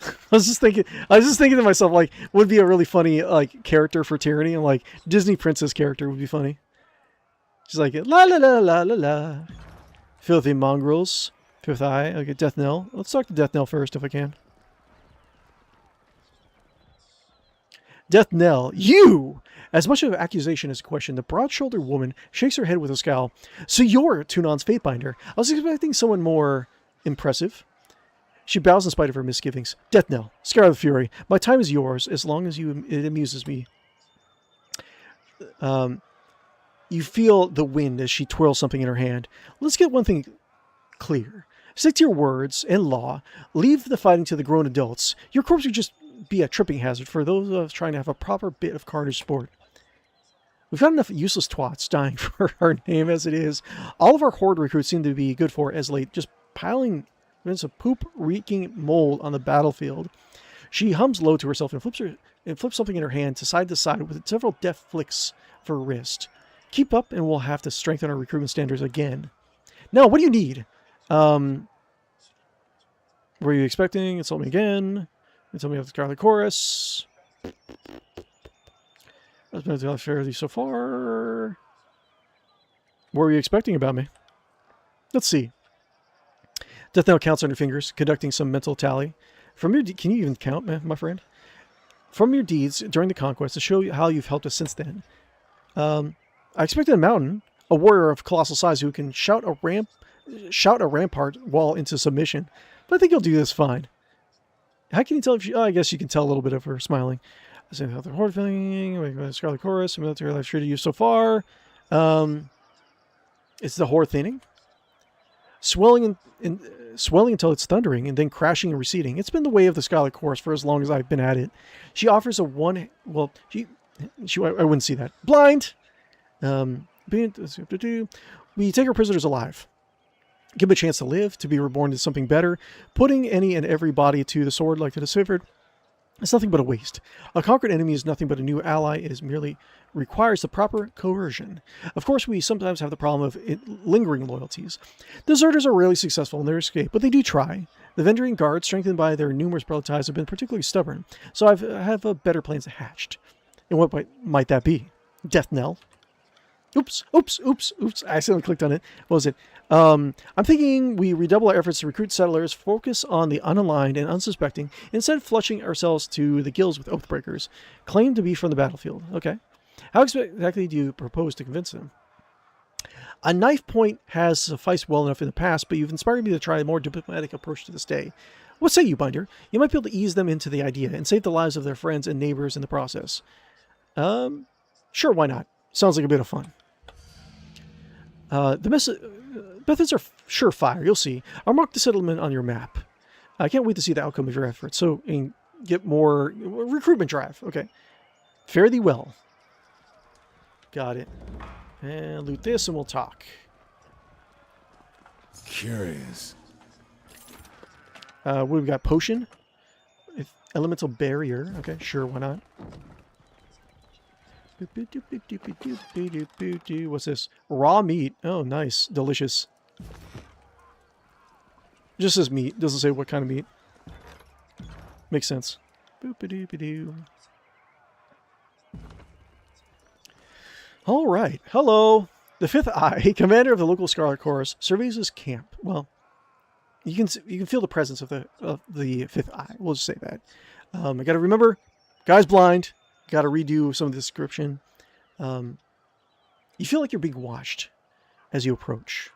I was just thinking to myself, like, would be a really funny, like, character for Tyranny, and, like, Disney princess character would be funny. She's like, la la la la la la. Filthy mongrels. Fifth eye. Okay, Death Knell. Let's talk to Death Knell first, if I can. Death Knell, you! As much of an accusation as a question, the broad-shouldered woman shakes her head with a scowl. So you're Tunon's Fatebinder. I was expecting someone more impressive. She bows in spite of her misgivings. Death Knell, Scarlet Fury, my time is yours, as long as it amuses me. You feel the wind as she twirls something in her hand. Let's get one thing clear. Stick to your words and law. Leave the fighting to the grown adults. Your corpse would just be a tripping hazard for those of us trying to have a proper bit of carnage sport. We've got enough useless twats dying for our name as it is. All of our horde recruits seem to be good for as late, just piling bits of poop-reeking mold on the battlefield. She hums low to herself and flips something in her hand to side with several deft flicks of her wrist. Keep up and we'll have to strengthen our recruitment standards again. Now, what do you need? Were you expecting? Insult me again. Insult me about the Scarlet Chorus. That's been fair with you so far. What were you expecting about me? Let's see. Death Knell counts on her fingers, conducting some mental tally. From your can you even count, my friend? From your deeds during the conquest to show you how you've helped us since then. I expected a mountain, a warrior of colossal size who can shout a rampart wall into submission, but I think you'll do this fine. How can you tell if she... Oh, I guess you can tell a little bit of her smiling. I say the horde feeling, Scarlet Chorus, military life treated you so far. It's the horde thinning. Swelling until it's thundering and then crashing and receding. It's been the way of the Scarlet Chorus for as long as I've been at it. She offers a one... Well, I wouldn't see that. Blind! We take our prisoners alive. Give them a chance to live, to be reborn into something better. Putting any and every body to the sword like the deciphered is nothing but a waste. A conquered enemy is nothing but a new ally. It merely requires the proper coercion. Of course, we sometimes have the problem of lingering loyalties. Deserters are rarely successful in their escape, but they do try. The Vendrian Guard, strengthened by their numerous brother ties, have been particularly stubborn, so I have better plans hatched. And what might that be? Death Knell? Oops. I accidentally clicked on it. What was it? I'm thinking we redouble our efforts to recruit settlers, focus on the unaligned and unsuspecting, instead of flushing ourselves to the gills with oathbreakers, claim to be from the battlefield. Okay. How exactly do you propose to convince them? A knife point has sufficed well enough in the past, but you've inspired me to try a more diplomatic approach to this day. What say you, Binder? You might be able to ease them into the idea and save the lives of their friends and neighbors in the process. Sure, why not? Sounds like a bit of fun. Methods are surefire, you'll see. I'll mark the settlement on your map. I can't wait to see the outcome of your efforts, so and get more recruitment drive. Okay. Fare thee well. Got it. And loot this and we'll talk. Curious. What we got? Potion? Elemental barrier. Okay, sure, why not? What's this? Raw meat. Oh, nice. Delicious. Just says meat. Doesn't say what kind of meat. Makes sense. All right. Hello. The Fifth Eye, commander of the local Scarlet Chorus, surveys his camp. Well, you can feel the presence of the Fifth Eye. We'll just say that. I got to remember, guy's blind. Got to redo some of the description. You feel like you're being watched as you approach.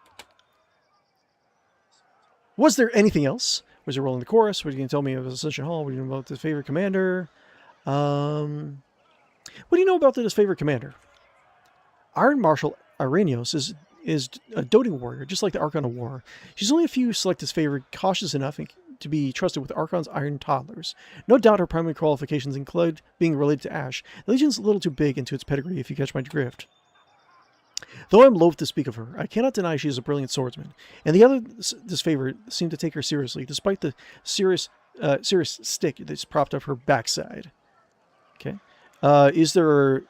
Was there anything else? Was there a role in the chorus? What are you going to tell me about Ascension Hall? What do you know about his favorite commander? What do you know about his favorite commander? Iron Marshal Iranios is a doting warrior, just like the Archon of War. She's only a few select as favored, cautious enough to be trusted with Archon's iron toddlers. No doubt her primary qualifications include being related to Ash. The Legion's a little too big into its pedigree, if you catch my drift. Though I'm loath to speak of her, I cannot deny she is a brilliant swordsman, and the other disfavored seem to take her seriously, despite the serious stick that's propped up her backside. Okay. Is there...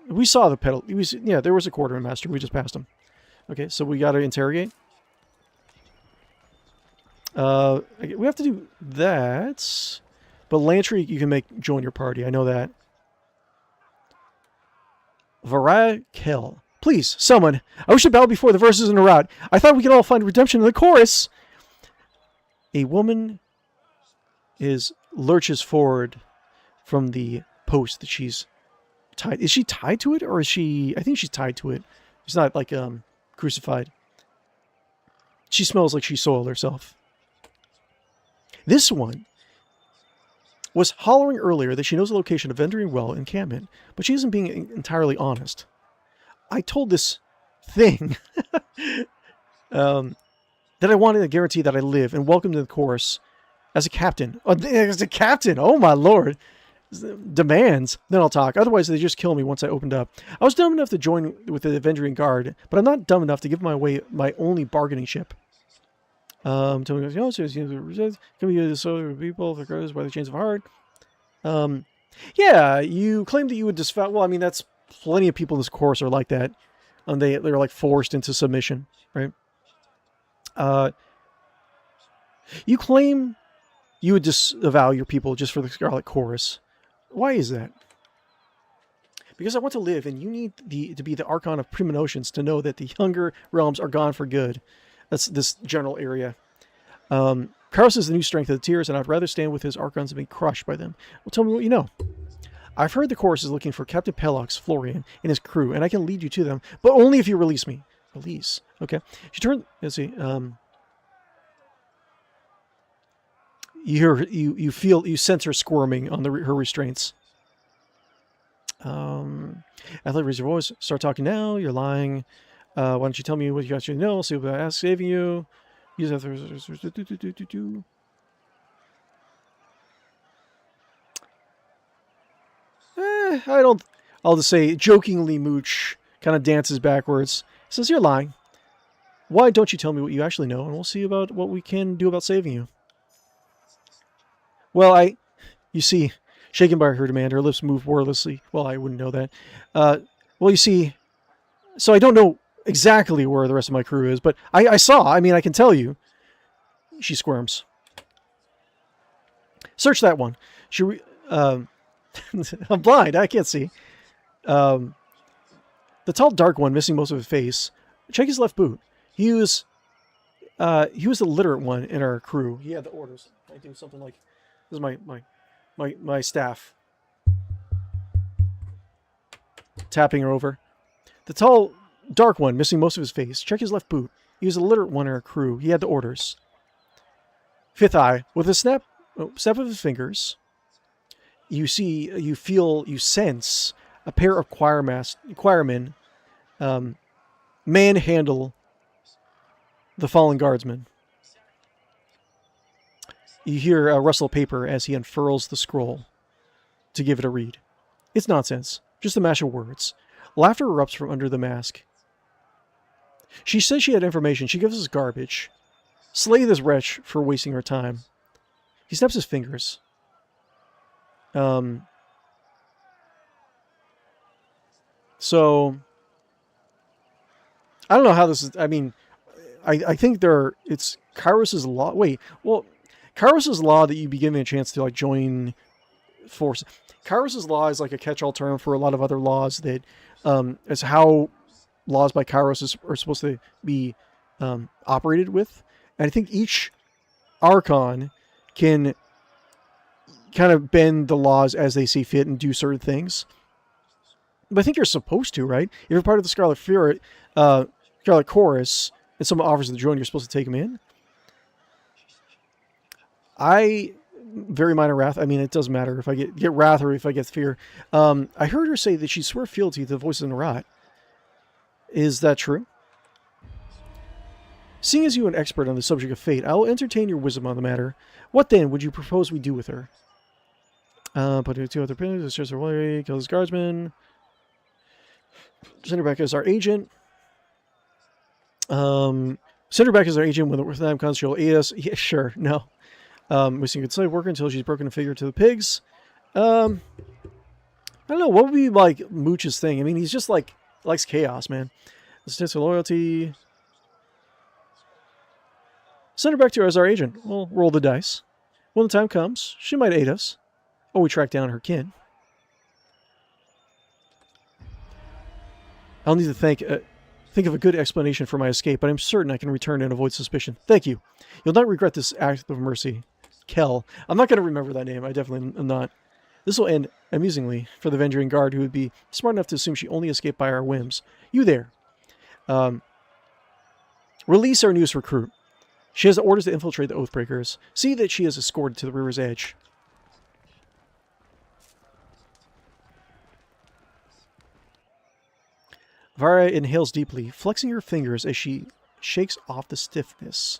We saw the pedal. Yeah, there was a quartermaster. We just passed him. Okay, so we got to interrogate. We have to do that. But Lantry, you can join your party. I know that. Varakel. Please, someone. I wish to bow before the verses in a rot. I thought we could all find redemption in the chorus. A woman lurches forward from the post that she's tied. Is she tied to it, or is she... I think she's tied to it. She's not, like, crucified. She smells like she soiled herself. This one was hollering earlier that she knows the location of Vendering Well encampment, but she isn't being entirely honest. I told this thing that I wanted to guarantee that I live and welcome to the chorus as a captain. As a captain! Oh my lord! Demands. Then I'll talk. Otherwise, they just kill me once I opened up. I was dumb enough to join with the Avenging Guard, but I'm not dumb enough to give my only bargaining chip. Tell me, can we use this other people if it goes by the chains of heart? Yeah, you claim that you would disavow. Well, I mean, that's plenty of people in this course are like that. And they're like forced into submission, right? You claim you would disavow your people just for the Scarlet Chorus. Why is that? Because I want to live, and you need to be the Archon of Premonitions to know that the Younger Realms are gone for good. That's this general area. Kyros is the new strength of the Tears, and I'd rather stand with his Archons and be crushed by them. Well, tell me what you know. I've heard the Chorus is looking for Captain Pelox Florian and his crew, and I can lead you to them, but only if you release me. Release. Okay. She turned... Let's see. You sense her squirming on her restraints. Athlete, raise your voice. Start talking now. You're lying. Why don't you tell me what you actually know? See what I ask saving you. Use that. I don't. I'll just say jokingly. Mooch kind of dances backwards. Says you're lying. Why don't you tell me what you actually know, and we'll see about what we can do about saving you. Well, you see, shaken by her demand, her lips move wordlessly. Well, I wouldn't know that. Well, you see, so I don't know exactly where the rest of my crew is, but I saw, I mean, I can tell you. She squirms. Search that one. I'm blind, I can't see. The tall, dark one, missing most of his face. Check his left boot. He was the literate one in our crew. He had the orders. I do something like... This is my staff. Tapping her over. The tall, dark one, missing most of his face. Check his left boot. He was a literate one in our crew. He had the orders. Fifth eye. With a snap of his fingers, you sense a pair of choirmen manhandle the fallen guardsman. You hear a rustle of paper as he unfurls the scroll to give it a read. It's nonsense. Just a mash of words. Laughter erupts from under the mask. She says she had information. She gives us garbage. Slay this wretch for wasting her time. He snaps his fingers. So... I don't know how this is... I mean, I think it's Kyros' law... Wait, well... Kyros' law that you be given a chance to like join forces. Kyros' law is like a catch-all term for a lot of other laws that is how laws by Kyros are supposed to be operated with. And I think each Archon can kind of bend the laws as they see fit and do certain things. But I think you're supposed to, right? If you're part of the Scarlet Chorus and someone offers to join, you're supposed to take them in. Very minor wrath. I mean, it doesn't matter if I get wrath or if I get fear. I heard her say that she swore fealty to the voices in the rot. Is that true? Seeing as you are an expert on the subject of fate, I will entertain your wisdom on the matter. What then would you propose we do with her? Put 2 other pins, just a kill his guardsman. Send her back as our agent. Send her back as our agent when the time comes. She'll aid us. Yeah, sure. No. We can slave worker until she's broken a figure to the pigs. I don't know. What would be like Mooch's thing? I mean, he's just like likes chaos, man. Statistical loyalty. Send her back to her as our agent. We'll roll the dice. When the time comes, she might aid us. Or we track down her kin. I'll need to think of a good explanation for my escape, but I'm certain I can return and avoid suspicion. Thank you. You'll not regret this act of mercy. Kel. I'm not going to remember that name. I definitely am not. This will end amusingly for the Vendrian guard who would be smart enough to assume she only escaped by our whims. You there. Release our newest recruit. She has orders to infiltrate the Oathbreakers. See that she is escorted to the river's edge. Vara inhales deeply, flexing her fingers as she shakes off the stiffness.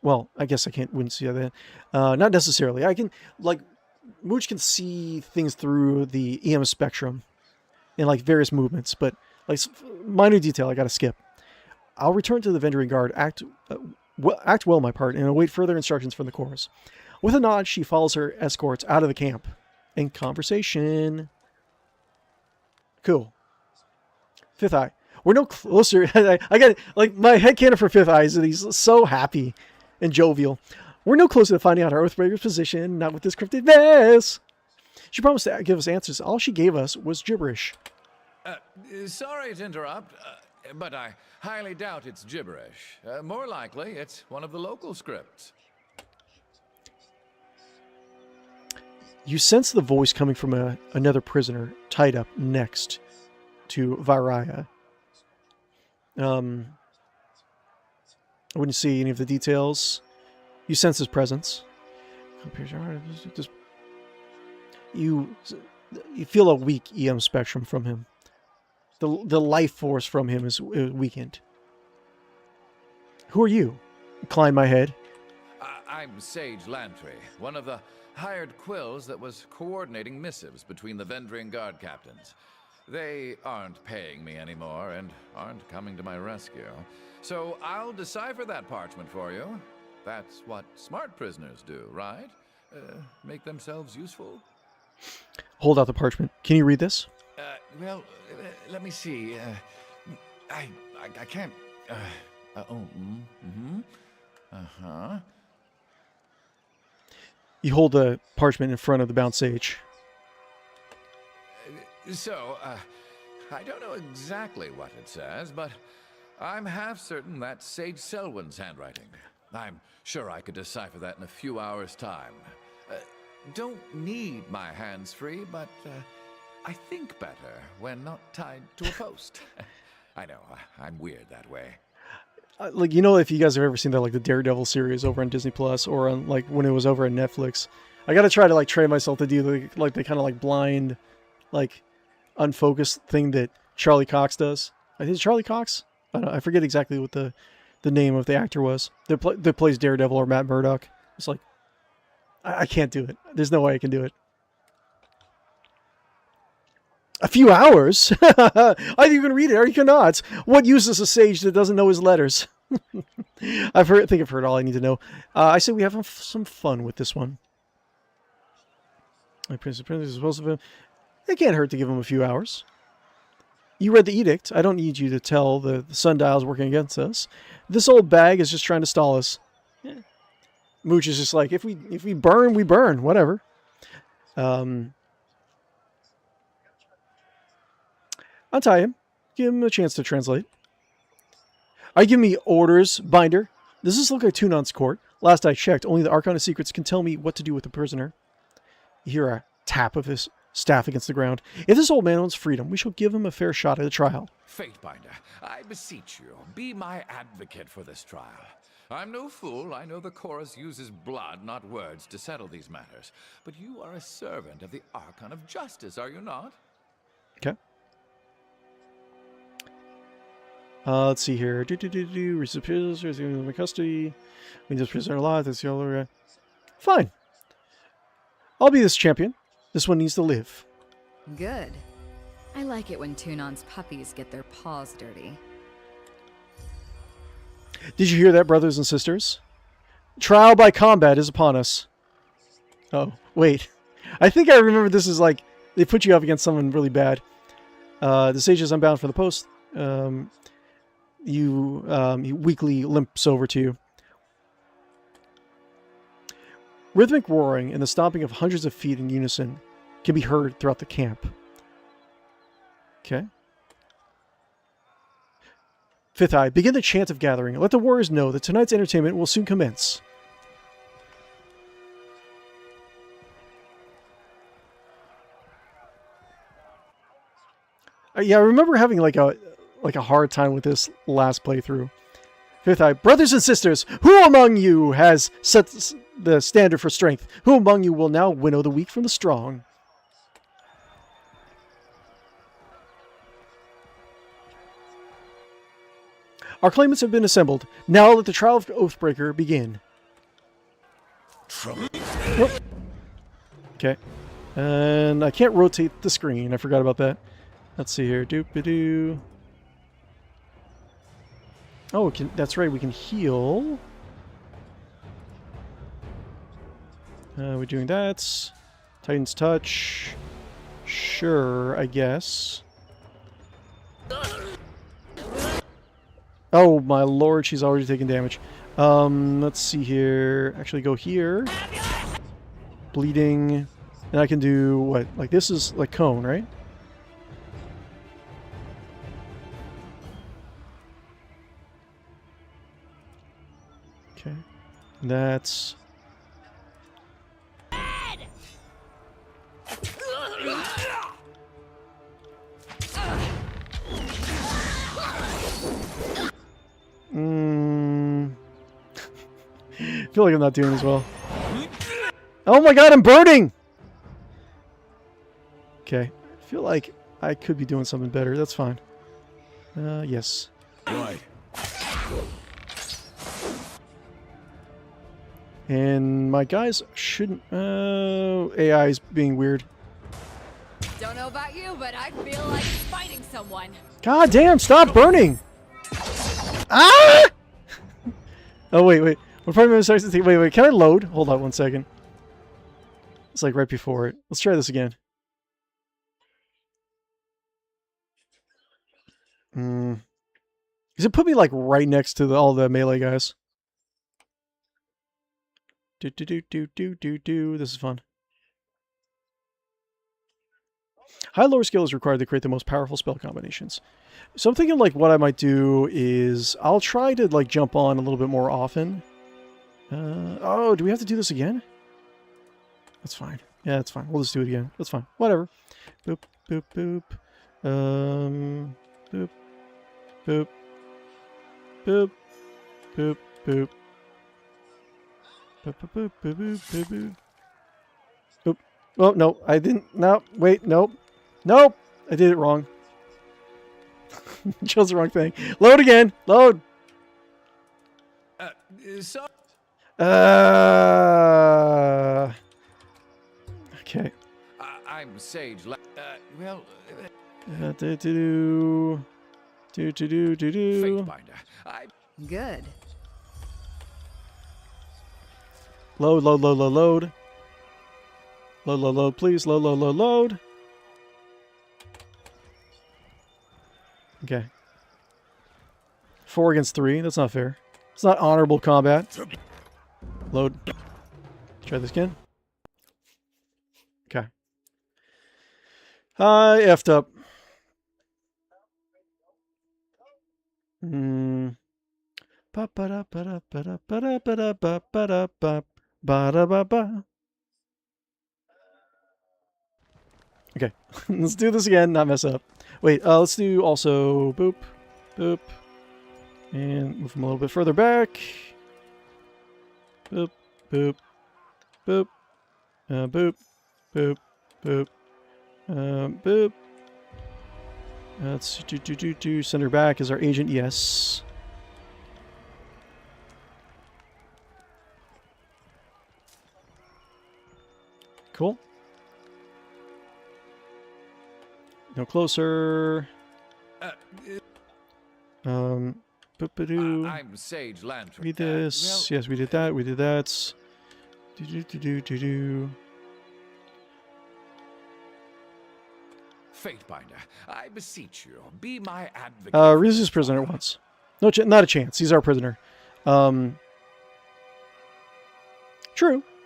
Well, I guess wouldn't see that. Not necessarily. I can, like, Mooch can see things through the EM spectrum in, like, various movements, but, like, minor detail I gotta skip. I'll return to the Vendrian guard, act well my part, and await further instructions from the chorus. With a nod, she follows her escorts out of the camp. In conversation. Cool. Fifth Eye. We're no closer. I got, like, my headcanon for Fifth Eye is that he's so happy and jovial. We're no closer to finding out our Oathbreaker's position, not with this cryptic mess. She promised to give us answers. All she gave us was gibberish. Sorry to interrupt, but I highly doubt it's gibberish. More likely, it's one of the local scripts. You sense the voice coming from another prisoner tied up next to Varaya. I wouldn't see any of the details. You sense his presence. You feel a weak EM spectrum from him. The life force from him is weakened. Who are you? Incline my head. I'm Sage Lantry, one of the hired quills that was coordinating missives between the Vendrian guard captains. They aren't paying me anymore and aren't coming to my rescue. So I'll decipher that parchment for you. That's what smart prisoners do, right? Make themselves useful. Hold out the parchment. Can you read this? Well, let me see. I can't. You hold the parchment in front of the bound sage. So, I don't know exactly what it says, but I'm half certain that's Sage Selwyn's handwriting. I'm sure I could decipher that in a few hours' time. Don't need my hands free, but I think better when not tied to a post. I know, I'm weird that way. Like, you know, if you guys have ever seen that, like, the Daredevil series over on Disney Plus, or on, like, when it was over on Netflix, I gotta try to, like, train myself to do the kind of, like, blind, like, unfocused thing that Charlie Cox does. I think it's Charlie Cox? I forget exactly what the name of the actor was that plays Daredevil, or Matt Murdock. It's like, I can't do it. There's no way I can do it. A few hours? Either you can read it or you cannot. What use is a sage that doesn't know his letters? I think I've heard all I need to know. I say we have some fun with this one. My Prince is supposed to be... It can't hurt to give him a few hours. You read the edict. I don't need you to tell the sundial's working against us. This old bag is just trying to stall us. Yeah. Mooch is just like, if we burn, we burn. Whatever. Untie him. Give him a chance to translate. Are you giving me orders, Binder? Does this look like Tunon's court? Last I checked, only the Arcana Secrets can tell me what to do with the prisoner. You hear a tap of his staff against the ground. If this old man wants freedom, we shall give him a fair shot at a trial. Fatebinder, I beseech you, be my advocate for this trial. I'm no fool. I know the chorus uses blood, not words, to settle these matters. But you are a servant of the Archon of Justice, are you not? Okay. Let's see here. Receive prisoners in my custody. We just prisoner alive. That's the other. Fine. I'll be this champion. This one needs to live. Good. I like it when Tunon's puppies get their paws dirty. Did you hear that, brothers and sisters? Trial by combat is upon us. Oh, wait. I think I remember this is like, they put you up against someone really bad. The sage is unbound for the post. He weakly limps over to you. Rhythmic roaring and the stomping of hundreds of feet in unison can be heard throughout the camp. Okay. Fifth Eye, begin the chant of gathering. Let the warriors know that tonight's entertainment will soon commence. Yeah, I remember having like a hard time with this last playthrough. Fifth Eye, brothers and sisters, who among you has set the standard for strength? Who among you will now winnow the weak from the strong? Our claimants have been assembled. Now let the trial of Oathbreaker begin. Oh. Okay. And I can't rotate the screen. I forgot about that. Let's see here. Doop-a-doo. Oh, that's right. We can heal. We're doing that. Titan's Touch. Sure, I guess. Oh, my lord. She's already taking damage. Let's see here. Actually, go here. Bleeding. And I can do what? Like, this is like cone, right? Okay. That's... I feel like I'm not doing as well. Oh my god, I'm burning! Okay. I feel like I could be doing something better. That's fine. Yes. Right. And my guys shouldn't... AI is being weird. Don't know about you, but I feel like fighting someone. God damn, stop burning! Ah! Oh, wait. What part of my starts to think? Wait, can I load? Hold on 1 second. It's like right before it. Let's try this again. Because it put me like right next to all the melee guys. This is fun. High lower skill is required to create the most powerful spell combinations. So I'm thinking like what I might do is I'll try to like jump on a little bit more often. Oh, do we have to do this again? That's fine. Yeah, that's fine. We'll just do it again. That's fine. Whatever. Boop, boop, boop. Boop, boop, boop, boop, boop. Boop, boop, boop, boop, boop, boop, boop. Boop. Oh, no, I didn't. No, wait, nope. Nope! I did it wrong. Chose the wrong thing. Load again! Load! So Okay. I'm Sage. Well, Do. Fatebinder. Good. Load. Load, please. Load. Okay. 4 against 3. That's not fair. It's not honorable combat. Load. Try this again. Okay. I effed up. Okay. Let's do this again, not mess up. Wait, let's do also boop, boop, and move them a little bit further back. Boop, boop, boop, boop, boop, boop, boop, Let's send her back as our agent. Yes. Cool. No closer. Boop-a-doo. I'm Sage Lantern. Read this. Yes, we did that. We did that. Do-do-do-do-do-do. Fatebinder, I beseech you, be my advocate. Release this prisoner at once. No, not a chance. He's our prisoner. True,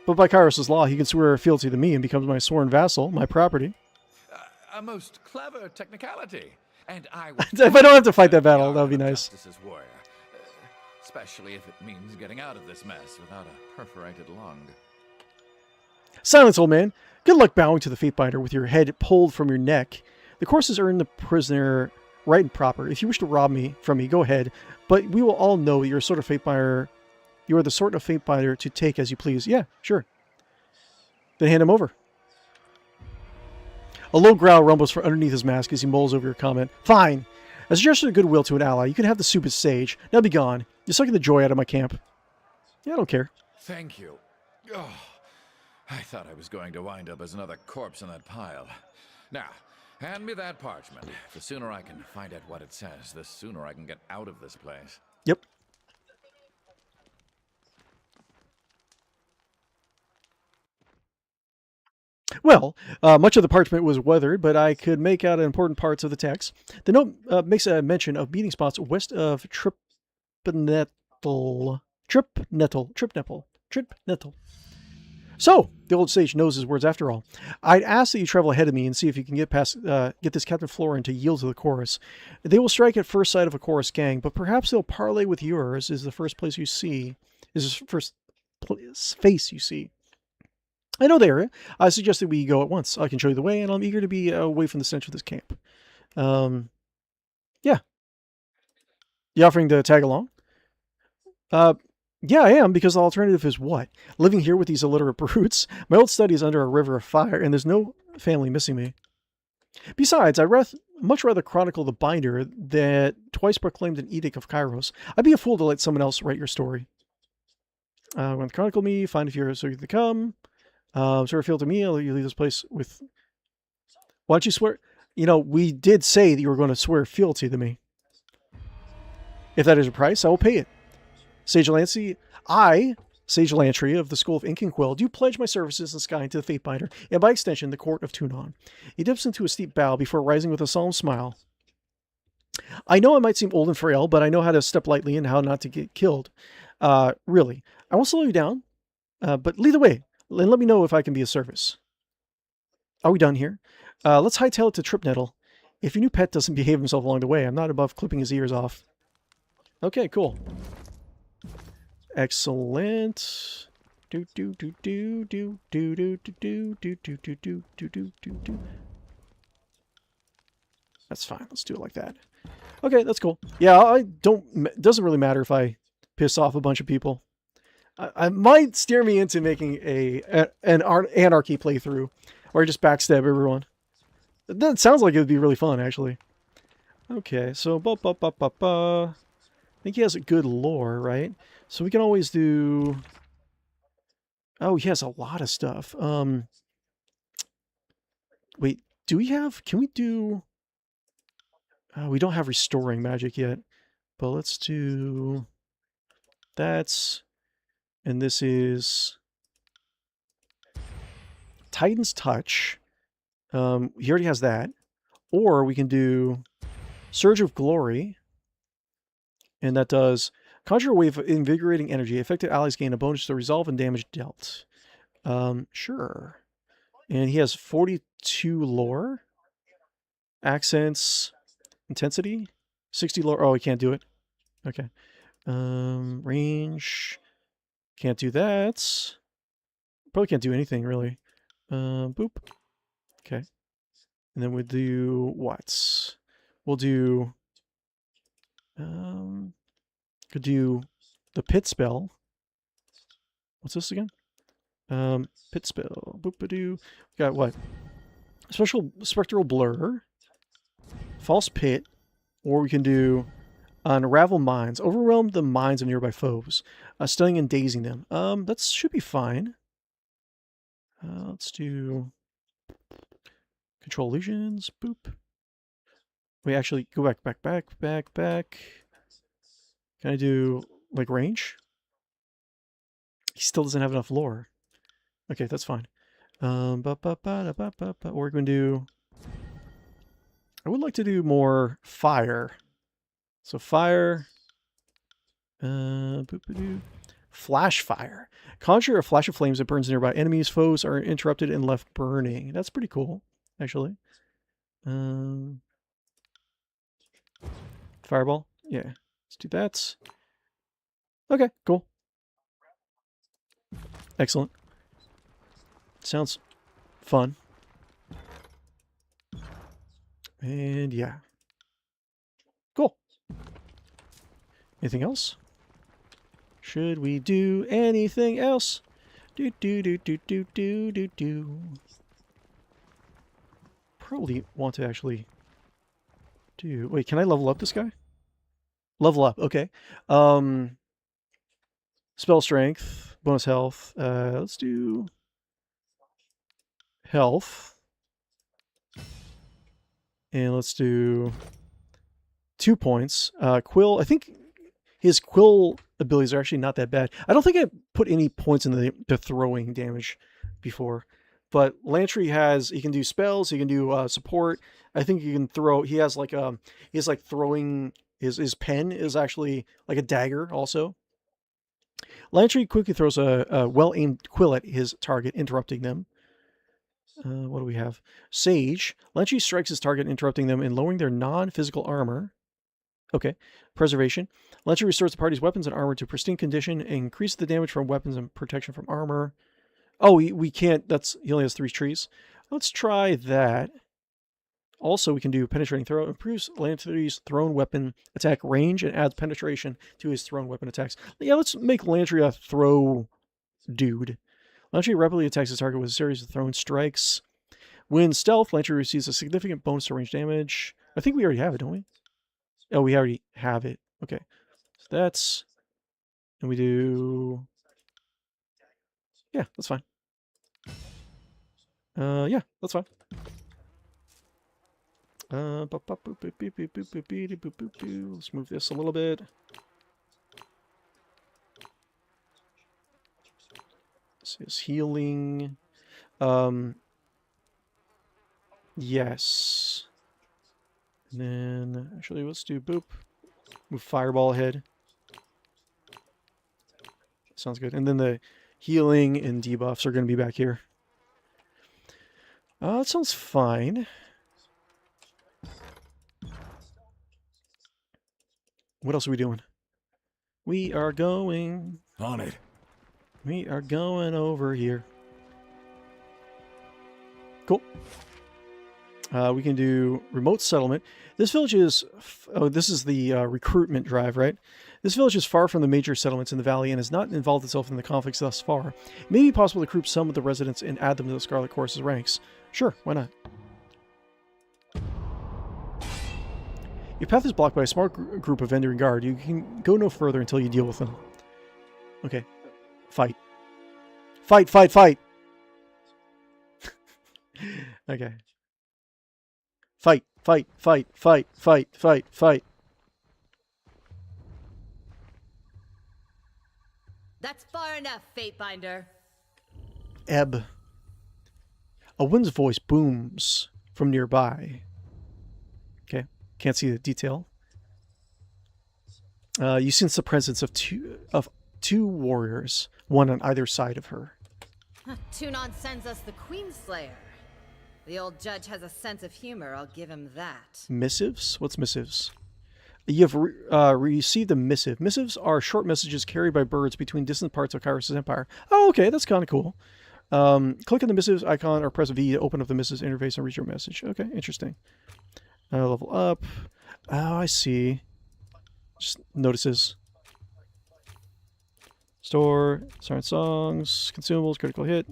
but by Kyros' law, he can swear fealty to me and becomes my sworn vassal, my property. A most clever technicality. And I would If I don't have to fight that battle, that would be nice. Justice's warrior. Especially if it means getting out of this mess without a perforated lung. Silence, old man. Good luck bowing to the Fatebinder with your head pulled from your neck. The course has earned the prisoner right and proper. If you wish to rob me from me, go ahead. But we will all know that you're a sort of Fatebinder. You are the sort of Fatebinder to take as you please. Yeah, sure. Then hand him over. A low growl rumbles from underneath his mask as he mulls over your comment. Fine. As a gesture of goodwill to an ally, you can have the soup as Sage. Now be gone. You're sucking the joy out of my camp. Yeah, I don't care. Thank you. Oh, I thought I was going to wind up as another corpse in that pile. Now, hand me that parchment. The sooner I can find out what it says, the sooner I can get out of this place. Yep. Well, much of the parchment was weathered, but I could make out important parts of the text. The note makes a mention of meeting spots west of Tripnettle. So, the old sage knows his words after all. I'd ask that you travel ahead of me and see if you can get this Captain Florin to yield to the chorus. They will strike at first sight of a chorus gang, but perhaps they'll parley with yours is the first place you see. Is the first face you see. I know the area. I suggest that we go at once. I can show you the way, and I'm eager to be away from the stench of this camp. Yeah. You offering to tag along? Yeah, I am, because the alternative is what? Living here with these illiterate brutes? My old study is under a river of fire, and there's no family missing me. Besides, I'd much rather chronicle the binder that twice proclaimed an edict of Kyros. I'd be a fool to let someone else write your story. When chronicle me, find if you're so you to come. Sort of feel to me, I'll let you leave this place with... Why don't you swear... You know, we did say that you were going to swear fealty to me. If that is a price, I will pay it. Sage Lantry, Sage Lantry of the School of Ink and Quill, do pledge my services in Sky to the Fatebinder, and by extension, the Court of Tunon. He dips into a steep bow before rising with a solemn smile. I know I might seem old and frail, but I know how to step lightly and how not to get killed. Really. I won't slow you down, but lead the way. And let me know if I can be of service. Are we done here? Let's hightail it to Tripnettle. If your new pet doesn't behave himself along the way, I'm not above clipping his ears off. Okay, cool. Excellent. Do do do do do do do do do do do do do do do do. That's fine. Let's do it like that. Okay, that's cool. Yeah, I don't. It doesn't really matter if I piss off a bunch of people. I might steer me into making an anarchy playthrough, or just backstab everyone. That sounds like it would be really fun, actually. Okay, so I think he has a good lore, right? So we can always do. Oh, he has a lot of stuff. Wait, do we have? Can we do? We don't have restoring magic yet, but let's do. That's. And this is Titan's Touch. He already has that. Or we can do Surge of Glory. And that does conjure a wave of invigorating energy. Affected allies gain a bonus to resolve and damage dealt. Sure. And he has 42 lore. Accents. Intensity. 60 lore. Oh, he can't do it. Okay. Range. Can't do that. Probably can't do anything, really. Boop. Okay. And then we'll do what? We'll do... could do the pit spell. What's this again? Pit spell. Boop-a-doo. Got what? Special Spectral Blur. False Pit, or we can do Unravel Mines. Overwhelm the minds of nearby foes, stunning and dazing them. That should be fine. Let's do Control Illusions. Boop. Wait, actually, go back. Can I do, like, range? He still doesn't have enough lore. Okay, that's fine. Or we're going to do... I would like to do more fire. So fire... Flash fire. Conjure a flash of flames that burns nearby enemies. Foes are interrupted and left burning. That's pretty cool, actually. Fireball? Yeah. Let's do that. Okay, cool. Excellent. Sounds fun. And yeah. Cool. Anything else? Should we do anything else? Do. Probably want to actually do... Wait, can I level up this guy? Level up, okay. Spell strength, bonus health. Let's do health. And let's do 2 points. Quill, I think his Quill abilities are actually not that bad. I don't think I put any points in the throwing damage before. But Lantry he can do spells, he can do support. I think he can throw, he has like throwing, his pen is actually like a dagger also. Lantry quickly throws a well-aimed quill at his target, interrupting them. What do we have? Sage. Lantry strikes his target, interrupting them and lowering their non-physical armor. Okay. Preservation. Lantry restores the party's weapons and armor to pristine condition and increases the damage from weapons and protection from armor. Oh, we can't. He only has 3 trees. Let's try that. Also, we can do penetrating throw. Improves Lantry's thrown weapon attack range and adds penetration to his thrown weapon attacks. Yeah, let's make Lantry a throw dude. Lantry rapidly attacks his target with a series of thrown strikes. When stealth, Lantry receives a significant bonus to range damage. I think we already have it, don't we? Oh, we already have it. Okay. So that's... And we do... Yeah, that's fine. Yeah, that's fine. Let's move this a little bit. This is healing. Yes. And then, actually, let's do boop. Move fireball ahead. Sounds good. And then the healing and debuffs are going to be back here. That sounds fine. What else are we doing? We are going... On it. We are going over here. Cool. We can do remote settlement. This village is... Oh, this is the recruitment drive, right? This village is far from the major settlements in the valley and has not involved itself in the conflicts thus far. It may be possible to group some of the residents and add them to the Scarlet Chorus's ranks. Sure, why not? Your path is blocked by a small group of Endering Guard. You can go no further until you deal with them. Okay. Fight. Fight, fight, fight! Okay. Fight, fight, fight, fight, fight, fight, fight. That's far enough, Fatebinder. Ebb. A woman's voice booms from nearby. Okay. Can't see the detail. You sense the presence of two warriors, one on either side of her. Tunon sends us the Queenslayer. The old judge has a sense of humor, I'll give him that. Missives? What's missives? You have received a missive. Missives are short messages carried by birds between distant parts of Kyros' empire. Oh, okay, that's kind of cool. Click on the missives icon or press V to open up the missives interface and read your message. Okay, interesting. Level up. Oh, I see. Just notices. Store, silent songs, consumables, critical hit.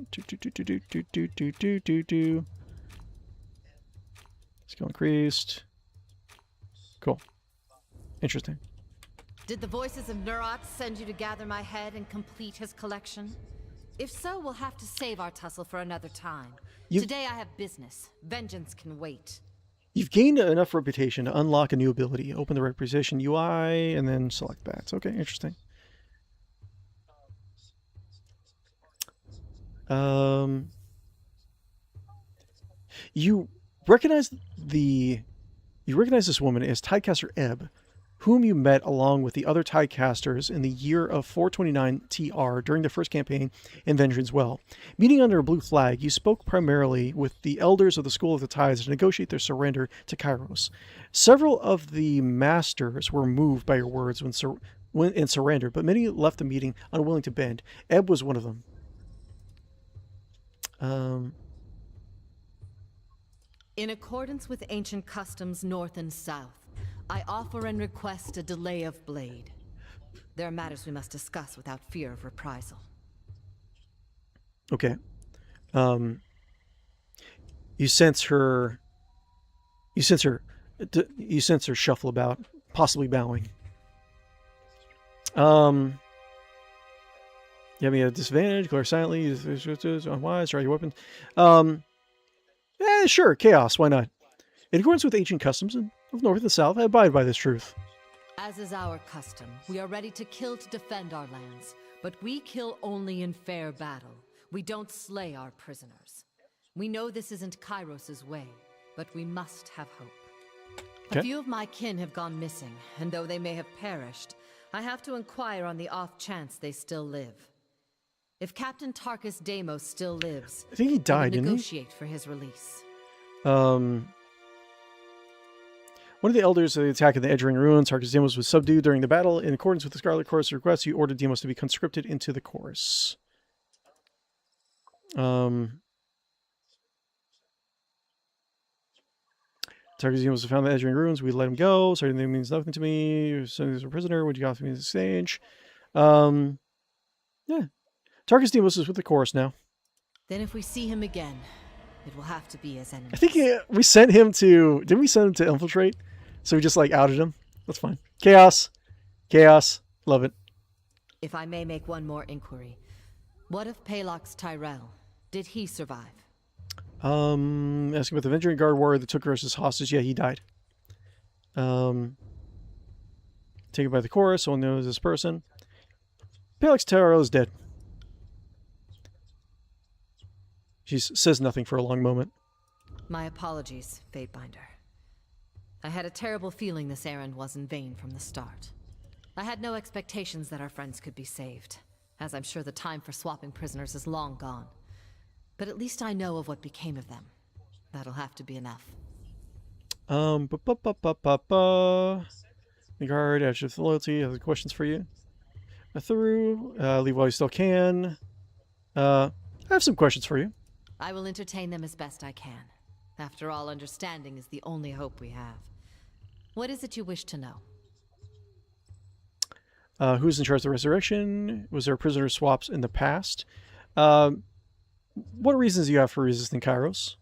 Skill increased. Cool. Interesting. Did the voices of Nurox send you to gather my head and complete his collection? If so, we'll have to save our tussle for another time. Today I have business. Vengeance can wait. You've gained enough reputation to unlock a new ability. Open the representation UI and then select bats. Okay, interesting. You recognize this woman as Tidecaster Ebb, whom you met along with the other Tidecasters in the year of 429 TR during the first campaign in Vengeance Well. Meeting under a blue flag, you spoke primarily with the elders of the School of the Tides to negotiate their surrender to Kyros. Several of the masters were moved by your words and surrendered, but many left the meeting unwilling to bend. Ebb was one of them. In accordance with ancient customs north and south, I offer and request a delay of blade. There are matters we must discuss without fear of reprisal. Okay. You sense her shuffle about, possibly bowing. You have me at a disadvantage, glare silently, unwise, try your weapon. Sure, chaos, why not? In accordance with ancient customs of North and South, I abide by this truth. As is our custom, we are ready to kill to defend our lands, but we kill only in fair battle. We don't slay our prisoners. We know this isn't Kyros' way, but we must have hope. Okay. A few of my kin have gone missing, and though they may have perished, I have to inquire on the off chance they still live. If Captain Tarkus Deimos still lives, I think he died, I will didn't he? negotiate for his release. One of the elders of the attack in the Edgering Ruins, Tarkus Deimos, was subdued during the battle. In accordance with the Scarlet Chorus request, you ordered Deimos to be conscripted into the chorus. Tarkus Deimos found the Edgering Ruins. We let him go. Certain thing means nothing to me. Sending as a prisoner. Would you offer me the stage? Yeah. Tarkus Deimos is with the chorus now. Then if we see him again, it will have to be as enemies. I think we sent him to... Didn't we send him to infiltrate? So we just, like, outed him? That's fine. Chaos. Chaos. Love it. If I may make one more inquiry. What of Palox Tyrell? Did he survive? Asking about the Venturing Guard warrior that took her as hostage. Yeah, he died. Taken by the chorus. Someone knows this person. Palox Tyrell is dead. She says nothing for a long moment. My apologies, Fatebinder. I had a terrible feeling this errand was in vain from the start. I had no expectations that our friends could be saved, as I'm sure the time for swapping prisoners is long gone. But at least I know of what became of them. That'll have to be enough. The guard, Edge of Loyalty, I have questions for you. Leave while you still can. I have some questions for you. I will entertain them as best I can. After all, understanding is the only hope we have. What is it you wish to know? Who's in charge of the resurrection? Was there prisoner swaps in the past? What reasons do you have for resisting Kyros?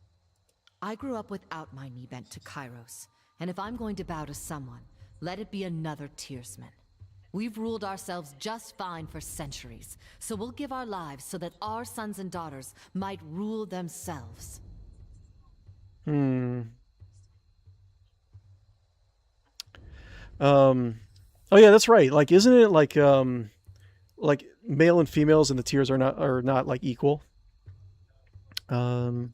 I grew up without my knee bent to Kyros, and if I'm going to bow to someone, let it be another Tearsman. We've ruled ourselves just fine for centuries, so we'll give our lives so that our sons and daughters might rule themselves. Oh yeah, that's right. Like, isn't it like male and females in the tiers are not like equal? But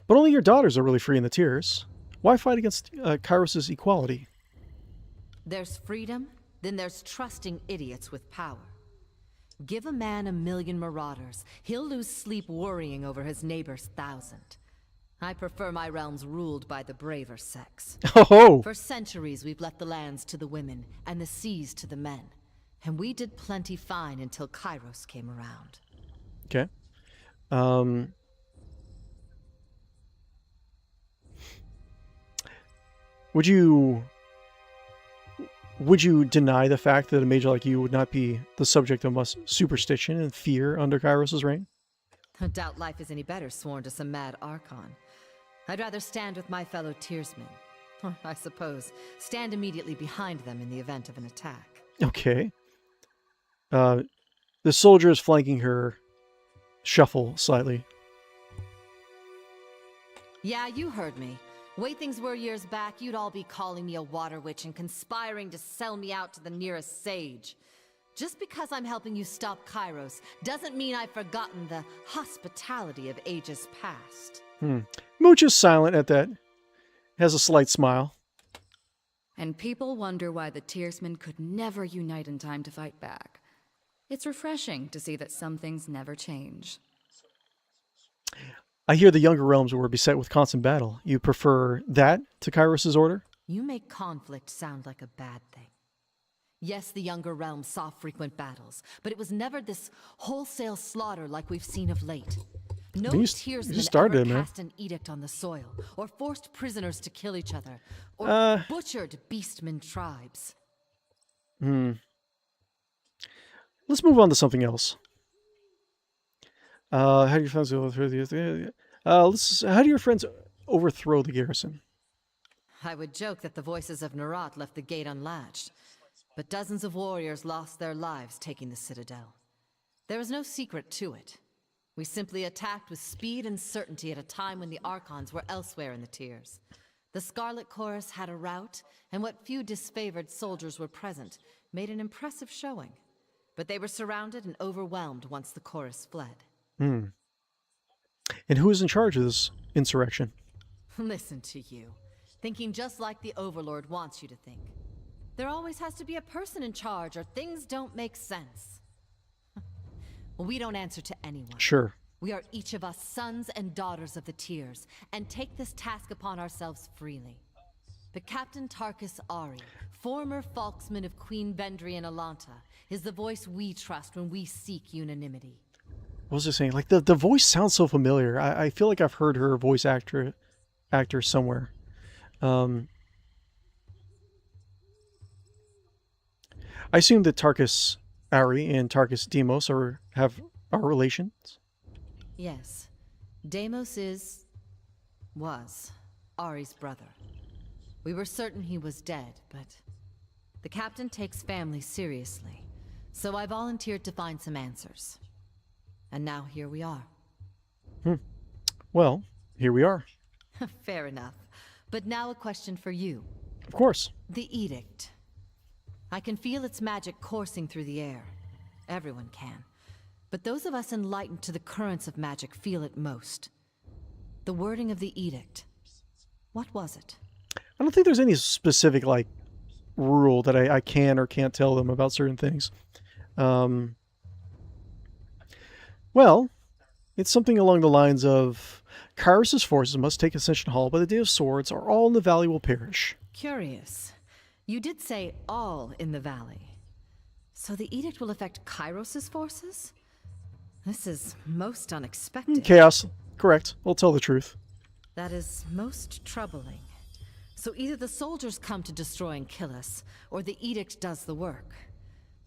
only your daughters are really free in the tiers. Why fight against Kyros' equality? There's freedom, then there's trusting idiots with power. Give a man 1,000,000 marauders, he'll lose sleep worrying over his neighbor's 1,000. I prefer my realms ruled by the braver sex. Oh! For centuries we've left the lands to the women, and the seas to the men. And we did plenty fine until Kyros came around. Okay. Would you deny the fact that a mage like you would not be the subject of much superstition and fear under Kyros' reign? I doubt life is any better sworn to some mad archon. I'd rather stand with my fellow Tearsmen. I suppose. Stand immediately behind them in the event of an attack. Okay. The soldiers flanking her shuffle slightly. Yeah, you heard me. Way things were years back, you'd all be calling me a water witch and conspiring to sell me out to the nearest sage. Just because I'm helping you stop Kyros doesn't mean I've forgotten the hospitality of ages past. Mooch is silent at that. Has a slight smile. And people wonder why the Tearsmen could never unite in time to fight back. It's refreshing to see that some things never change. I hear the younger realms were beset with constant battle. You prefer that to Kyros' order? You make conflict sound like a bad thing. Yes, the younger realms saw frequent battles, but it was never this wholesale slaughter like we've seen of late. No You Tearsmen started ever it, man. cast an edict on the soil, or forced prisoners to kill each other, or butchered beastmen tribes. Let's move on to something else. How do your friends overthrow the? How do your friends overthrow the garrison? I would joke that the voices of Narat left the gate unlatched, but dozens of warriors lost their lives taking the citadel. There was no secret to it. We simply attacked with speed and certainty at a time when the Archons were elsewhere in the tiers. The Scarlet Chorus had a rout, and what few disfavored soldiers were present made an impressive showing. But they were surrounded and overwhelmed once the chorus fled. And who is in charge of this insurrection? Listen to you. Thinking just like the Overlord wants you to think. There always has to be a person in charge or things don't make sense. Well, we don't answer to anyone. Sure. We are each of us sons and daughters of the Tiers, and take this task upon ourselves freely. But Captain Tarkus Ari, former Falksman of Queen Vendry and Alanta, is the voice we trust when we seek unanimity. What was I saying? Like the voice sounds so familiar. I feel like I've heard her voice actor somewhere. I assume that Tarkus Ari and Tarkus Demos are relations. Yes. Deimos was Ari's brother. We were certain he was dead, but the captain takes family seriously. So I volunteered to find some answers. And now here we are. Well, here we are. Fair enough. But now a question for you. Of course. The edict. I can feel its magic coursing through the air. Everyone can. But those of us enlightened to the currents of magic feel it most. The wording of the edict. What was it? I don't think there's any specific like rule that I can or can't tell them about certain things. Well, it's something along the lines of Kyros' forces must take Ascension Hall by the Day of Swords, or all in the valley will perish. Curious. You did say all in the valley. So the edict will affect Kyros' forces? This is most unexpected. Chaos. Correct. We'll tell the truth. That is most troubling. So either the soldiers come to destroy and kill us, or the edict does the work.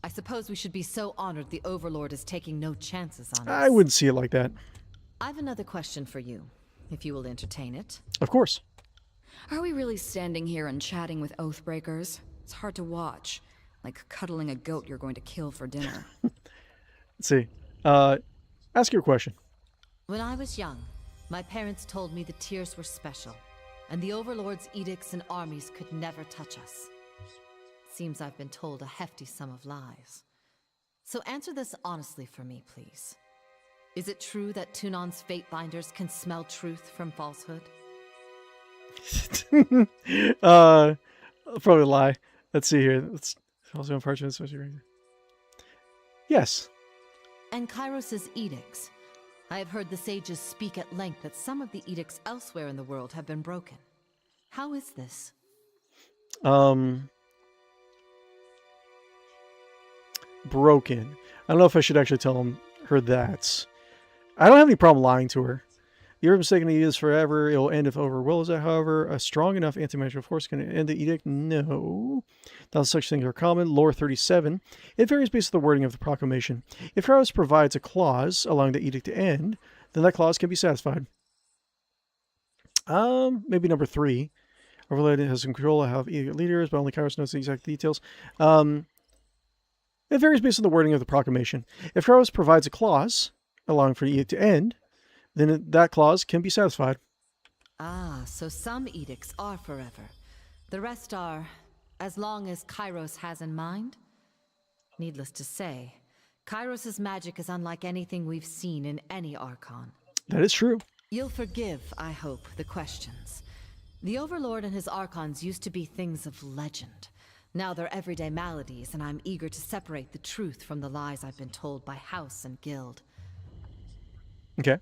I suppose we should be so honored the Overlord is taking no chances on us. I wouldn't see it like that. I've another question for you, if you will entertain it. Of course. Are we really standing here and chatting with Oathbreakers? It's hard to watch. Like cuddling a goat you're going to kill for dinner. Let's see. Ask your question. When I was young, my parents told me the Tiers were special, and the Overlord's edicts and armies could never touch us. Seems I've been told a hefty sum of lies. So answer this honestly for me, please. Is it true that Tunon's Fatebinders can smell truth from falsehood? I'll probably lie. Let's see here. Let's also on parchment, especially. Yes. And Kyros' edicts. I have heard the sages speak at length that some of the edicts elsewhere in the world have been broken. How is this? Broken. I don't know if I should actually tell her that. I don't have any problem lying to her. The urban mistakenly used forever. It will end if overwhelmed. However, a strong enough anti-magical force can end the edict. No. Not such things are common. Lore 37. It varies based on the wording of the proclamation. If Kyros provides a clause allowing the edict to end, then that clause can be satisfied. Maybe number 3. Overlord has control of how leaders, but only Kyros knows the exact details. It varies based on the wording of the proclamation. If Kyros provides a clause allowing for the edict to end, then that clause can be satisfied. Ah, so some edicts are forever. The rest are, as long as Kyros has in mind? Needless to say, Kyros' magic is unlike anything we've seen in any Archon. That is true. You'll forgive, I hope, the questions. The Overlord and his Archons used to be things of legend. Now they're everyday maladies, and I'm eager to separate the truth from the lies I've been told by House and Guild. Okay.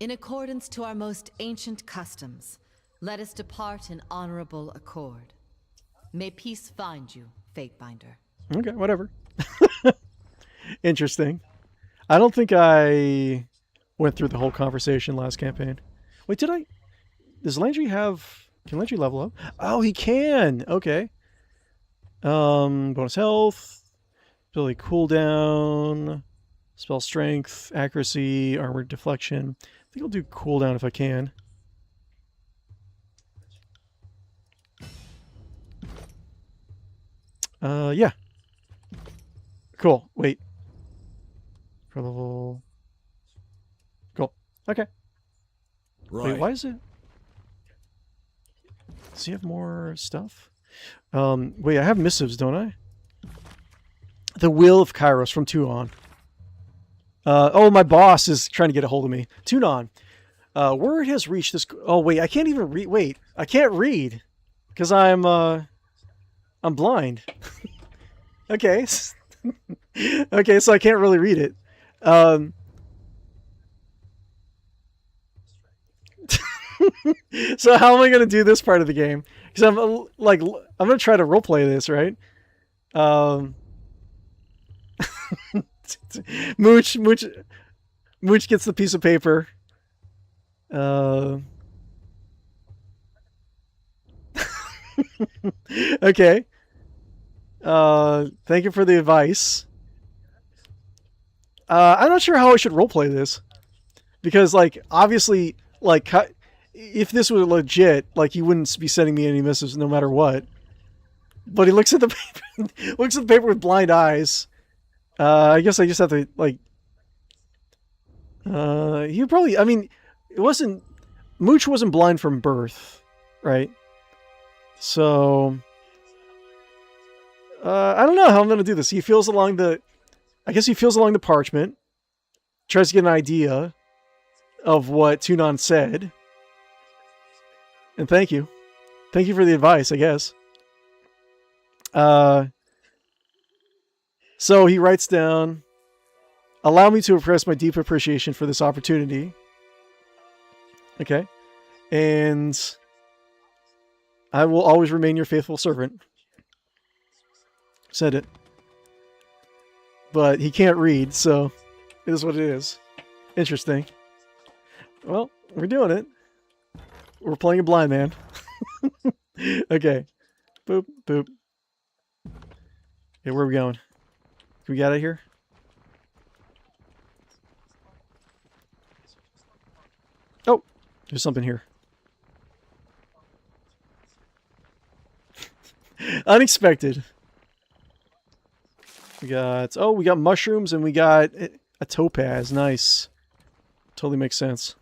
In accordance to our most ancient customs, let us depart in honorable accord. May peace find you, Fatebinder. Okay, whatever. Interesting. I don't think I went through the whole conversation last campaign. Wait, did I? Does Landry have... Can Landry level up? Oh, he can! Okay. Bonus health, ability cooldown, spell strength, accuracy, armor deflection. I think I'll do cooldown if I can. Yeah. Cool. Wait. For level... Cool. Okay. Right. Wait, why is it... Does he have more stuff? Wait, I have missives, don't I? The Will of Kyros from Tuon. Oh, my boss is trying to get a hold of me. Tuon. Word has reached this... Oh, wait, I can't even read... Wait, I can't read. Because I'm blind. Okay. Okay, so I can't really read it. So how am I going to do this part of the game? Because I'm I'm going to try to roleplay this, right? Mooch gets the piece of paper. Okay. Thank you for the advice. I'm not sure how I should roleplay this. Because, like, obviously, like, if this were legit, like, he wouldn't be sending me any missives no matter what. But he looks at the paper, looks at the paper with blind eyes. I guess I just have to, like... he probably... I mean, it wasn't... Mooch wasn't blind from birth, right? So... I don't know how I'm going to do this. He feels along the... I guess he feels along the parchment. Tries to get an idea of what Tunon said. And thank you. Thank you for the advice, I guess. So he writes down, allow me to express my deep appreciation for this opportunity. Okay. And I will always remain your faithful servant. Said it. But he can't read, so it is what it is. Interesting. Well, we're doing it. We're playing a blind man. Okay. Boop, boop. Okay, where are we going? Can we get out of here? Oh, there's something here. Unexpected. We got... Oh, we got mushrooms and we got a topaz. Nice. Totally makes sense.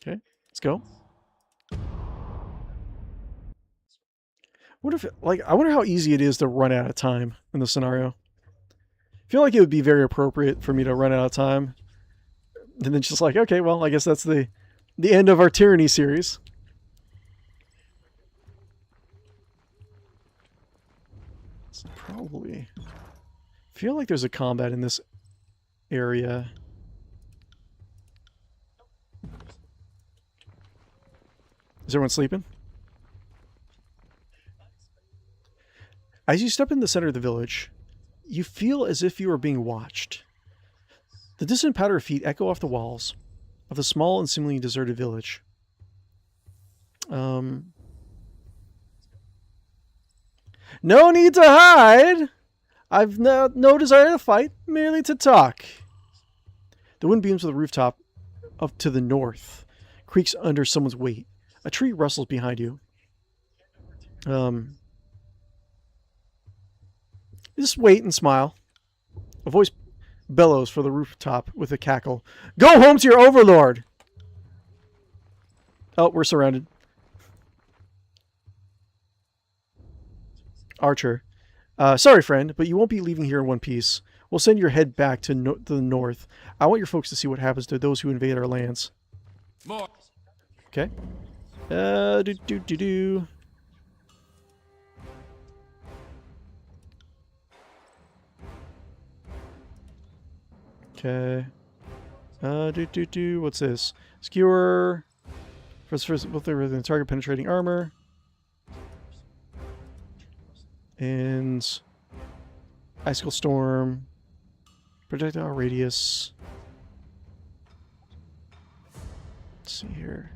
Okay, let's go. What if, like, I wonder how easy it is to run out of time in this scenario. I feel like it would be very appropriate for me to run out of time. And then just like, okay, well, I guess that's the end of our Tyranny series. It's probably... I feel like there's a combat in this area. Is everyone sleeping? As you step in the center of the village, you feel as if you are being watched. The distant patter of feet echo off the walls of the small and seemingly deserted village. No need to hide! I've no desire to fight, merely to talk. The wind beams of the rooftop up to the north creaks under someone's weight. A tree rustles behind you. Just wait and smile. A voice bellows from the rooftop with a cackle. Go home to your overlord! Oh, we're surrounded. Archer. Sorry, friend, but you won't be leaving here in one piece. We'll send your head back to the north. I want your folks to see what happens to those who invade our lands. More. Okay. Okay. What's this? Skewer. First, both within target penetrating armor. And Icicle Storm. Projectile radius. Let's see here.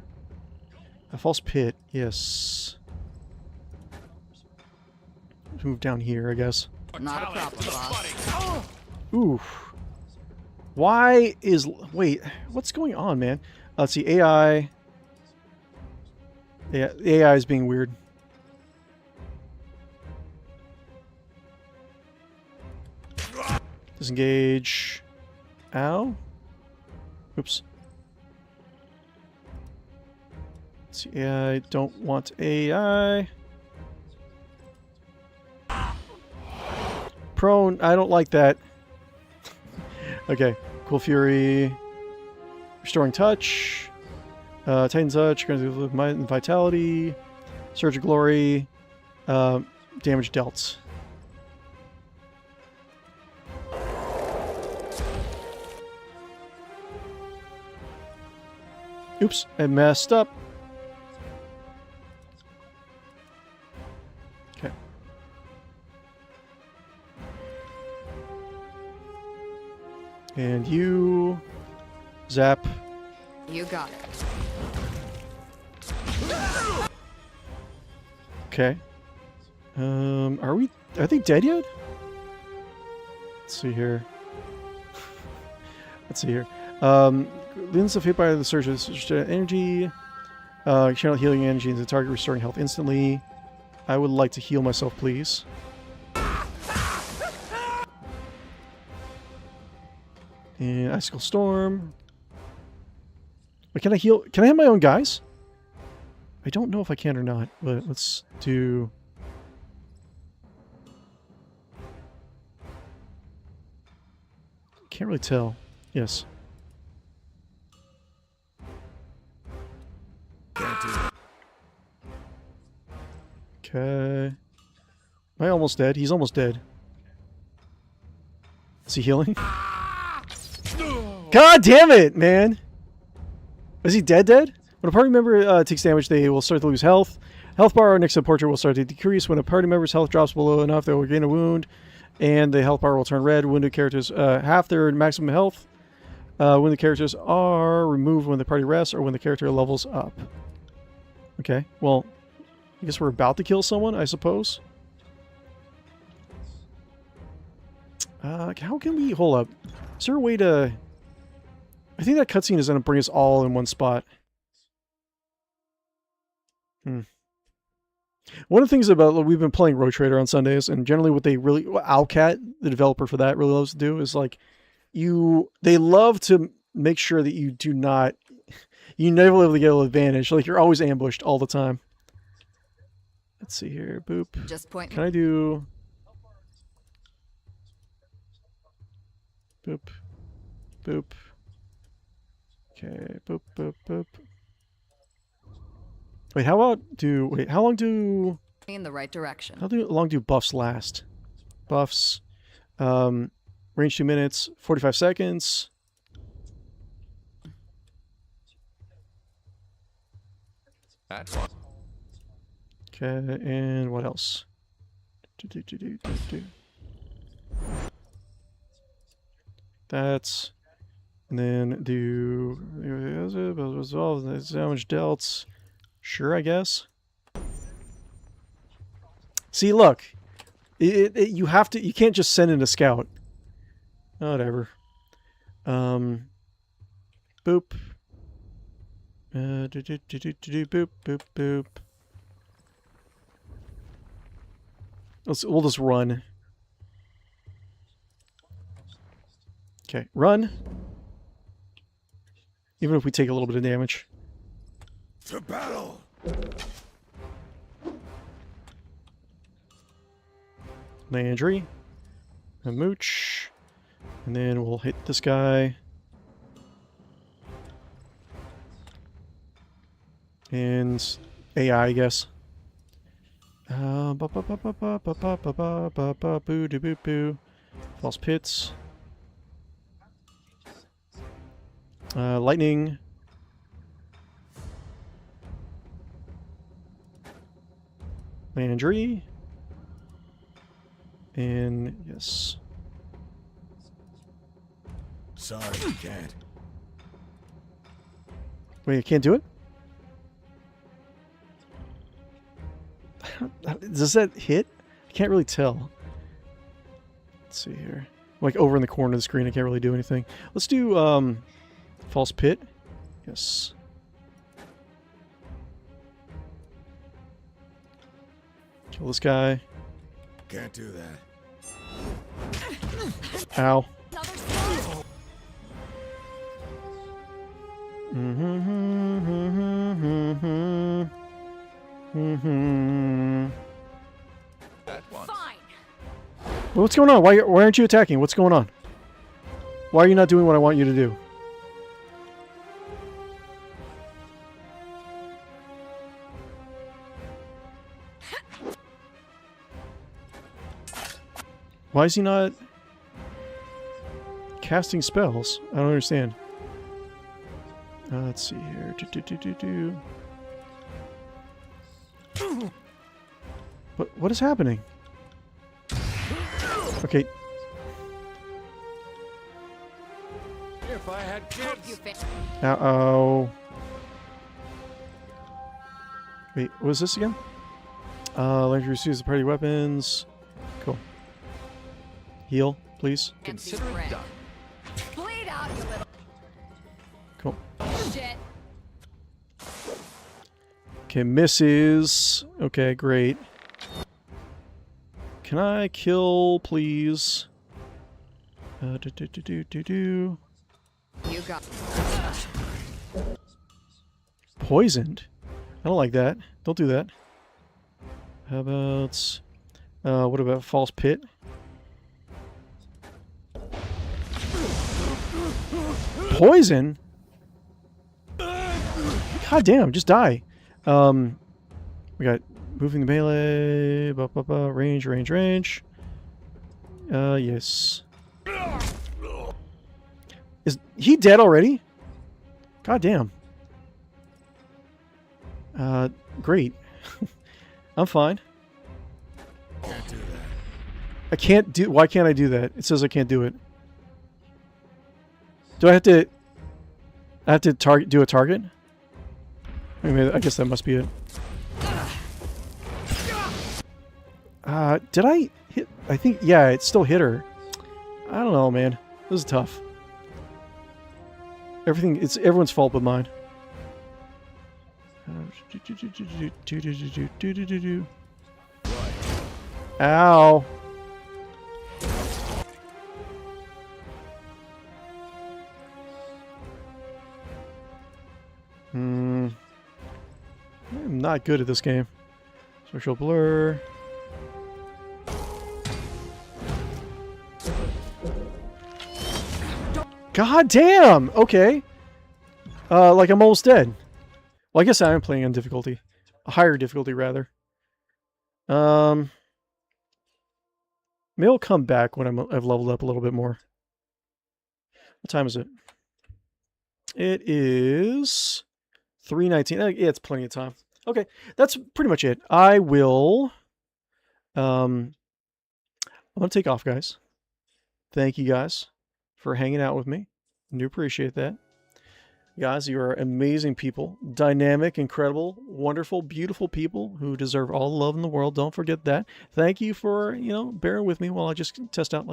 A false pit, yes. Let's move down here, I guess. Not a problem, boss. Ooh. Why is... Wait, what's going on, man? Let's see, AI... Yeah, the AI is being weird. Disengage. Ow. Oops. Let's see, AI. Don't want AI. Prone. I don't like that. Okay. Cool Fury. Restoring Touch. Titan Touch. Might and Vitality. Surge of Glory. Damage dealt. Oops, I messed up. Okay. And you... Zap. You got it. Okay. Are they dead yet? Let's see here. Let's see here. Lens of hit by the surge of energy. Channel healing energy into the target, restoring health instantly. I would like to heal myself, please. And Icicle Storm. Wait, can I heal? Can I have my own guys? I don't know if I can or not, but let's do... Can't really tell. Yes. Okay. Am I almost dead? He's almost dead. Is he healing? God damn it, man! Is he dead? When a party member takes damage, they will start to lose health. Health bar next to the portrait will start to decrease. When a party member's health drops below enough, they will gain a wound, and the health bar will turn red. Wounded characters half their maximum health when the characters are removed when the party rests or when the character levels up. Okay, well, I guess we're about to kill someone, I suppose. How can we... Hold up. Is there a way to... I think that cutscene is going to bring us all in one spot. One of the things about... We've been playing Road Trader on Sundays, and generally what they really... Owlcat, the developer for that, really loves to do is, like, they love to make sure that you do not... You never be able to get an advantage. Like, you're always ambushed all the time. Let's see here. Boop. Just point. Can I do... Boop. Boop. Okay. Boop, boop, boop. Wait, how about do... Wait, how long do... In the right direction. How long do buffs last? Buffs. Range 2 minutes. 45 seconds. Okay, and what else? That's... And then do... Damage dealt. Sure, I guess. See, look. You have to... You can't just send in a scout. Whatever. Boop. Boop, boop, boop. We'll just run. Okay, run. Even if we take a little bit of damage. To battle! Landry. A mooch. And then we'll hit this guy. And AI, I guess. False pits. Lightning. Landry. And yes. Sorry, you can't. Wait, I can't do it? Does that hit? I can't really tell. Let's see here. Like over in the corner of the screen, I can't really do anything. Let's do false pit. Yes. Kill this guy. Can't do that. Ow. At once. What's going on? Why aren't you attacking? What's going on? Why are you not doing what I want you to do? Why is he not casting spells? I don't understand. Let's see here. What is happening? Okay. If I had kids. Uh-oh. Wait, what was this again? Landry receives the party weapons. Cool. Heal, please. Consider it done. Bleed out, you little Cool. shit. Okay, misses. Okay, great. Can I kill, please? You got Poisoned? I don't like that. Don't do that. How about... what about false pit? Poison? God damn, just die. We got moving the melee, range, range, range. Yes. Is he dead already? God damn. Great. I'm fine. Can't do that. I can't do... Why can't I do that? It says I can't do it. Do I have to... target... do a target? I mean, I guess that must be it. Did I hit... I think... Yeah, it still hit her. I don't know, man. This is tough. Everything... It's everyone's fault but mine. Ow. I'm not good at this game. Social blur. God damn! Okay. Like I'm almost dead. Well, I guess I am playing on difficulty. A higher difficulty, rather. Maybe I'll come back when I've leveled up a little bit more. What time is it? It is 3:19. Yeah, it's plenty of time. Okay, that's pretty much it. I will... I'm going to take off, guys. Thank you guys for hanging out with me. I do appreciate that. Guys, you are amazing people. Dynamic, incredible, wonderful, beautiful people who deserve all the love in the world. Don't forget that. Thank you for, bearing with me while I just test out,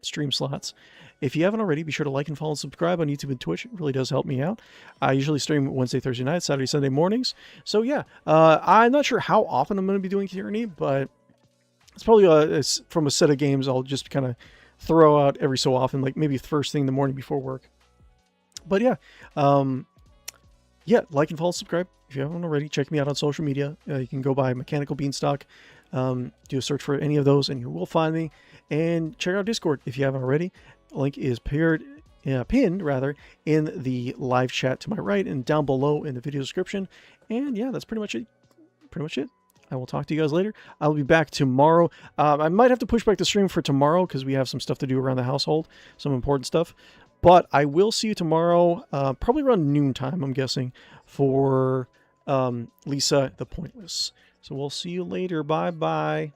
stream slots. If you haven't already, be sure to like and follow and subscribe on YouTube and Twitch. It really does help me out. I usually stream Wednesday, Thursday nights, Saturday, Sunday mornings. So, yeah, I'm not sure how often I'm going to be doing Tyranny, but it's probably from a set of games I'll just kind of throw out every so often, like maybe first thing in the morning before work. But yeah, like and follow, subscribe. If you haven't already, check me out on social media. You can go by Mechanical Beanstalk, do a search for any of those, and you will find me. And check out Discord if you haven't already. Link is pinned in the live chat to my right and down below in the video description. And yeah, that's pretty much it. I will talk to you guys later. I'll be back tomorrow. I might have to push back the stream for tomorrow because we have some stuff to do around the household, some important stuff. But I will see you tomorrow, probably around noontime, I'm guessing, for Lisa the Pointless. So we'll see you later. Bye-bye.